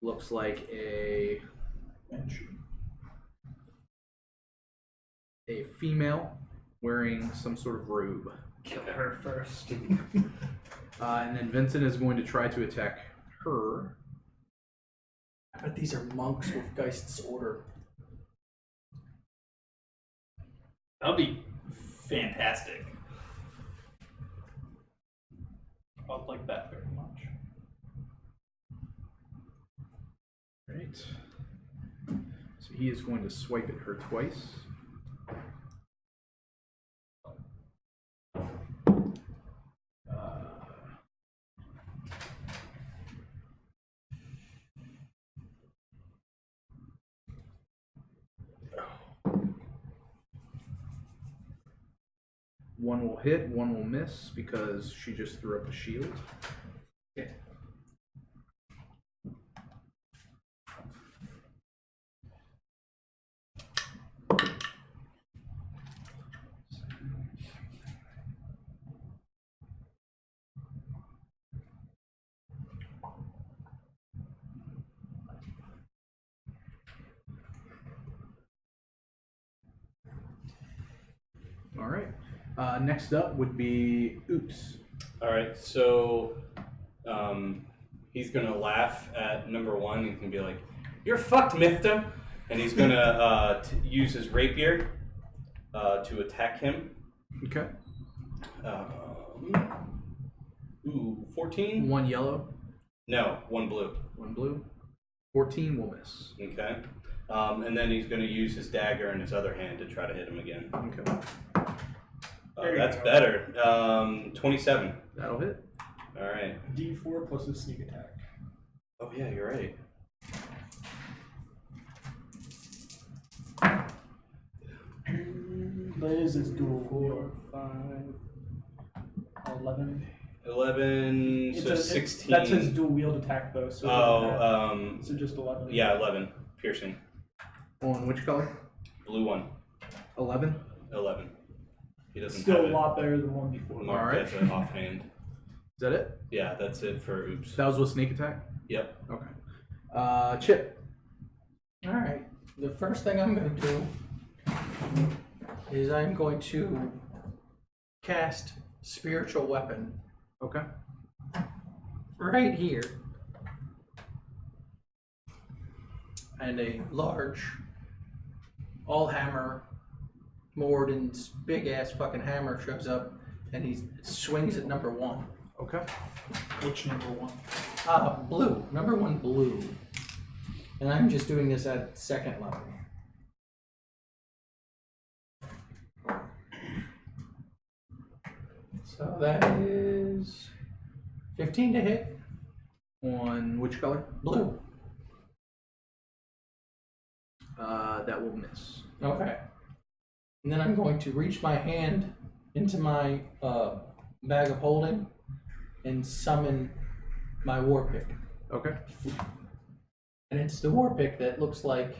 looks like a female wearing some sort of robe. Kill her first. And then Vincent is going to try to attack her. I bet these are monks with Geist's order. That'll be fantastic. I would like that very much. Right. So he is going to swipe at her twice. One will hit, one will miss because she just threw up a shield. Okay. All right. Next up would be Oops. Alright, so he's gonna laugh at number 1. He's gonna be like, "You're fucked, Mifta!" And he's gonna use his rapier to attack him. Okay. 14? One yellow, No, 1 blue. one blue. 14 will miss. Okay. And then he's gonna use his dagger in his other hand to try to hit him again. Okay. you that's go. better. 27. That'll hit. All right. D4 plus a sneak attack. Oh yeah, you're right. That is his dual. 4, 5, 11. 11. So 16. That's his dual wield attack though. So it doesn't matter. So just 11. Yeah, 11. Piercing. On which color? Blue one. 11. 11. He doesn't Still have a lot better than one before. it marked Alright. as an offhand. Is that it? Yeah, that's it for oops. That was with sneak attack? Yep. Okay. Chip. All right. The first thing I'm going to do is I'm going to cast spiritual weapon Okay. right here, and a large all hammer Morden's big ass fucking hammer shows up, and he swings at number 1. Okay. Which number 1? Blue. Number 1 blue. And I'm just doing this at second level. So that is 15 to hit. On which color? Blue. That will miss. Okay. And then I'm going to reach my hand into my bag of holding and summon my war pick. Okay. And it's the war pick that looks like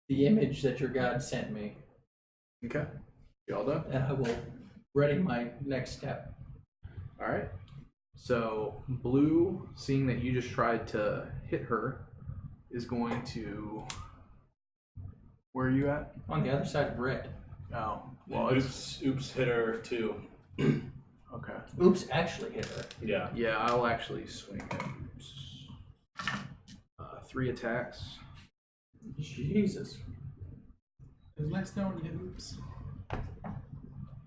the image that your god sent me. Okay. You all done? And I will ready my next step. All right. So blue, seeing that you just tried to hit her, is going to. Where are you at? On the other side of red. Oh. Well, Well, it's oops hit her too. okay. Oops actually hit her. Yeah. Yeah, I'll actually swing it. 3 attacks. Jesus. It's nice knowing you. Oops.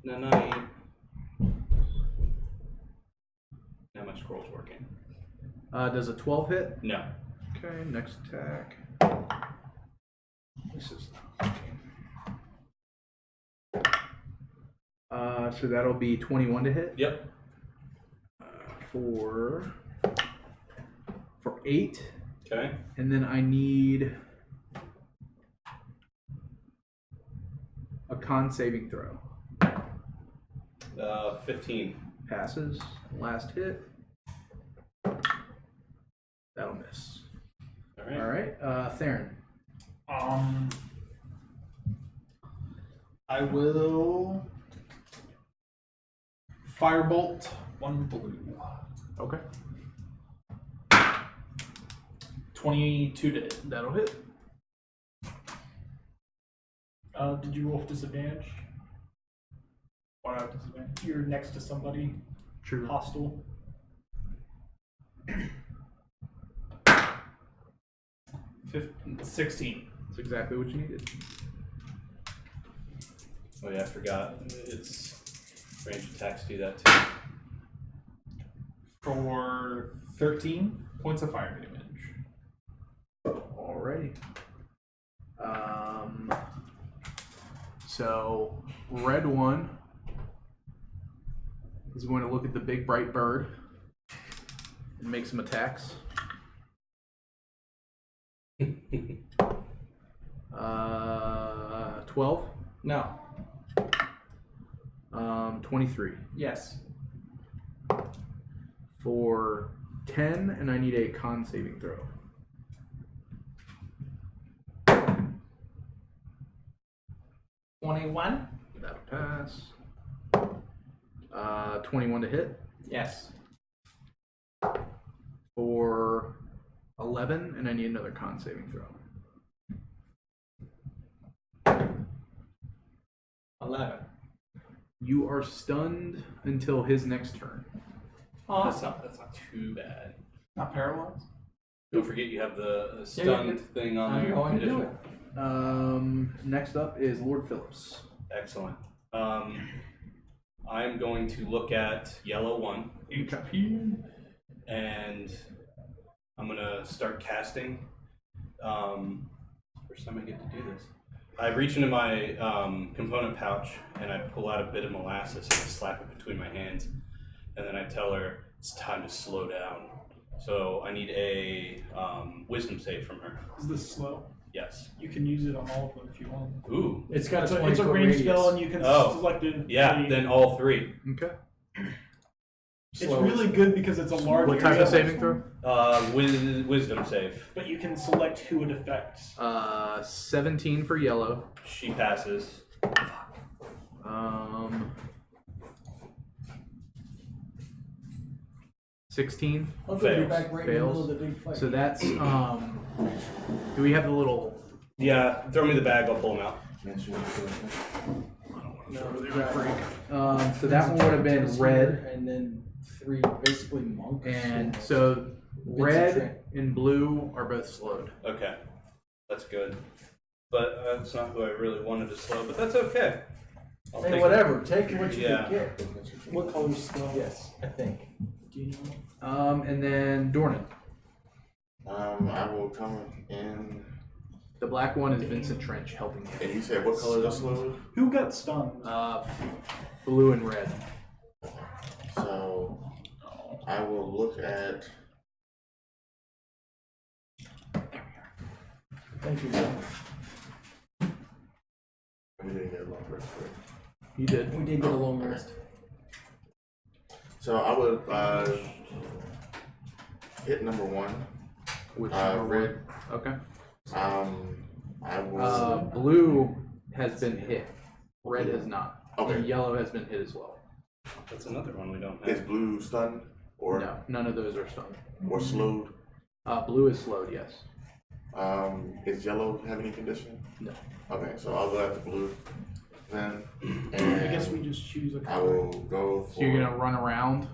No. Now my scroll's working. Does a 12 hit? No. Okay. Next attack. This is. So that'll be 21 to hit. Yep. For 8, Okay. and then I need a con saving throw. 15. Passes. Last hit. That'll miss. All right. All right. Theron. I will firebolt 1 blue. Okay. 22 to hit. That'll hit. Did you roll with disadvantage? Why not disadvantage? You're next to somebody True. hostile. 16. That's exactly what you needed. Oh yeah, I forgot. It's range attacks do that too. For 13 points of fire damage. Alrighty. So red one is going to look at the big bright bird and make some attacks. 12. No. 23 Yes. for 10, and I need a con saving throw. $21? That'll pass. 21 to hit Yes. for 11, and I need another con saving throw. 11. You are stunned until his next turn. Awesome. That's not too bad. Not paralyzed? Don't forget you have the Yeah, stunned thing on I'm there. going to do it. Next up is Lord Phillips. Excellent. I'm going to look at yellow one, HP. and I'm gonna start casting. First time I get to do this. I reach into my component pouch and I pull out a bit of molasses and I slap it between my hands. And then I tell her it's time to slow down. So I need a wisdom save from her. Is this slow? Yes. You can use it on all of them if you want. Ooh. It's got It's a a 20-foot range radius. spell, and you can Oh. select it. Yeah, then all 3. Okay. It's Slow. really good because it's a large. What type area, of saving throw? Wisdom save. But you can select who it affects. 17 for yellow. She passes. 16. I'll go Fails. back right in the Fails. middle of the big fight. So that's do we have the little? Yeah, throw me the bag, I'll pull them out. So that one would have been red, and then 3 basically monks. and so red and blue are both slowed. Okay, that's good. But that's not who I really wanted to slow, but that's okay. I'll Hey, take whatever. Take what you Yeah. can get. What color is slow? Yes, I think. Do you know? And then Dornan. I will come in. The black one is Vincent Trench helping you. And you said what color is slow? Who got stunned? Blue and red. So I will look at. Thank you. We didn't get a long rest, right? You did. We did get a long rest. So I would hit number 1. Which Red. Okay. I will. Blue has been hit. Red has not. Okay. And yellow has been hit as well. That's another one we don't Is have. blue stunned or No, none of those are stunned. or slowed? Blue is slowed, yes. Is yellow have any condition? No. Okay, so I'll go after blue then. I And guess we just choose a I color. will go for. So you're gonna run around.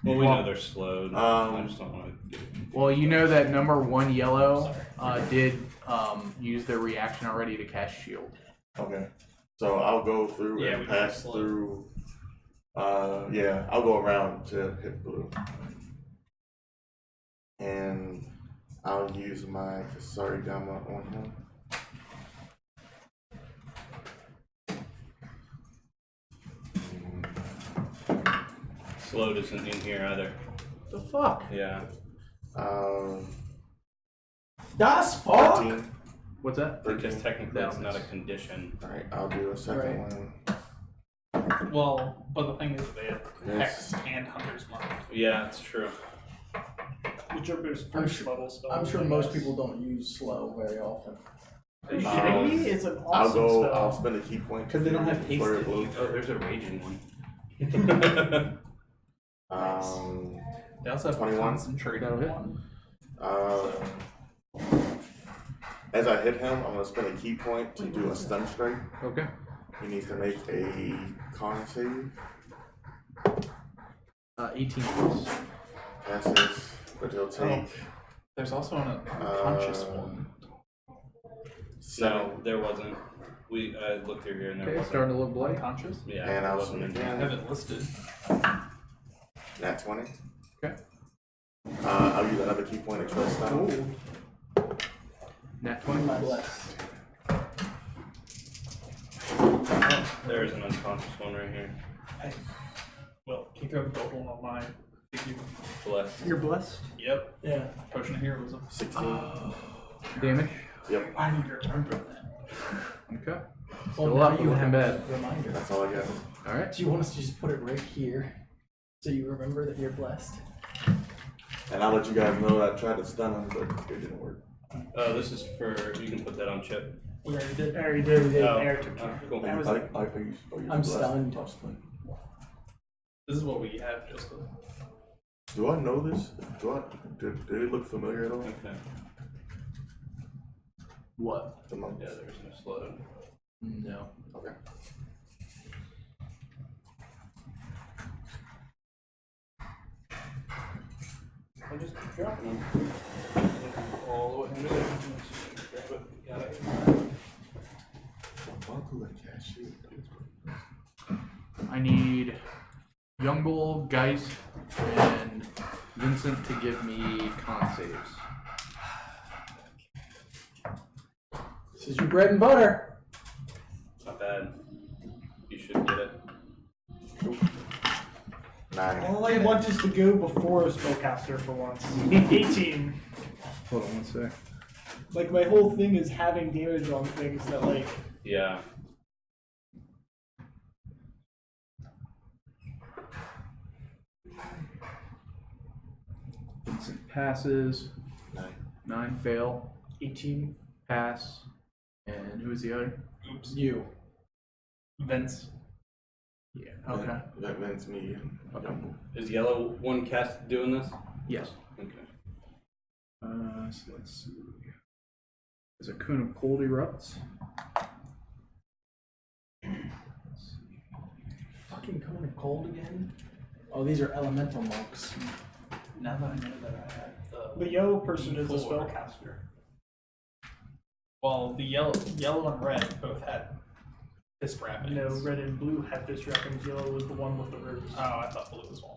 Well, we know they're slowed. I Um, just don't want to get it. Well, you know that number 1 yellow did use their reaction already to cast shield. Okay. So I'll go through Yeah, and we pass can through. Yeah, I'll go around to hit blue. And I'll use my Kasari Dama on him. Slowed isn't in here either. The fuck? Yeah. Das fuck. 13. What's that? Because technically it's That not a one's- condition. Alright, I'll do a second one. Well, but the thing is, they have Yes. Hex and Hunter's Mark. Yeah, it's true. Which are both I'm first sure- level spells. I'm sure I most guess. people don't use slow very often. Are you kidding me? It's an I'll awesome go. spell. I'll spend a key point 'Cause they don't have to flurry haste. blue. Oh, there's a raging one. They also have 21. concentrated That'll hit. one. As I hit him, I'm gonna spend a key point to do a stun strike. Okay. He needs to make a con save. 18 plus. Passes, but he'll take There's also an unconscious one. 7. No, there wasn't. I looked through here and there Okay, wasn't. starting to look bloody. Unconscious? Yeah, And it I'll wasn't in swing here. I again. have it listed. Nat 20. Okay. I'll use another key point to try to stun him. Nat 20. Blessed. There's an unconscious one right here. Hey. Well, can you throw the gold one on mine? Blessed. You're blessed. Yep. Yeah. Potion of Heroism. 16. Damage. Yep, I need to remember that. Okay. Well, Still now up, you looking have bad. a reminder. that's all I got. Alright. Do you want us to just put it right here so you remember that you're blessed? And I'll let you guys know that I tried to stun him, but it didn't work. This is for, you can put that on Chip. We already did. I already did. We did. Oh, Eric took care oh, of it. cool. That was Are it. you I'm blessed? stunned. I'm stunned. This is what we have, Joseph. Do I know this? Did it look familiar at all? Okay. What? The monk. Yeah, there's no slowed. No. Okay. I just keep dropping them. All the way into there. Grab it. Got it. Monk who had cast shield. I need Youngbull, Geist, and Vincent to give me con saves. This is your bread and butter. bad. You should get it. 9. All I want is to go before a spellcaster for once. 18. Hold on one sec. Like, my whole thing is having damage on things that, like... Yeah. Vincent passes. 9. 9 fail. 18. Pass. And who is the other? Oops. You. Vince. Yeah. Okay. That's me. Okay. Is yellow one cast doing this? Yes. Okay. So let's see. There's a cone of cold erupts. Fucking cone of cold again? Oh, these are elemental monks. Now that I know that I had The yellow person is a Before. spellcaster. well, the yellow and red both had fist wrappings. No, red and blue had fist wrappings. Yellow was the one with the ribs. Oh, I thought blue was one.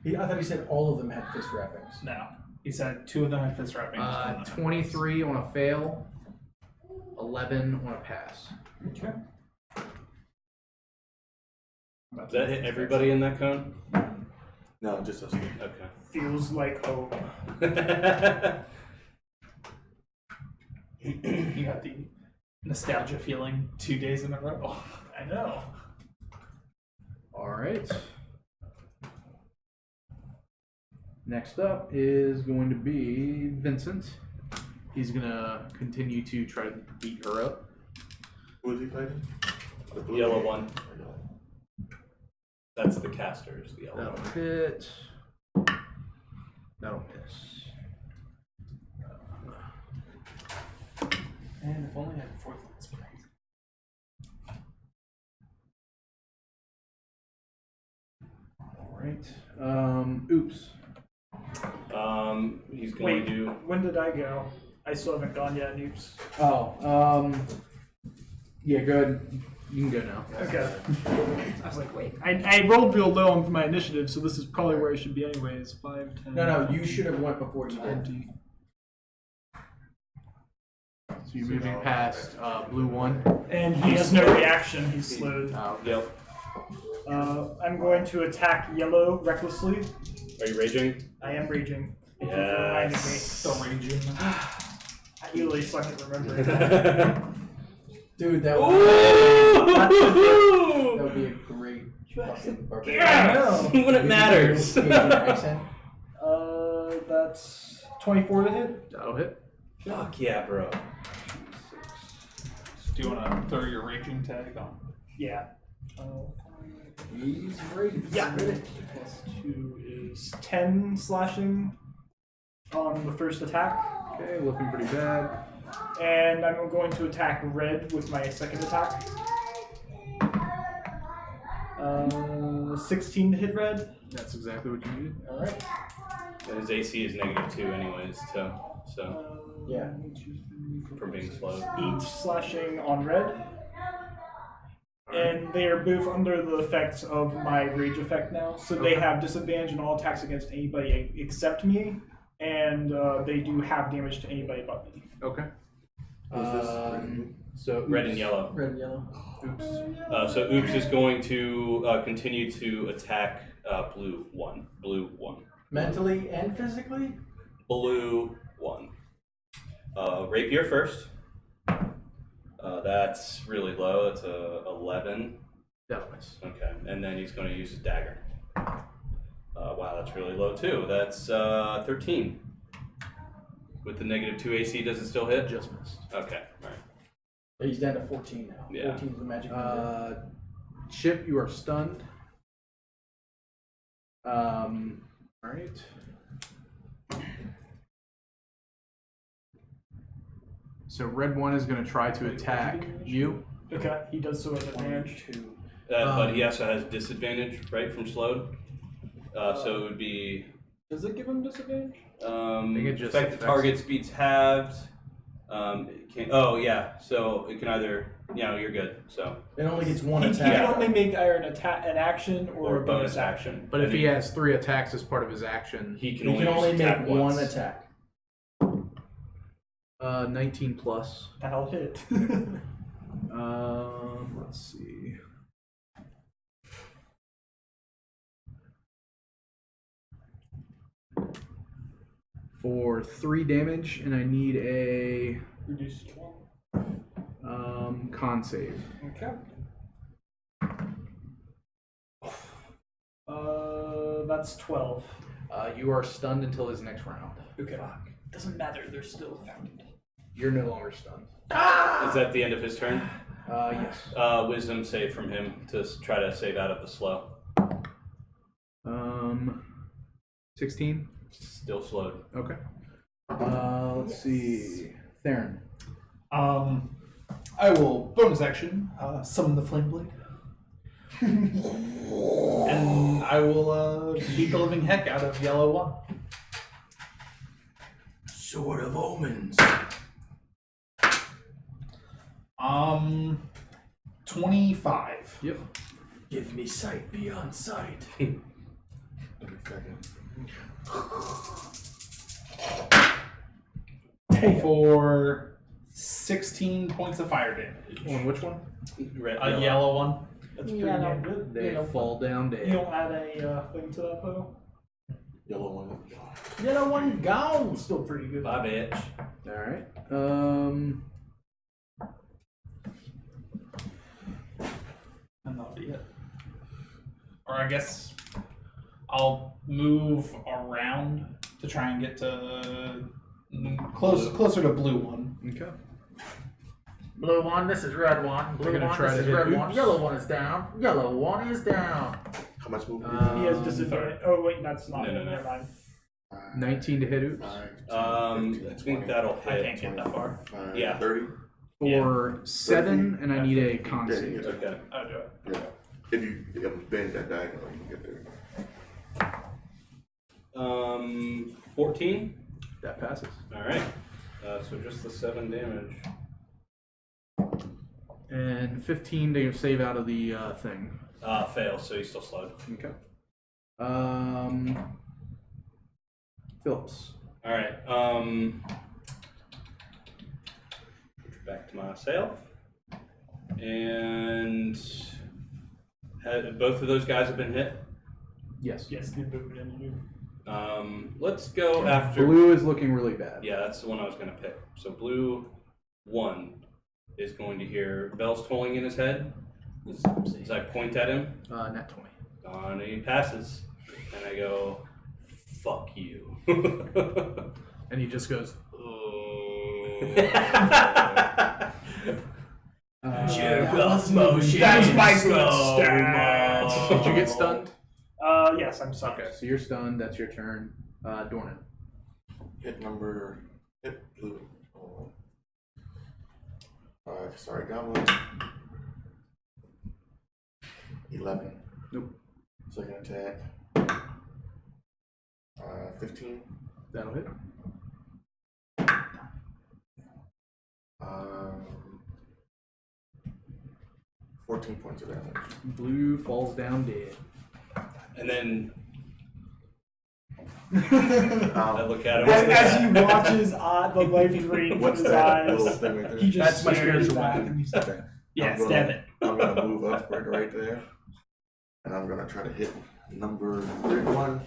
I thought he said all of them had fist wrappings. No, he said 2 of them had fist wrappings. 1 of them had 23 on a fail. 11 on a pass. Okay. Does that hit everybody in that cone? No, just us. Okay. Feels like home. You got the nostalgia feeling 2 days in a row. I know. All right. Next up is going to be Vincent. He's gonna continue to try to beat her up. Who is he fighting? The blue Yellow one. That's the casters, the yellow That'll one. hit. That'll miss. And if only I had 4th line spray. All right. Oops. He's going Wait, to when did I go? I still haven't gone yet, Noops. Oh. Yeah. Go ahead. You can go now. Okay. I was like, wait. I rolled real low on my initiative, so this is probably where I should be anyways. 5, 10. No, you should have went before you did. 20. So you're moving past blue one. And he has no reaction. He's slowed. Yep. I'm going to attack yellow recklessly. Are you raging? I am raging. Thank you for reminding me. Still raging. I really suck at remembering that. Dude, that would be a great fucking barbarian. Yeah! When it matters. Asian accent. That's 24 to hit. That'll hit. Fuck yeah, bro. Do you want to throw your raging tag on? Yeah. He's great. Yeah. Plus 2 is 10 slashing on the first attack. Okay, looking pretty bad. And I'm going to attack red with my second attack. 16 to hit red. That's exactly what you needed. Alright. And his AC is -2 anyways, too. So, Yeah. for being slow. 8 slashing on red. And they are both under the effects of my rage effect now. So they have disadvantage in all attacks against anybody except me. And they do half damage to anybody but me. Okay. Who's this? So Red and yellow. Red and yellow. Oops. So Oops is going to continue to attack blue one. Blue one. Mentally and physically? Blue one. Rapier first. That's really low. That's a 11. That'll miss. Okay, and then he's going to use his dagger. Wow, that's really low too. That's 13. With the -2 AC, does it still hit? Just missed. Okay, alright. He's down to 14 now. Yeah. 14 is the magic number. Chip, you are stunned. Alright. So red one is going to try to attack you. Okay, he does so at advantage. But he also has disadvantage, right, from slowed. So it would be Does it give him disadvantage? think it just affect the affects- target speed's halved. It can, oh yeah, so it can either you're good. So It only gets one He attack. can only make either an action or a bonus action. action. But if he has 3 attacks as part of his action, he can He only, can only use make attack one once. attack. 19 plus. That'll hit. Let's Let's see. For 3 damage, and I need a Reduced one. con save. Okay. That's 12. You are stunned until his next round. Okay. Doesn't matter, they're still affected. You're no longer stunned. Is that the end of his turn? Yes. Wisdom save from him to try to save out of the slow. 16. Still slowed. Okay. Let's see. Theron. I will bonus action summon the flame blade, and I will beat the living heck out of yellow one. Sword of Omens. 25. Yep. Give me sight beyond sight. For 16 points of fire damage. On which one? Red, A yellow one. That's pretty damn good. They fall down You dead. don't add a thing to that though? Yellow one. Yellow one gone. Still pretty good. Bye, bitch. Alright. And that'll be it. Or I guess I'll move around to try and get to closer to blue one. Okay. Blue one, this is red one. Blue gonna one, try this to is hit red Oops. one. Yellow one is down. Yellow one is down. How much movement? He has disadvantage. Oh wait, that's not. No. Never mind. 19 to hit Oops. 15, I think that'll I hit. can't get that far. 25, Yeah. 30. For 7, and I need a con Yeah, save. yeah. Okay. I'll do it. Yeah. If you bend that diagonal, you can get there. 14. That passes. All right. So just the 7 damage. And 15 to save out of the thing. Fails, so he's still slowed. Okay. Phillips. All right. Back to myself. And both of those guys have been hit. Yes. Yes, they moved in you. Let's go after. Blue is looking really bad. Yeah, that's the one I was going to pick. So blue 1 is going to hear bells tolling in his head as I point at him. Nat 20. And he passes. And I go, fuck you. And he just goes, Jerk off motion. That's my So good stat. Did you get stunned? Yes, I'm sorry. Okay, so you're stunned. That's your turn. Dornan. Hit blue. Sorry, goblin. 11. Nope. Second attack. 15. That'll hit. 14 points of damage. Blue falls down dead. And then I Um, look at him. As he watches the life drain from what's his that little eyes, thing right there? he just That's my stares spiritual back. weapon. Okay. Yeah, I'm gonna- stab it. I'm gonna move up right there. And I'm gonna try to hit number 31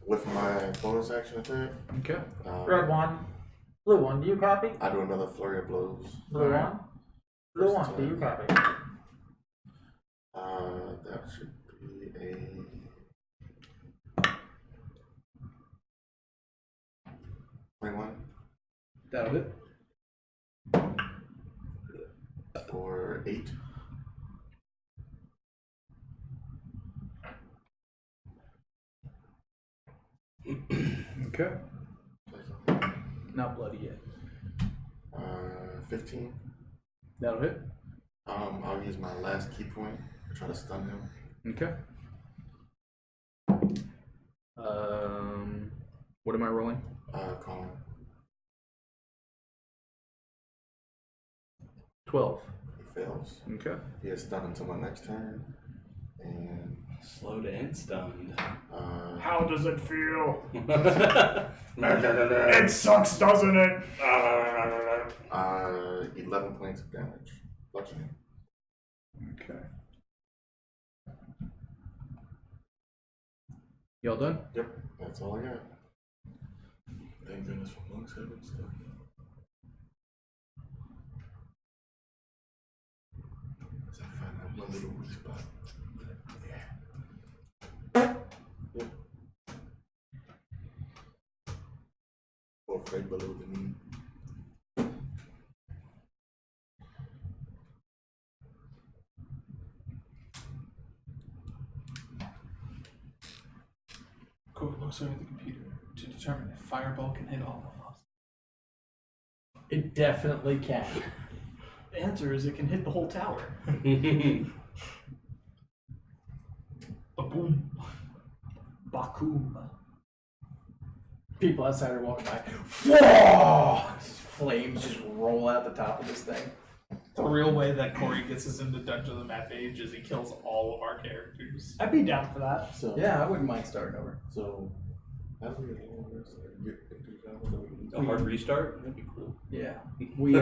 with my bonus action attack. Okay. Red one. Blue one, do you copy? I do another flurry of blows. Blue Alright. one. Blue one, do you copy? That should be a 21 That'll hit. for 8. Okay. Not bloody yet. 15. That'll hit. I'll use my last key point to try to stun him. Okay. What am I rolling? Colin. 12. He fails. Okay. He is stunned until my next turn. And Slowed and stunned. How does it feel? No. It sucks, doesn't it? 11 points of damage. Bludgeoning. Okay. Y'all done? Yep, that's all I got. Thank goodness for monks having stuff. As I find out my little weak spot. Yeah. Yep. Or right below the knee. Corey looks over the computer to determine if fireball can hit all of us. It definitely can. The answer is it can hit the whole tower. Ba-boom. Bakum. People outside are walking by. Whoa! Flames just roll out the top of this thing. The real way that Corey gets us into Dungeon of the Map Age is he kills all of our characters. I'd be down for that. So, Yeah, I wouldn't mind starting over. So, how do we get all this? Get into the tower that we can A hard restart? That'd be cool. Yeah. We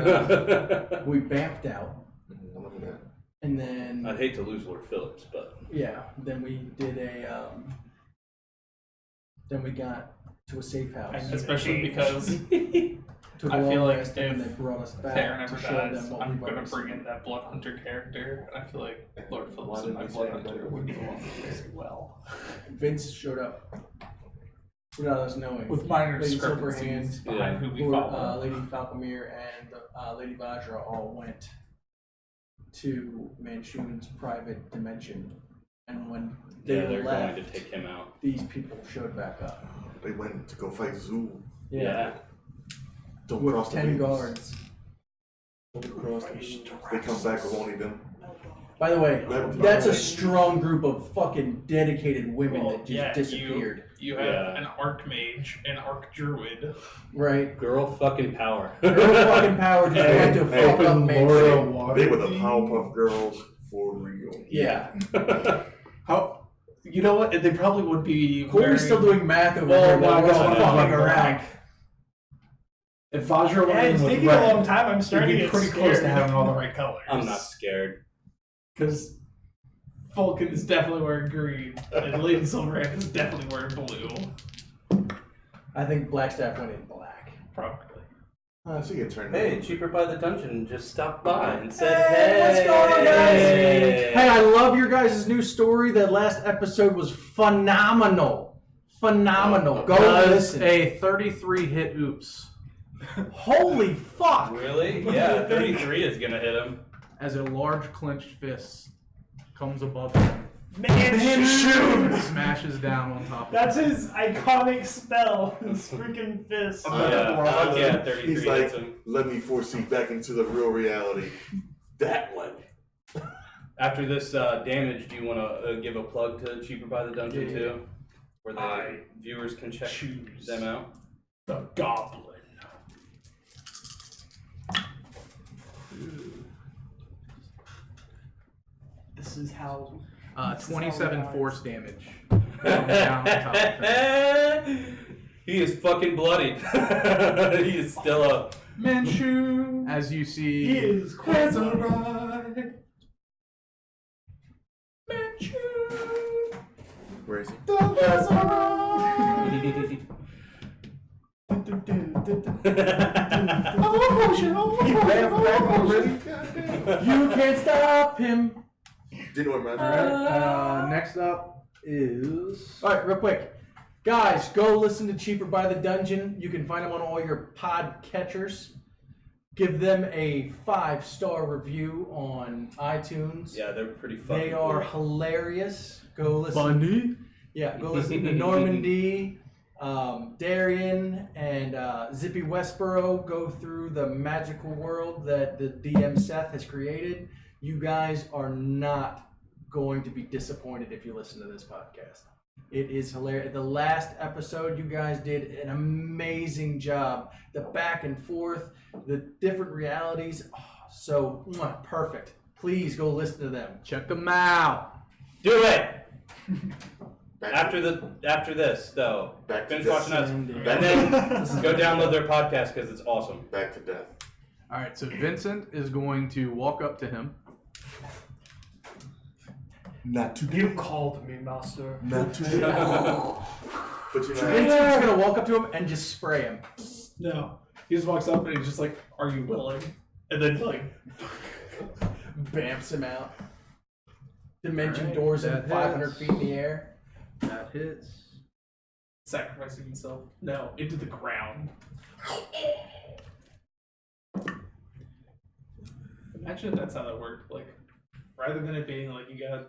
bamped out, I'm looking at. and then I'd hate to lose Lord Phillips, but yeah, then we did then we got to a safe house. Especially because Took I a feel long like rest, and if then they brought us back Fair to never show dies, them what I'm we've gonna already bring seen. in that Blood Hunter character, and I feel like Lord Phillips Why and didn't my we Blood say Hunter better? would get along very well. Vince showed up without us knowing. With minor Lady discrepancies Silverhand, behind who we Lord, follow. Lady Falcomir and Lady Vajra all went to Manchun's private dimension, and when they they're left, going to take him out. these people showed back up. They went to go fight Zul. Yeah. Don't With cross the 10 beams. guards. Don't cross the beams. They come back with only them. By the way, That- that's a strong group of fucking dedicated women Well, that just yeah, disappeared. You have Yeah. an Archmage, an Archdruid. Right? Girl fucking power. Girl fucking power just went to Hey, fuck up Manchun. They were the Powerpuff Girls for real. Yeah. How? You know what? They probably would be. Corey's still doing math over Well, here, no, but I we're guess all I'm fucking not around. If Vajra went Yeah, in it's with taking red, a long time. I'm starting you'd to be get pretty scared. close to having all the right colors. I'm not scared. Because Vulcan is definitely wearing green, and Lady Silverhand is definitely wearing blue. I think Blackstaff went in black. Probably. So you can turn Hey, Cheaper by the Dungeon just stopped by and said, Hey, what's going on, guys? Hey, Hey, I love your guys' new story. That last episode was phenomenal. Phenomenal. Go Does listen. a 33 hit oops Holy fuck. Really? Yeah, 33 is gonna hit him. as a large clenched fist comes above him Manchun! and smashes down on top of That's him. his iconic spell. His freaking fist. Yeah, yeah, 33 He's hits like, him. let me force you back into the real reality. That one. After this damage, do you want to give a plug to Cheaper by the Dungeon Yeah. too? Where the I viewers can check choose them out? the Goblin. This is how. 27 force damage. Comes down on top of him. He is fucking bloodied. He is still up. Manchu As you He see, is has quite. arrived. Manchu Where is he? has arrived. He ran back already. You can't stop him. Do you know what Alright, next up is All right, real quick. Guys, go listen to Cheaper by the Dungeon. You can find them on all your pod catchers. Give them a 5-star review on iTunes. Yeah, they're pretty fucking They are cool. hilarious. Go listen. Bundy. Yeah, go listen to Normandy, Darian, and Zippy Westboro go through the magical world that the DM Seth has created. You guys are not going to be disappointed if you listen to this podcast. It is hilarious. The last episode, you guys did an amazing job. The back and forth, the different realities, so perfect. Please go listen to them. Check them out. Do it! Back After this, though. Back to Finish death. watching us. Back And then go download their podcast because it's awesome. Back to death. All right, so Vincent is going to walk up to him Not today. You called me, master. Not today. But you know, Vincent's gonna walk up to him and just spray him. No. He just walks up and he's just like, "Are you willing?" And then like, Bamps him out. Dimension Alright, doors in that 500 hits. feet in the air. That hits. sacrificing himself. No, into the ground. Imagine if that's how that worked. Like, rather than it being like you gotta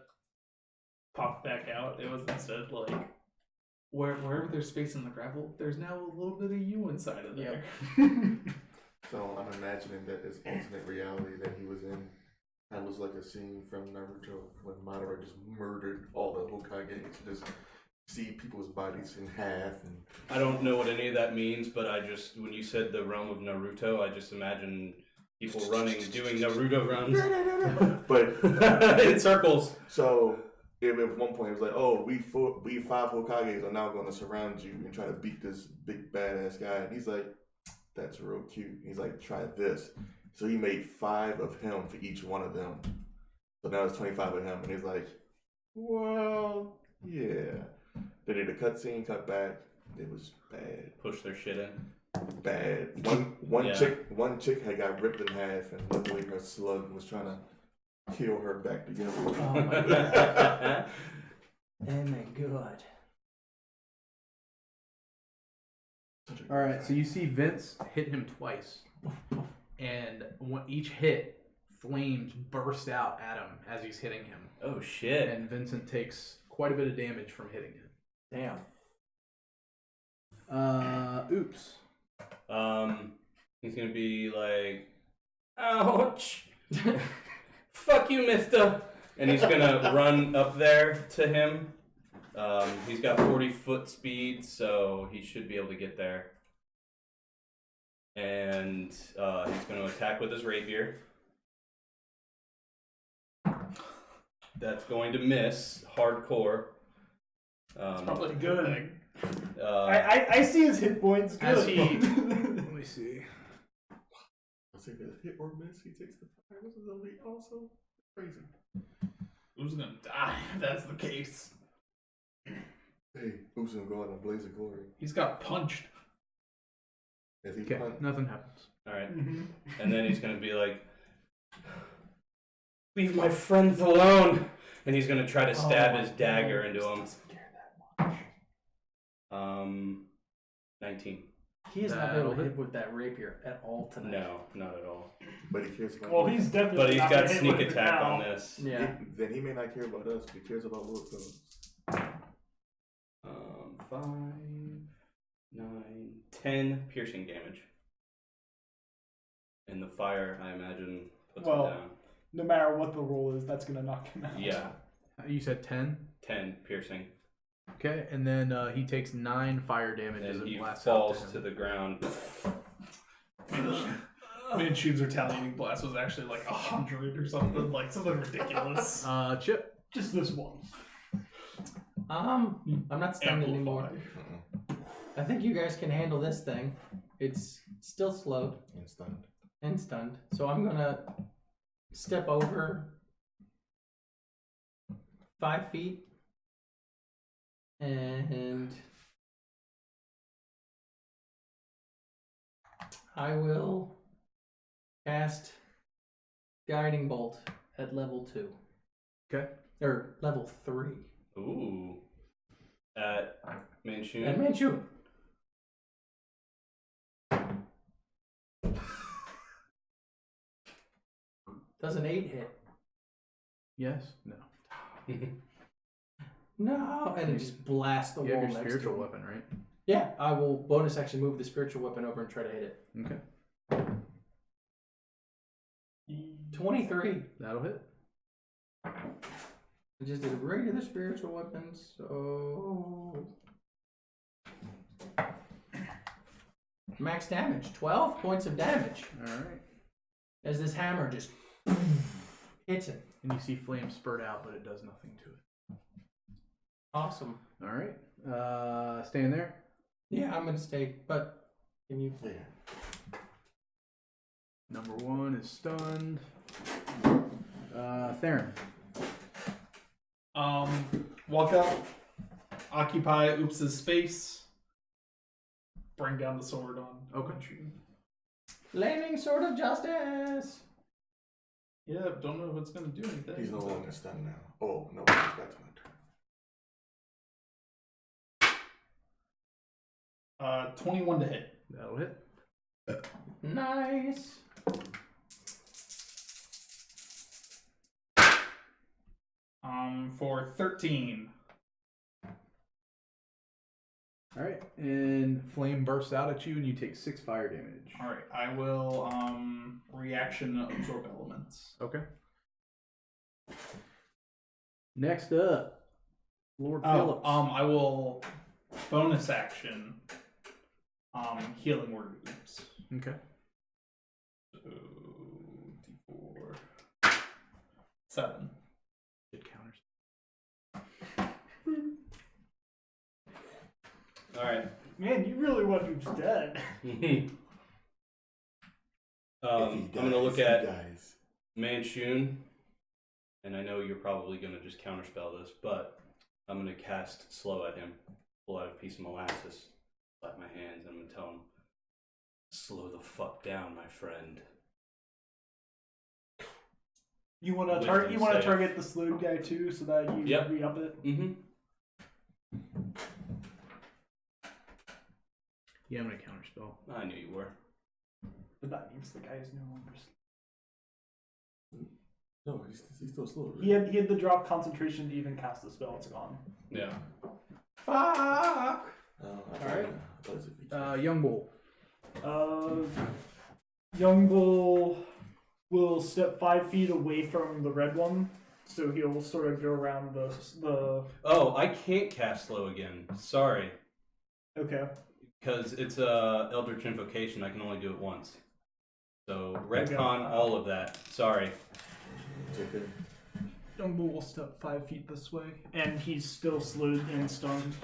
pop back out, it was instead like wherever there's space in the gravel, there's now a little bit of you inside of there. so I'm imagining that this alternate reality that he was in, that was like a scene from Naruto when Madara just murdered all the Hokage. Just see people's bodies in half and. I don't know what any of that means, but I just, when you said the realm of Naruto, I just imagine people running, doing Naruto runs. But in circles. So if at one point it was like, oh, we 5 Hokages are now going to surround you and try to beat this big badass guy, and he's like, that's real cute. He's like, try this. So he made 5 of him for each one of them. So now it's 25 of him, and he's like, well, yeah. They did a cutscene, cut back. It was bad. Push their shit in. Bad. One chick had got ripped in half, and luckily her slug was trying to heal her back together. Oh my god. Oh my god. Alright, so you see Vince hit him twice. And each hit, flames burst out at him as he's hitting him. Oh shit. And Vincent takes quite a bit of damage from hitting him. Damn. Oops. He's gonna be like, ouch. Fuck you, mister. And he's gonna run up there to him. He's got 40-foot speed, so he should be able to get there. And he's gonna attack with his rapier. That's going to miss hardcore. Probably Good. good. I see his hit points. Good. As he... Let me see. I think a hit or miss, he takes the fire. This is elite also. Crazy. Who's gonna die if that's the case? Hey, who's gonna go out in a blaze of glory? He's got punched. As he Okay, punched. nothing happens. Alright. Mhm. And then he's gonna be like, leave my friends alone. And he's gonna try to stab his dagger into him. 19. He is not able to That'll hit with that rapier at all tonight. No, not at all. But he cares about Well, us. he's definitely. But he's not got gonna hit sneak with it attack now. on this. Yeah. Then he may not care about us, but he cares about Lord Phillips. 5, 9, 10 piercing damage. And the fire, I imagine, puts him Well, down. No matter what the roll is, that's gonna knock him out. Yeah, You said 10? 10 piercing. Okay, and then he takes 9 fire damage as And it he blasts falls out to the ground. Manchu's retaliating blast was actually like 100 or something, like something ridiculous. Chip. Just this one. I'm not stunned anymore. Amplified. I think you guys can handle this thing. It's still slowed And stunned. and stunned. So I'm gonna step over 5 feet and I will cast Guiding Bolt at level 2. Okay. Or level 3. Ooh. At Manchun. And Manchu. Does an 8 hit? Yes? No. No, and it just blasts the You have wall your next spiritual to him. weapon, right? Yeah, I will bonus action move the spiritual weapon over and try to hit it. Okay. 23. That'll hit. I just did a regular spiritual weapon, so max damage, 12 points of damage Alright. as this hammer just hits him. And you see flames spurt out, but it does nothing to it. Awesome. Alright. Staying there. Yeah, I'm gonna stay, but can you? Yeah. Number 1 is stunned. Theron. Walk up, occupy Oops's space, bring down the sword on. Okay. Flaming sword of justice. Yeah, don't know if it's gonna do anything. He's no longer stunned now. Oh, no, he's back to my turn. 21 to hit. That'll hit. Nice. For 13. All right, and flame bursts out at you, and you take 6 fire damage. All right, I will reaction absorb elements. Okay. Next up, Lord Oh, Phillips. I will bonus action. Healing word of Oops. Okay. So D4 7. It counters. All right. Man, you really want who's dead. I'm gonna look at Manchun, and I know you're probably gonna just counterspell this, but I'm gonna cast slow at him. Pull out a piece of molasses, slap my hands, and I'm gonna tell him, "Slow the fuck down, my friend." You want to Wisdom save. target the slowed guy too, so that you Yep. re-up it. Mm-hmm. Yeah, I'm gonna counterspell. I knew you were. But that means the guy is no longer. No, he's still slow. Right? He had the drop concentration to even cast the spell. It's gone. Yeah. Fuck! Alright. Young Bull. Young Bull will step 5 feet away from the red one, so he'll sort of go around the. Oh, I can't cast slow again. Sorry. Okay. Because it's a Eldritch Invocation, I can only do it once. So, retcon all of that. Sorry. It's okay. Young Bull will step 5 feet this way, and he's still slowed and stunned.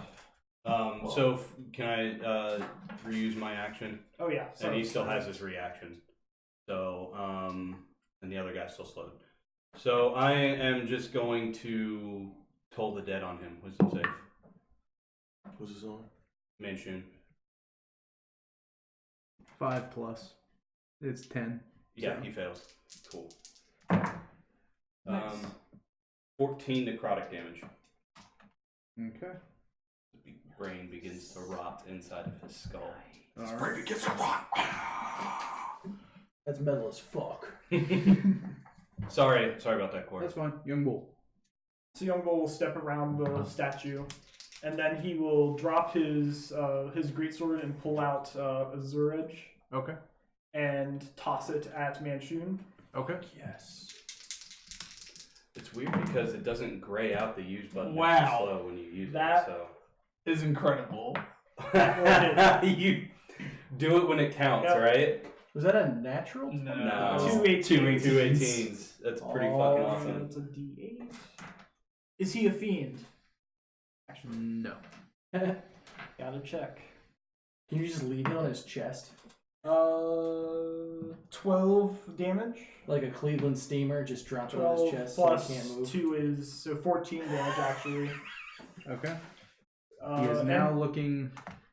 So, can I reuse my action? Oh yeah. And sorry. he still has his reaction. So, and the other guy's still slowed. So, I am just going to toll the dead on him. Wisdom save. What's his on? Manchun. 5 plus. It's 10. Yeah, So- he fails. Cool. Nice. 14 necrotic damage. Okay. The brain begins to rot inside of his skull. All right. That's metal as fuck. Sorry about that, Corey. That's fine. Young Bull. So Young Bull will step around the statue, and then he will drop his greatsword and pull out Azure Edge Okay. and toss it at Manchun. Okay. Yes. It's weird because it doesn't gray out the use button. Wow. It's slow when you use That- it. So Is incredible. you do it when it counts, Yep. right? Was that a natural? No. Two 18s. 218s. That's pretty fucking awesome. That's a D8. Is he a fiend? No. Gotta check. Can you just leave it on his chest? 12 damage. Like a Cleveland steamer, just drop it on 12 his chest plus so he can't move? 2 is, so 14 damage actually. Okay. He is now and, looking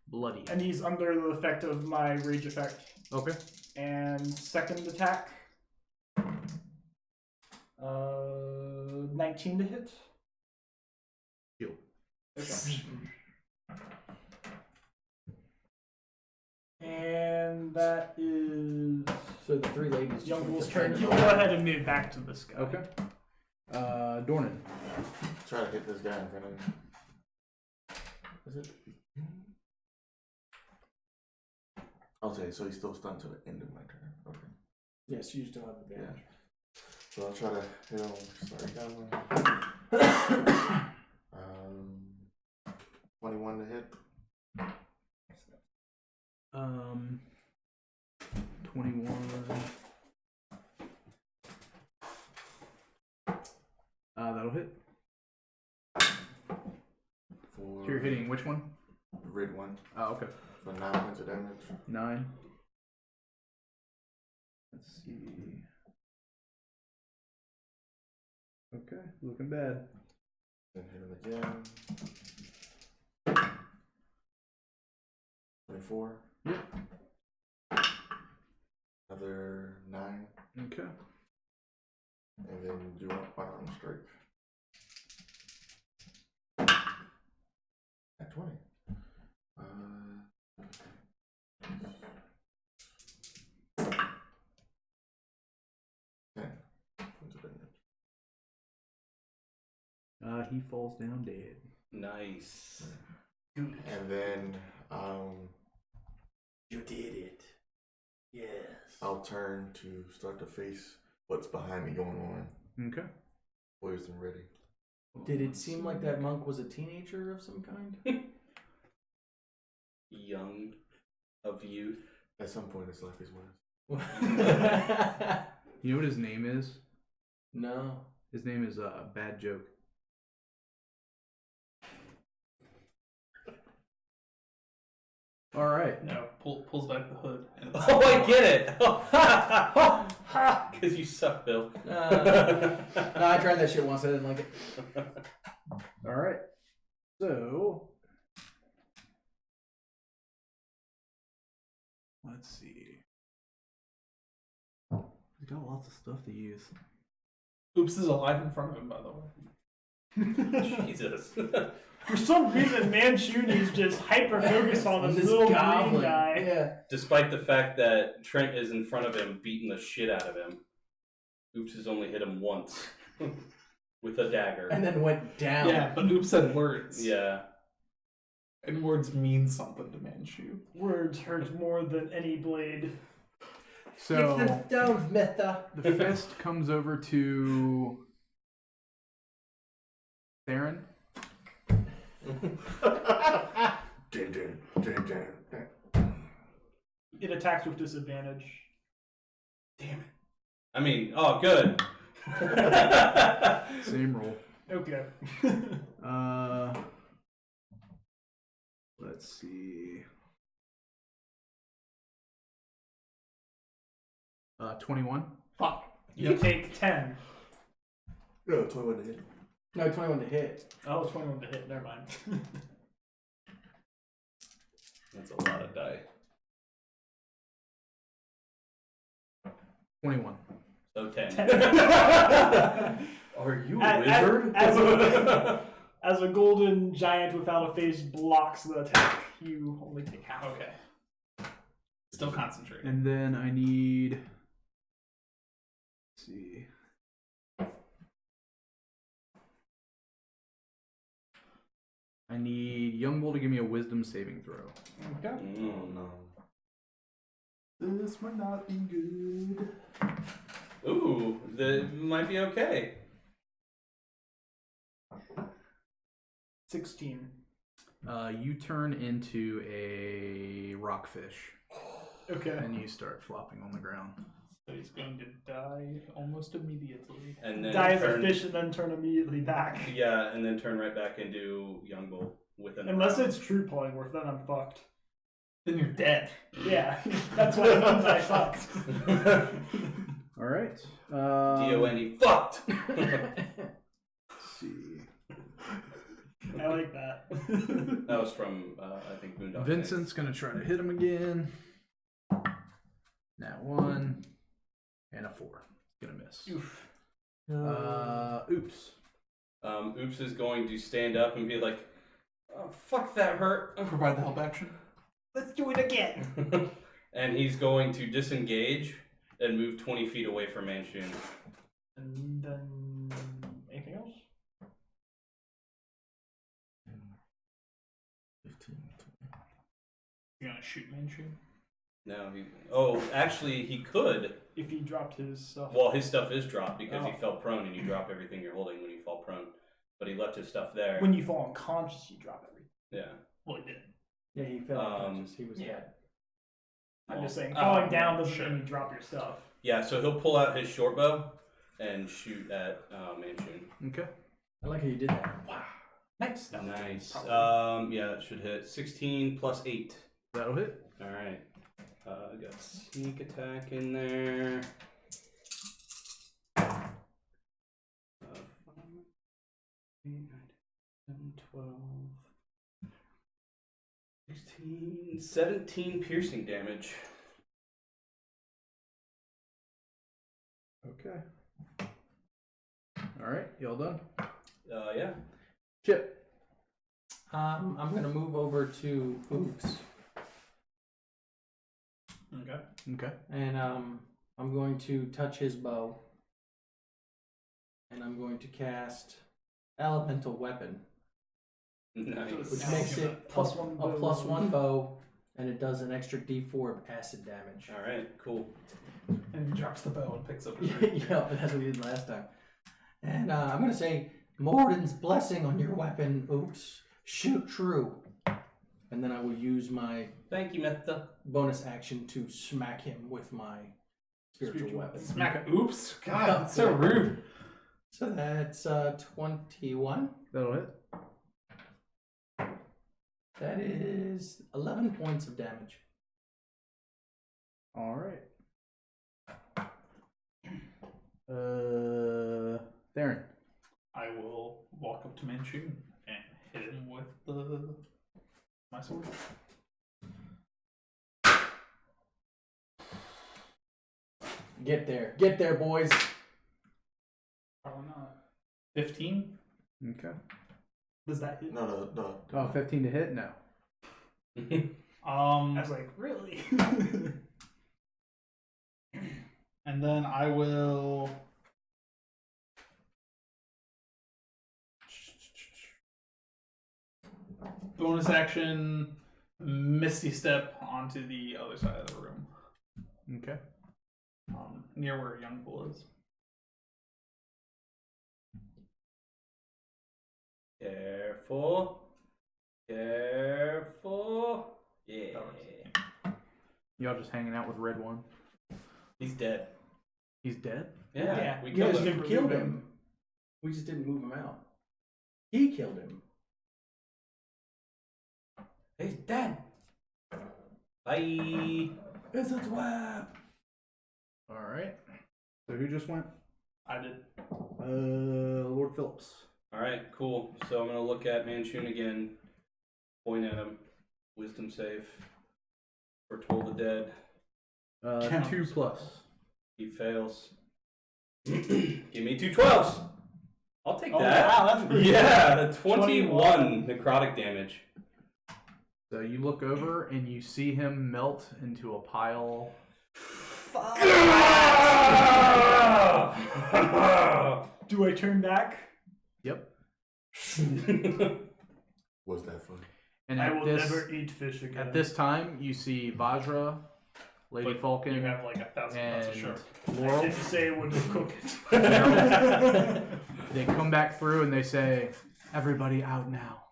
bloody. and he's under the effect of my rage effect. Okay. And second attack. 19 to hit. Heal. Okay. And that is So the 3 ladies just Young went Bull's to turn. turn He'll it go over. ahead and move back to this guy. Okay. Dornan. Try to hit this guy in front of me. Is it? Okay, so he's still stunned till the end of my turn. Okay. Yes, you still have advantage. So I'll try to hit him. Sorry, down 21 to hit. 21. That'll hit. For So you're hitting which one? the red one Oh, okay. for 9 points of damage. 9. Let's see. Okay, looking bad. Then hit him again. 24. Yep. Another 9. Okay. And then do a unarmed strike. At 20. 10. He falls down dead. Nice. And then You did it. Yes. I'll turn to start to face what's behind me going on. Okay. Poised and ready. Did it seem like that monk was a teenager of some kind? Young of youth. At some point, his life is one. You know what his name is? No. His name is Bad Joke. All right. No, pulls back the hood. And Oh, I get it. Because you suck, Bill. No, I tried that shit once. I didn't like it. All right. So let's see. He's got lots of stuff to use. Oops is alive in front of him, by the way. Jesus. For some reason, Manchuni's just hyper focused on this little green guy. Yeah. Despite the fact that Trent is in front of him beating the shit out of him, Oops has only hit him once with a dagger. And then went down. Yeah, but Oops said words. Yeah. And words mean something to Manchu. Words hurt more than any blade. So Keep them stones, mister. the fist comes over to Theron. It attacks with disadvantage. Damn it. I mean, oh, good. Same roll. Okay. Let's see. 21. Fuck. You take 10. No, 21 to hit. No, 21 to hit. Oh, it's 21 to hit. Never mind. That's a lot of die. 21. So 10. 10. Are you a As- wizard? As a golden giant without a face blocks the attack, you only take half. Okay. Still concentrating. And then I need. Let's see. I need Youngbull to give me a wisdom saving throw. Okay. Oh no. This might not be good. Ooh, that might be okay. 16. You turn into a rockfish Okay. and you start flopping on the ground. So he's going to die almost immediately. And then Die as a turn, fish and then turn immediately back. Yeah, and then turn right back into Young Bull with an Unless it's true polymorph, then I'm fucked. Then you're dead. Yeah, that's what it means I fucked. All right. D-O-N-E fucked. Let's see. I like that. That was from I think Boondock Vincent's gonna try to hit him again. Nat 1 and a 4. Gonna miss. Oof. Oops. Oops is going to stand up and be like, oh, fuck, that hurt. Provide the help action. Let's do it again. And he's going to disengage and move 20 feet away from Manchun. And then anything else? 15. You're gonna shoot Manchu? No, actually, he could. If he dropped his stuff. Well, his stuff is dropped because he Oh. fell prone, and you drop everything you're holding when you fall prone. But he left his stuff there. When you fall unconscious, you drop everything. Yeah. Well, he did. Yeah, he fell unconscious. He was yeah. dead. I'm just saying, Oh, falling down doesn't sure. mean you drop your stuff. Yeah, so he'll pull out his short bow and shoot at Manchun. Okay. I like how you did that. Wow. Nice. Nice. Yeah, it should hit 16 plus 8. That'll hit. Alright. Got sneak attack in there. 12, 16, 17 piercing damage. Okay. All right, y'all done? Yeah. Chip. I'm gonna move over to Oops, Okay. Okay. and I'm going to touch his bow, and I'm going to cast Elemental Weapon, Nice. which makes it Plus one a bow. +1 bow, and it does an extra D4 of acid damage. All right, cool. And he drops the bow and picks up his Yeah, that's what we did last time. And I'm gonna say Morden's blessing on your weapon. Oops, shoot true, and then I will use my Thank you, Meta. bonus action to smack him with my spiritual weapon. Smack. Oops. God, that's so rude. So that's 21. That'll hit. That is 11 points of damage. All right. Theron. I will walk up to Manchun and hit him with my sword. Get there, boys. Probably not. 15. Okay. Does that hit? No. Oh, 15 to hit? No. I was like, really? And then I will. Bonus action, Misty Step onto the other side of the room, Okay. near where Youngbull is. Careful. Careful. Yeah. Y'all just hanging out with Red One. He's dead. He's dead? Yeah, we You killed guys him. killed him. We just didn't move him out. He killed him. He's dead. Bye. It's a trap. All right. So who just went? I did. Lord Phillips. All right, cool. So I'm gonna look at Manchun again, point at him, wisdom save, foretold the dead. 2 plus. He fails. Give me 2 12s. I'll take Oh, that. wow, that's pretty Yeah, 21 necrotic damage. So you look over and you see him melt into a pile. Do I turn back? Yep. Was that fun? And I at will this never eat fish again. at this time, you see Vajra, Lady But Falcon, you have like 1,000 pounds of and sugar. I Laurel. didn't say I wouldn't cook it. They come back through and they say, "Everybody out now."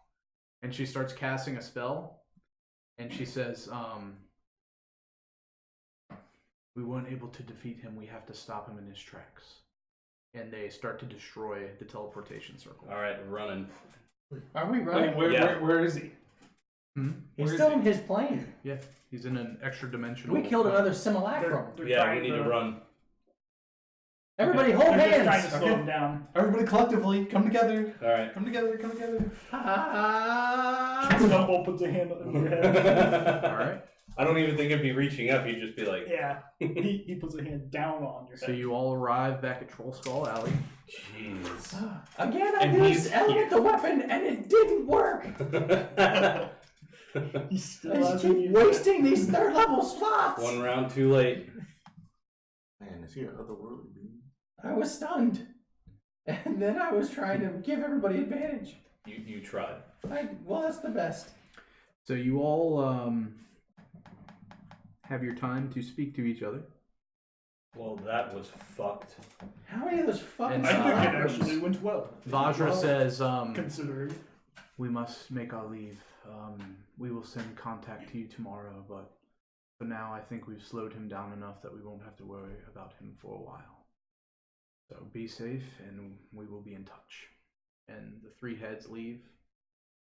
And she starts casting a spell. And she says, "We weren't able to defeat him. We have to stop him in his tracks." And they start to destroy the teleportation circle. All right, running. Are we running? Wait, Yeah. where is he? Hmm? He's where is still he? in his plane. Yeah, he's in an extra dimensional. We killed another simulacrum. They're Yeah, we trying need to run. Everybody hold They're just hands. trying to slow him down. Everybody collectively, come together. All right. Come together, come together. Gumball puts a hand on your head. All right. I don't even think it'd be reaching up. He'd just be like, Yeah, he puts a hand down on your head. So you all arrive back at Troll Skull Alley. jeez. Again, I And used he's elemental weapon and it didn't work. He still I just hasn't keep used it. wasting these 3rd level slots. One round too late. Man, is he an otherworldly being? I was stunned, and then I was trying to give everybody advantage. You tried. Well, that's the best. So you all have your time to speak to each other. Well, that was fucked. How many of those fucking And I think it simulacrums? actually went well. Vajra Well, says, considering. "We must make our leave. We will send contact to you tomorrow, but for now I think we've slowed him down enough that we won't have to worry about him for a while. So be safe and we will be in touch." And the 3 heads leave.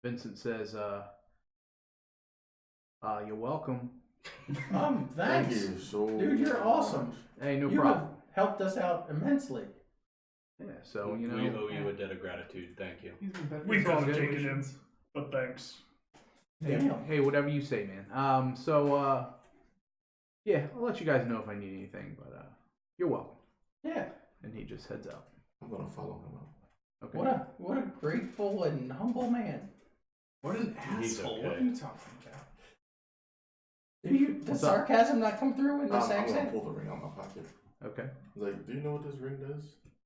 Vincent says, "You're welcome." Thanks. Thank you so Dude, you're awesome. Hey, no You problem. have helped us out immensely. Yeah, so we owe you a debt of gratitude. Thank you. He's been better. We all could have good. taken him, but thanks. Hey, whatever you say, man. Yeah, I'll let you guys know if I need anything, but you're welcome. Yeah. And he just heads out. I'm gonna follow him out. Okay. What a grateful and humble man. What an He's asshole. okay. What are you talking about? Does sarcasm not come through in this I'm gonna accent? pull the ring out of my pocket. Okay. Like, do you know what this ring does?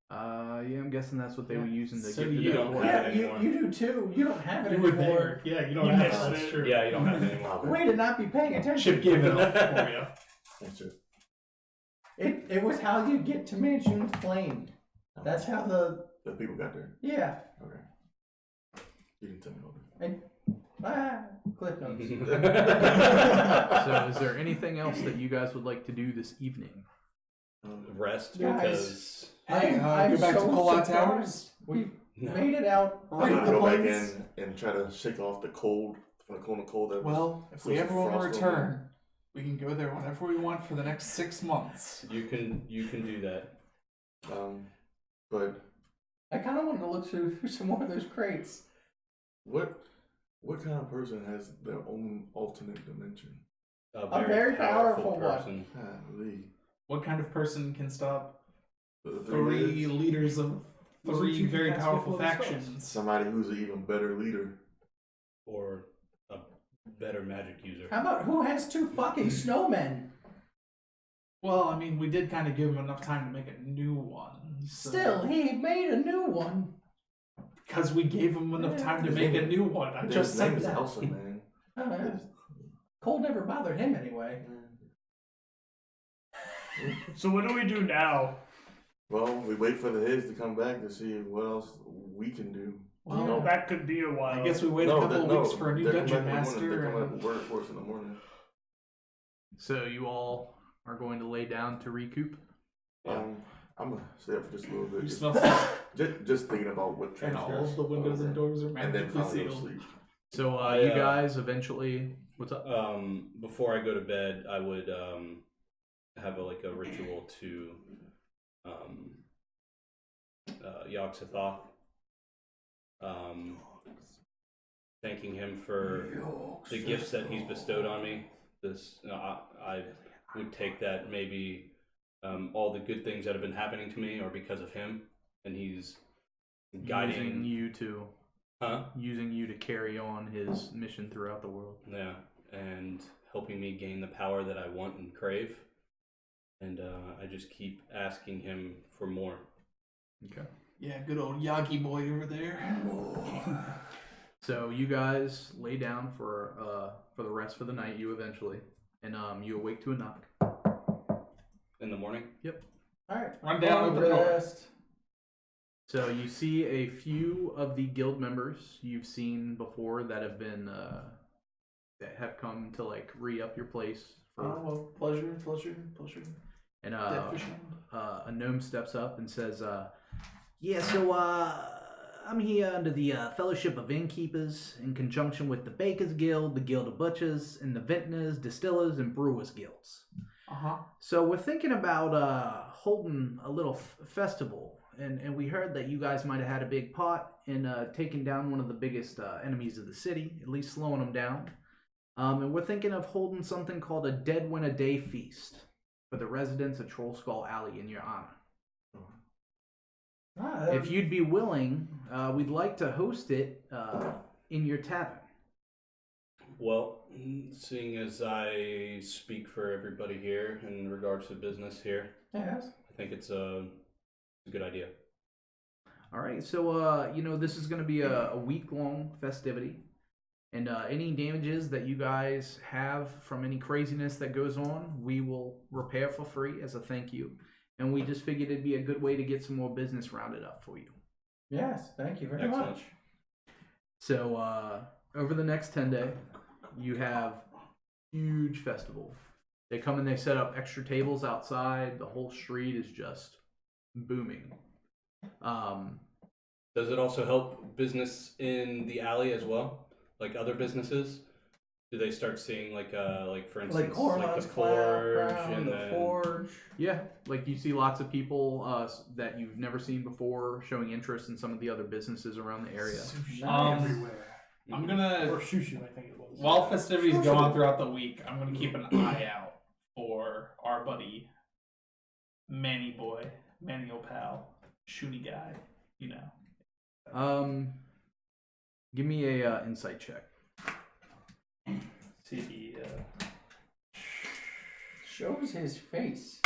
Yeah, I'm guessing that's what they were using to So get the you dead don't boy. have Yeah, it anymore. you do too. You don't have it You were anymore. there. Yeah, you don't You have missed it. That's it. true. Yeah, you don't have it anymore. Way to not be paying attention. Should give it up for you. Thanks, Chip. It was how you get to Mansion's plane. That's how the people got there. yeah. Okay. You can tell me all that. And cliff notes. So, is there anything else that you guys would like to do this evening? Rest Guys. because Hey, I'm go back to so Collat surprised. Towers. We No. made it out. I Right need at to the go back place. in and try to shake off the cold from the cold that was. Well, if we There's ever some want to frost over return, we can go there whenever we want for the next 6 months. you can do that. But I kind of wanted to look through some more of those crates. what kind of person has their own alternate dimension? A very powerful one. person. Golly. What kind of person can stop The three heads? leaders of Those are three two very cast powerful people themselves. factions? Somebody who's an even better leader. Or a better magic user. How about who has two fucking snowmen? Well, I mean, we did kind of give him enough time to make a new one. Still, he made a new one. Because we gave him enough time to His make name a new one. I His just name said is that. Elsa, man. Cold never bothered him anyway. So what do we do now? Well, we wait for the heads to come back to see what else we can do. You know, that could be a while. I guess we wait a couple of weeks for a new they come dungeon back in the morning. They master. come and- out word for us in the morning. So, you all are going to lay down to recoup? Yeah. I'm gonna stay up for just a little bit. You Just, smell stuff, just thinking about what and all transfers of the windows and doors are and then magically finally go to sealed. sleep. So, I, you guys eventually. What's up? Before I go to bed, I would have a ritual to Yog-Sothoth, thanking him for the gifts that he's bestowed on me. I would take that maybe all the good things that have been happening to me are because of him, and he's guiding Using you to carry on his mission throughout the world. Yeah, and helping me gain the power that I want and crave. And I just keep asking him for more. Okay. Yeah, good old Yagi boy over there. So you guys lay down for the rest of the night. You eventually, and you awake to a knock. In the morning? Yep. All right. Run down, open the door. Rest. So you see a few of the guild members you've seen before that have been that have come to re-up your place. Well, pleasure. And Dead fish. a gnome steps up and says, "Yeah, so I'm here under the Fellowship of Innkeepers in conjunction with the Bakers Guild, the Guild of Butchers, and the Vintners, Distillers, and Brewers Guilds. So we're thinking about holding a little festival, and we heard that you guys might have had a big part in taking down one of the biggest enemies of the city, at least slowing them down. And we're thinking of holding something called a Dead Win a Day feast for the residents of Troll Skull Alley in your honor. If you'd be willing, we'd like to host it in your tavern." Well, seeing as I speak for everybody here in regards to business here, Yes. I think it's a good idea. All right, so this is going to be a week-long festivity, and any damages that you guys have from any craziness that goes on, we will repair for free as a thank you. And we just figured it'd be a good way to get some more business rounded up for you. Yes. Thank you very Excellent. much. So over the next 10 days, you have huge festival. They come and they set up extra tables outside. The whole street is just booming. Does it also help business in the alley as well? Like other businesses? Do they start seeing like for instance Like Corlon's the forge crown, and the then forge. Yeah, like you see lots of people that you've never seen before showing interest in some of the other businesses around the area. Everywhere. I'm gonna, Or Shushu, I think it was. while festivities go on throughout the week, I'm gonna keep an eye out for our buddy Manny old pal, Shooty guy. You know. Give me a insight check. See, Shows his face.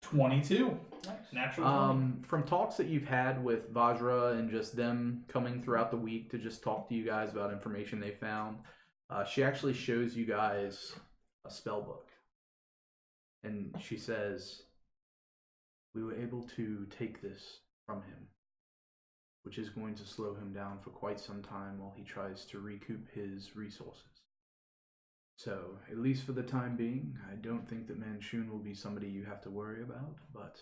22. Natural 20. From talks that you've had with Vajra and just them coming throughout the week to just talk to you guys about information they found, she actually shows you guys a spell book. And she says, we were able to take this from him, which is going to slow him down for quite some time while he tries to recoup his resources. So, at least for the time being, I don't think that Manchun will be somebody you have to worry about, but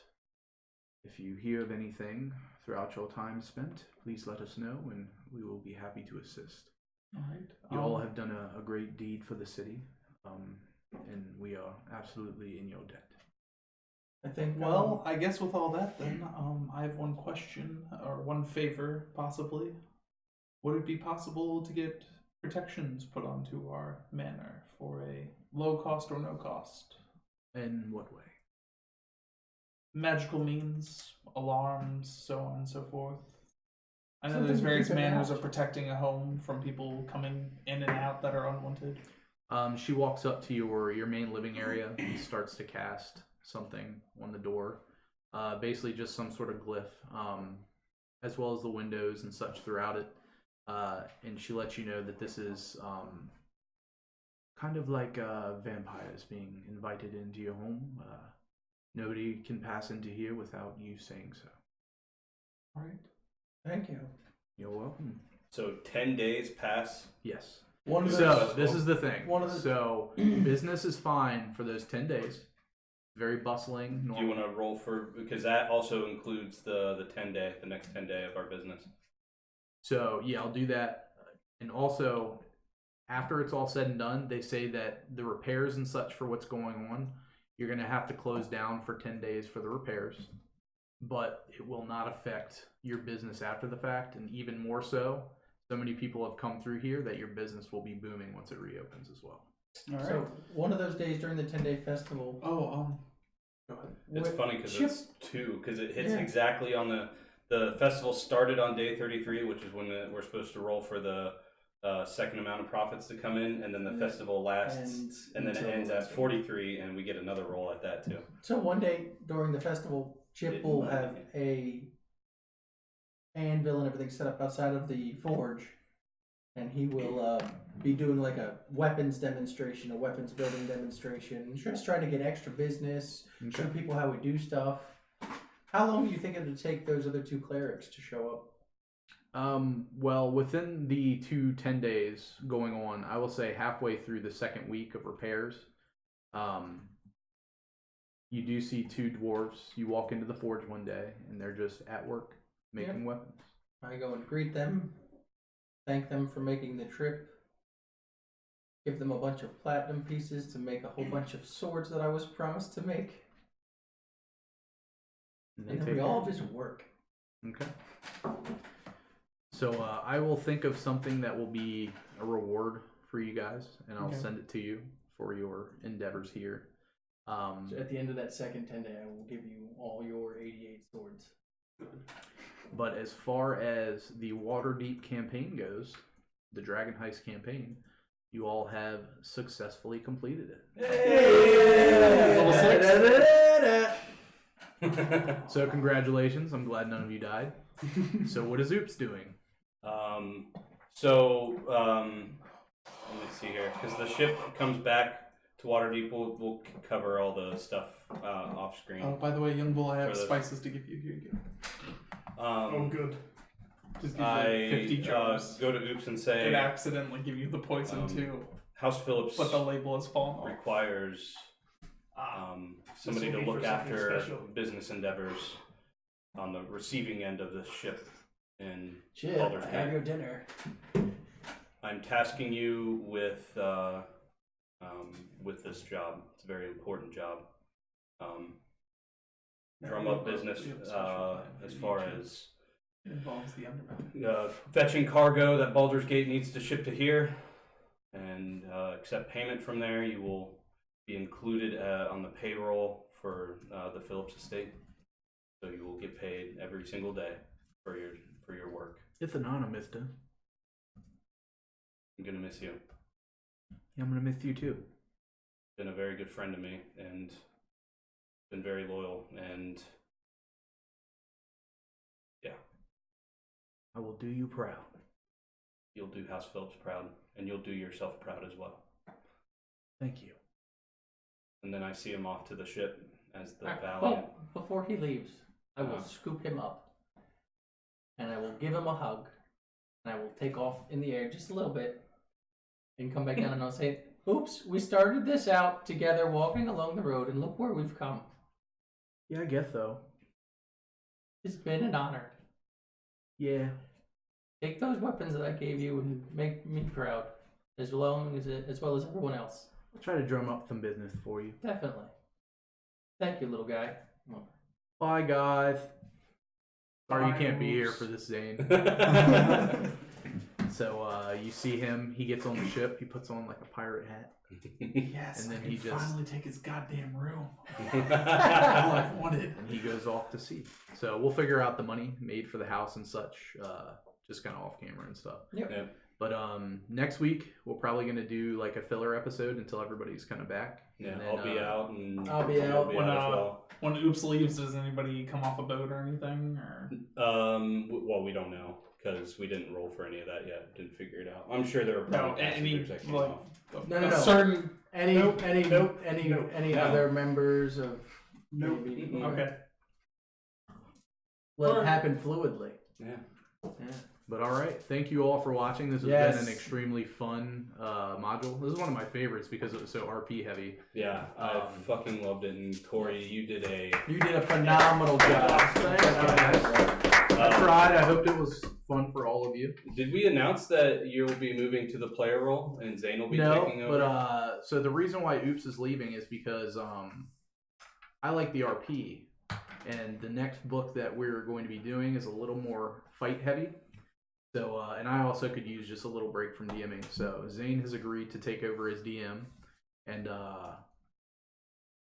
if you hear of anything throughout your time spent, please let us know and we will be happy to assist. All right. You all have done a great deed for the city, and we are absolutely in your debt. I think. Well, I guess with all that, then, I have one question or one favor, possibly. Would it be possible to get protections put onto our manor for a low cost or no cost? In what way? Magical means, alarms, so on and so forth. I know Something there's to various keep an eye manners out. of protecting a home from people coming in and out that are unwanted. She walks up to your main living area and starts to cast something on the door. Basically just some sort of glyph, as well as the windows and such throughout it. And she lets you know that this is kind of like vampires being invited into your home. Nobody can pass into here without you saying so. All right. Thank you. You're welcome. So 10 days pass. Yes. One of So those. this is the thing. One of the- So business is fine for those 10 days. Very bustling. Do you want to roll for, because that also includes the next 10 day of our business. So yeah, I'll do that. And also, after it's all said and done, they say that the repairs and such for what's going on, you're going to have to close down for 10 days for the repairs. But it will not affect your business after the fact. And even more so, so many people have come through here that your business will be booming once it reopens as well. All right. So one of those days during the 10-day festival. Go ahead. It's Wh- funny because Chip- it's 2, because it hits Yeah. exactly on the festival started on day 33, which is when we're supposed to roll for the second amount of profits to come in, and then the festival lasts, and then it until- ends at 43, and we get another roll at that too. So one day during the festival, Chip will have a anvil and everything set up outside of the forge, and he will be doing like a weapons demonstration, a weapons building demonstration, just trying to get extra business, show people how we do stuff. How long do you think it would take those other 2 clerics to show up? Well, within the 10 days going on, I will say halfway through the second week of repairs, you do see 2 dwarves. You walk into the forge one day, and they're just at work making weapons. I go and greet them, thank them for making the trip, give them a bunch of platinum pieces to make a whole bunch of swords that I was promised to make, And and they then we take all care. just work. Okay. So I will think of something that will be a reward for you guys, and I'll Okay. send it to you for your endeavors here. So at the end of that second 10-day, I will give you all your 88 swords. But as far as the Waterdeep campaign goes, the Dragon Heist campaign, you all have successfully completed it. So congratulations. I'm glad none of you died. So what is Oops doing? Let me see here, because the ship comes back to Waterdeep. We'll cover all the stuff off screen. Oh, by the way, young bull, I have For the- spices to give you. Here you go. Oh, good. Just give you I 50 jars. go to Oops and say, It accidentally give you the poison too, House Phillips but the label has fallen off. requires somebody This to will be look for something after special. business endeavors on the receiving end of the ship in Chip, Baldur's I have Gate. your dinner. I'm tasking you with this job. It's a very important job. Drum up business as far as it involves the underground. fetching cargo that Baldur's Gate needs to ship to here, and accept payment from there. You will be included on the payroll for the Phillips estate, so you will get paid every single day for your work. It's an honor, mister. I'm gonna miss you. Yeah, I'm gonna miss you too. Been a very good friend to me, and been very loyal, and yeah, I will do you proud. you'll do House Phillips proud, and you'll do yourself proud as well. Thank you. And then I see him off to the ship as the Alright, Valiant. well, before he leaves, I will scoop him up, and I will give him a hug, and I will take off in the air just a little bit, and come back down, and I'll say, "Oops, we started this out together, walking along the road, and look where we've come. Yeah, I guess so. It's been an honor. Yeah. Take those weapons that I gave you and make me proud, as well as everyone else. I'll try to drum up some business for you. Definitely. Thank you, little guy." Bye, guys. Sorry you Bye, can't be here Oops. for this, Zane. So you see him. He gets on the ship. He puts on like a pirate hat. Yes, And then I can he just- finally take his goddamn room. All I've wanted. And he goes off to sea. So we'll figure out the money made for the house and such, just kind of off camera and stuff. Yep. Yeah. But next week we're probably gonna do like a filler episode until everybody's kind of back. Yeah, And then, I'll be out, and I'll be you'll out be when, out as well. When Oops leaves, does anybody come off a boat or anything? Or Well, we don't know because we didn't roll for any of that yet. Didn't figure it out. I'm sure there are probably any passengers that came like off. No, a no, no. certain. Any Nope, nope, any no. other members of Nope. maybe Mm-mm. Okay. let it Alright. happen fluidly. Yeah. Yeah. But all right, thank you all for watching. This has Yes. been an extremely fun module. This is one of my favorites because it was so RP heavy. Yeah, I fucking loved it. And Corey, you did a. You did a phenomenal job. Thanks, guys. I tried. I hoped it was fun for all of you. Did we announce that you'll be moving to the player role and Zane will be taking over? But so the reason why Oops is leaving is because I like the RP, and the next book that we're going to be doing is a little more fight heavy. So and I also could use just a little break from DMing. So Zane has agreed to take over as DM, and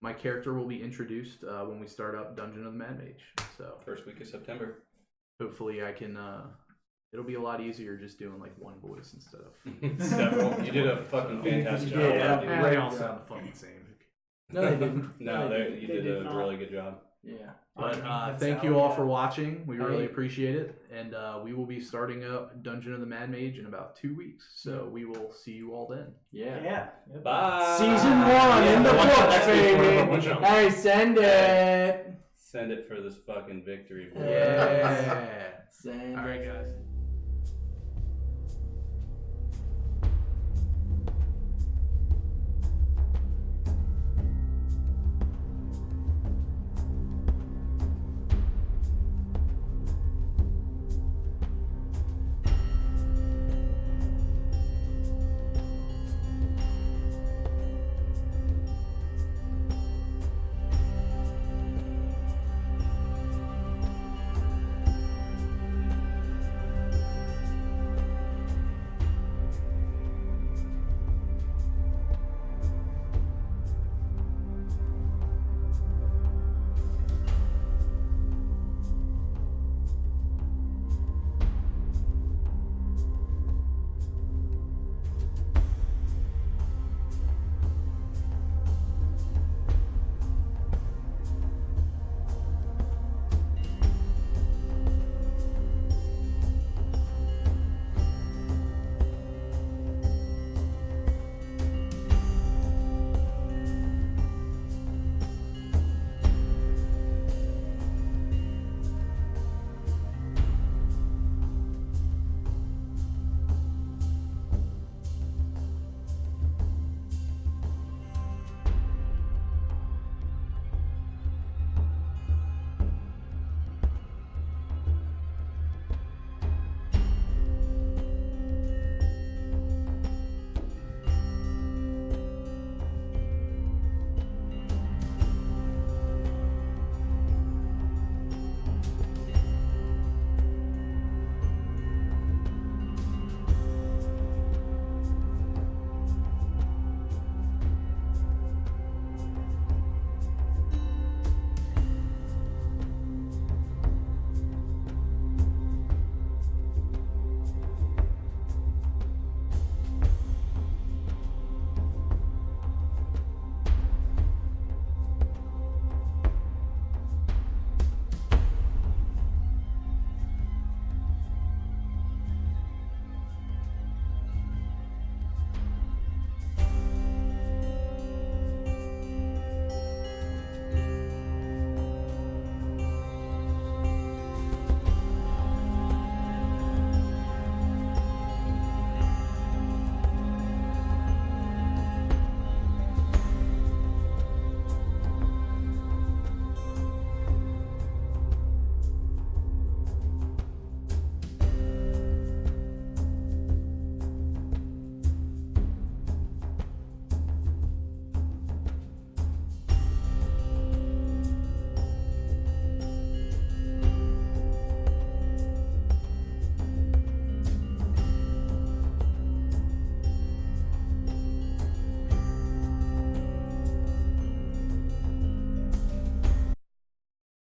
my character will be introduced when we start up Dungeon of the Mad Mage. So First week of September. hopefully I can. It'll be a lot easier just doing like one voice instead of. Several. You did a fucking fantastic job. Yeah, dude. They all sound the fucking same. No, they didn't. No, you They did did a not. really good job. Yeah. But That's thank how- you all for watching. We Oh, really yeah. appreciate it. And we will be starting up Dungeon of the Mad Mage in about 2 weeks. So we will see you all then. Yeah. Yeah. Bye. Season 1 in the books, baby. Watch out. Hey, send it. Send it for this fucking victory, boy. Yeah. Send All right, it. guys.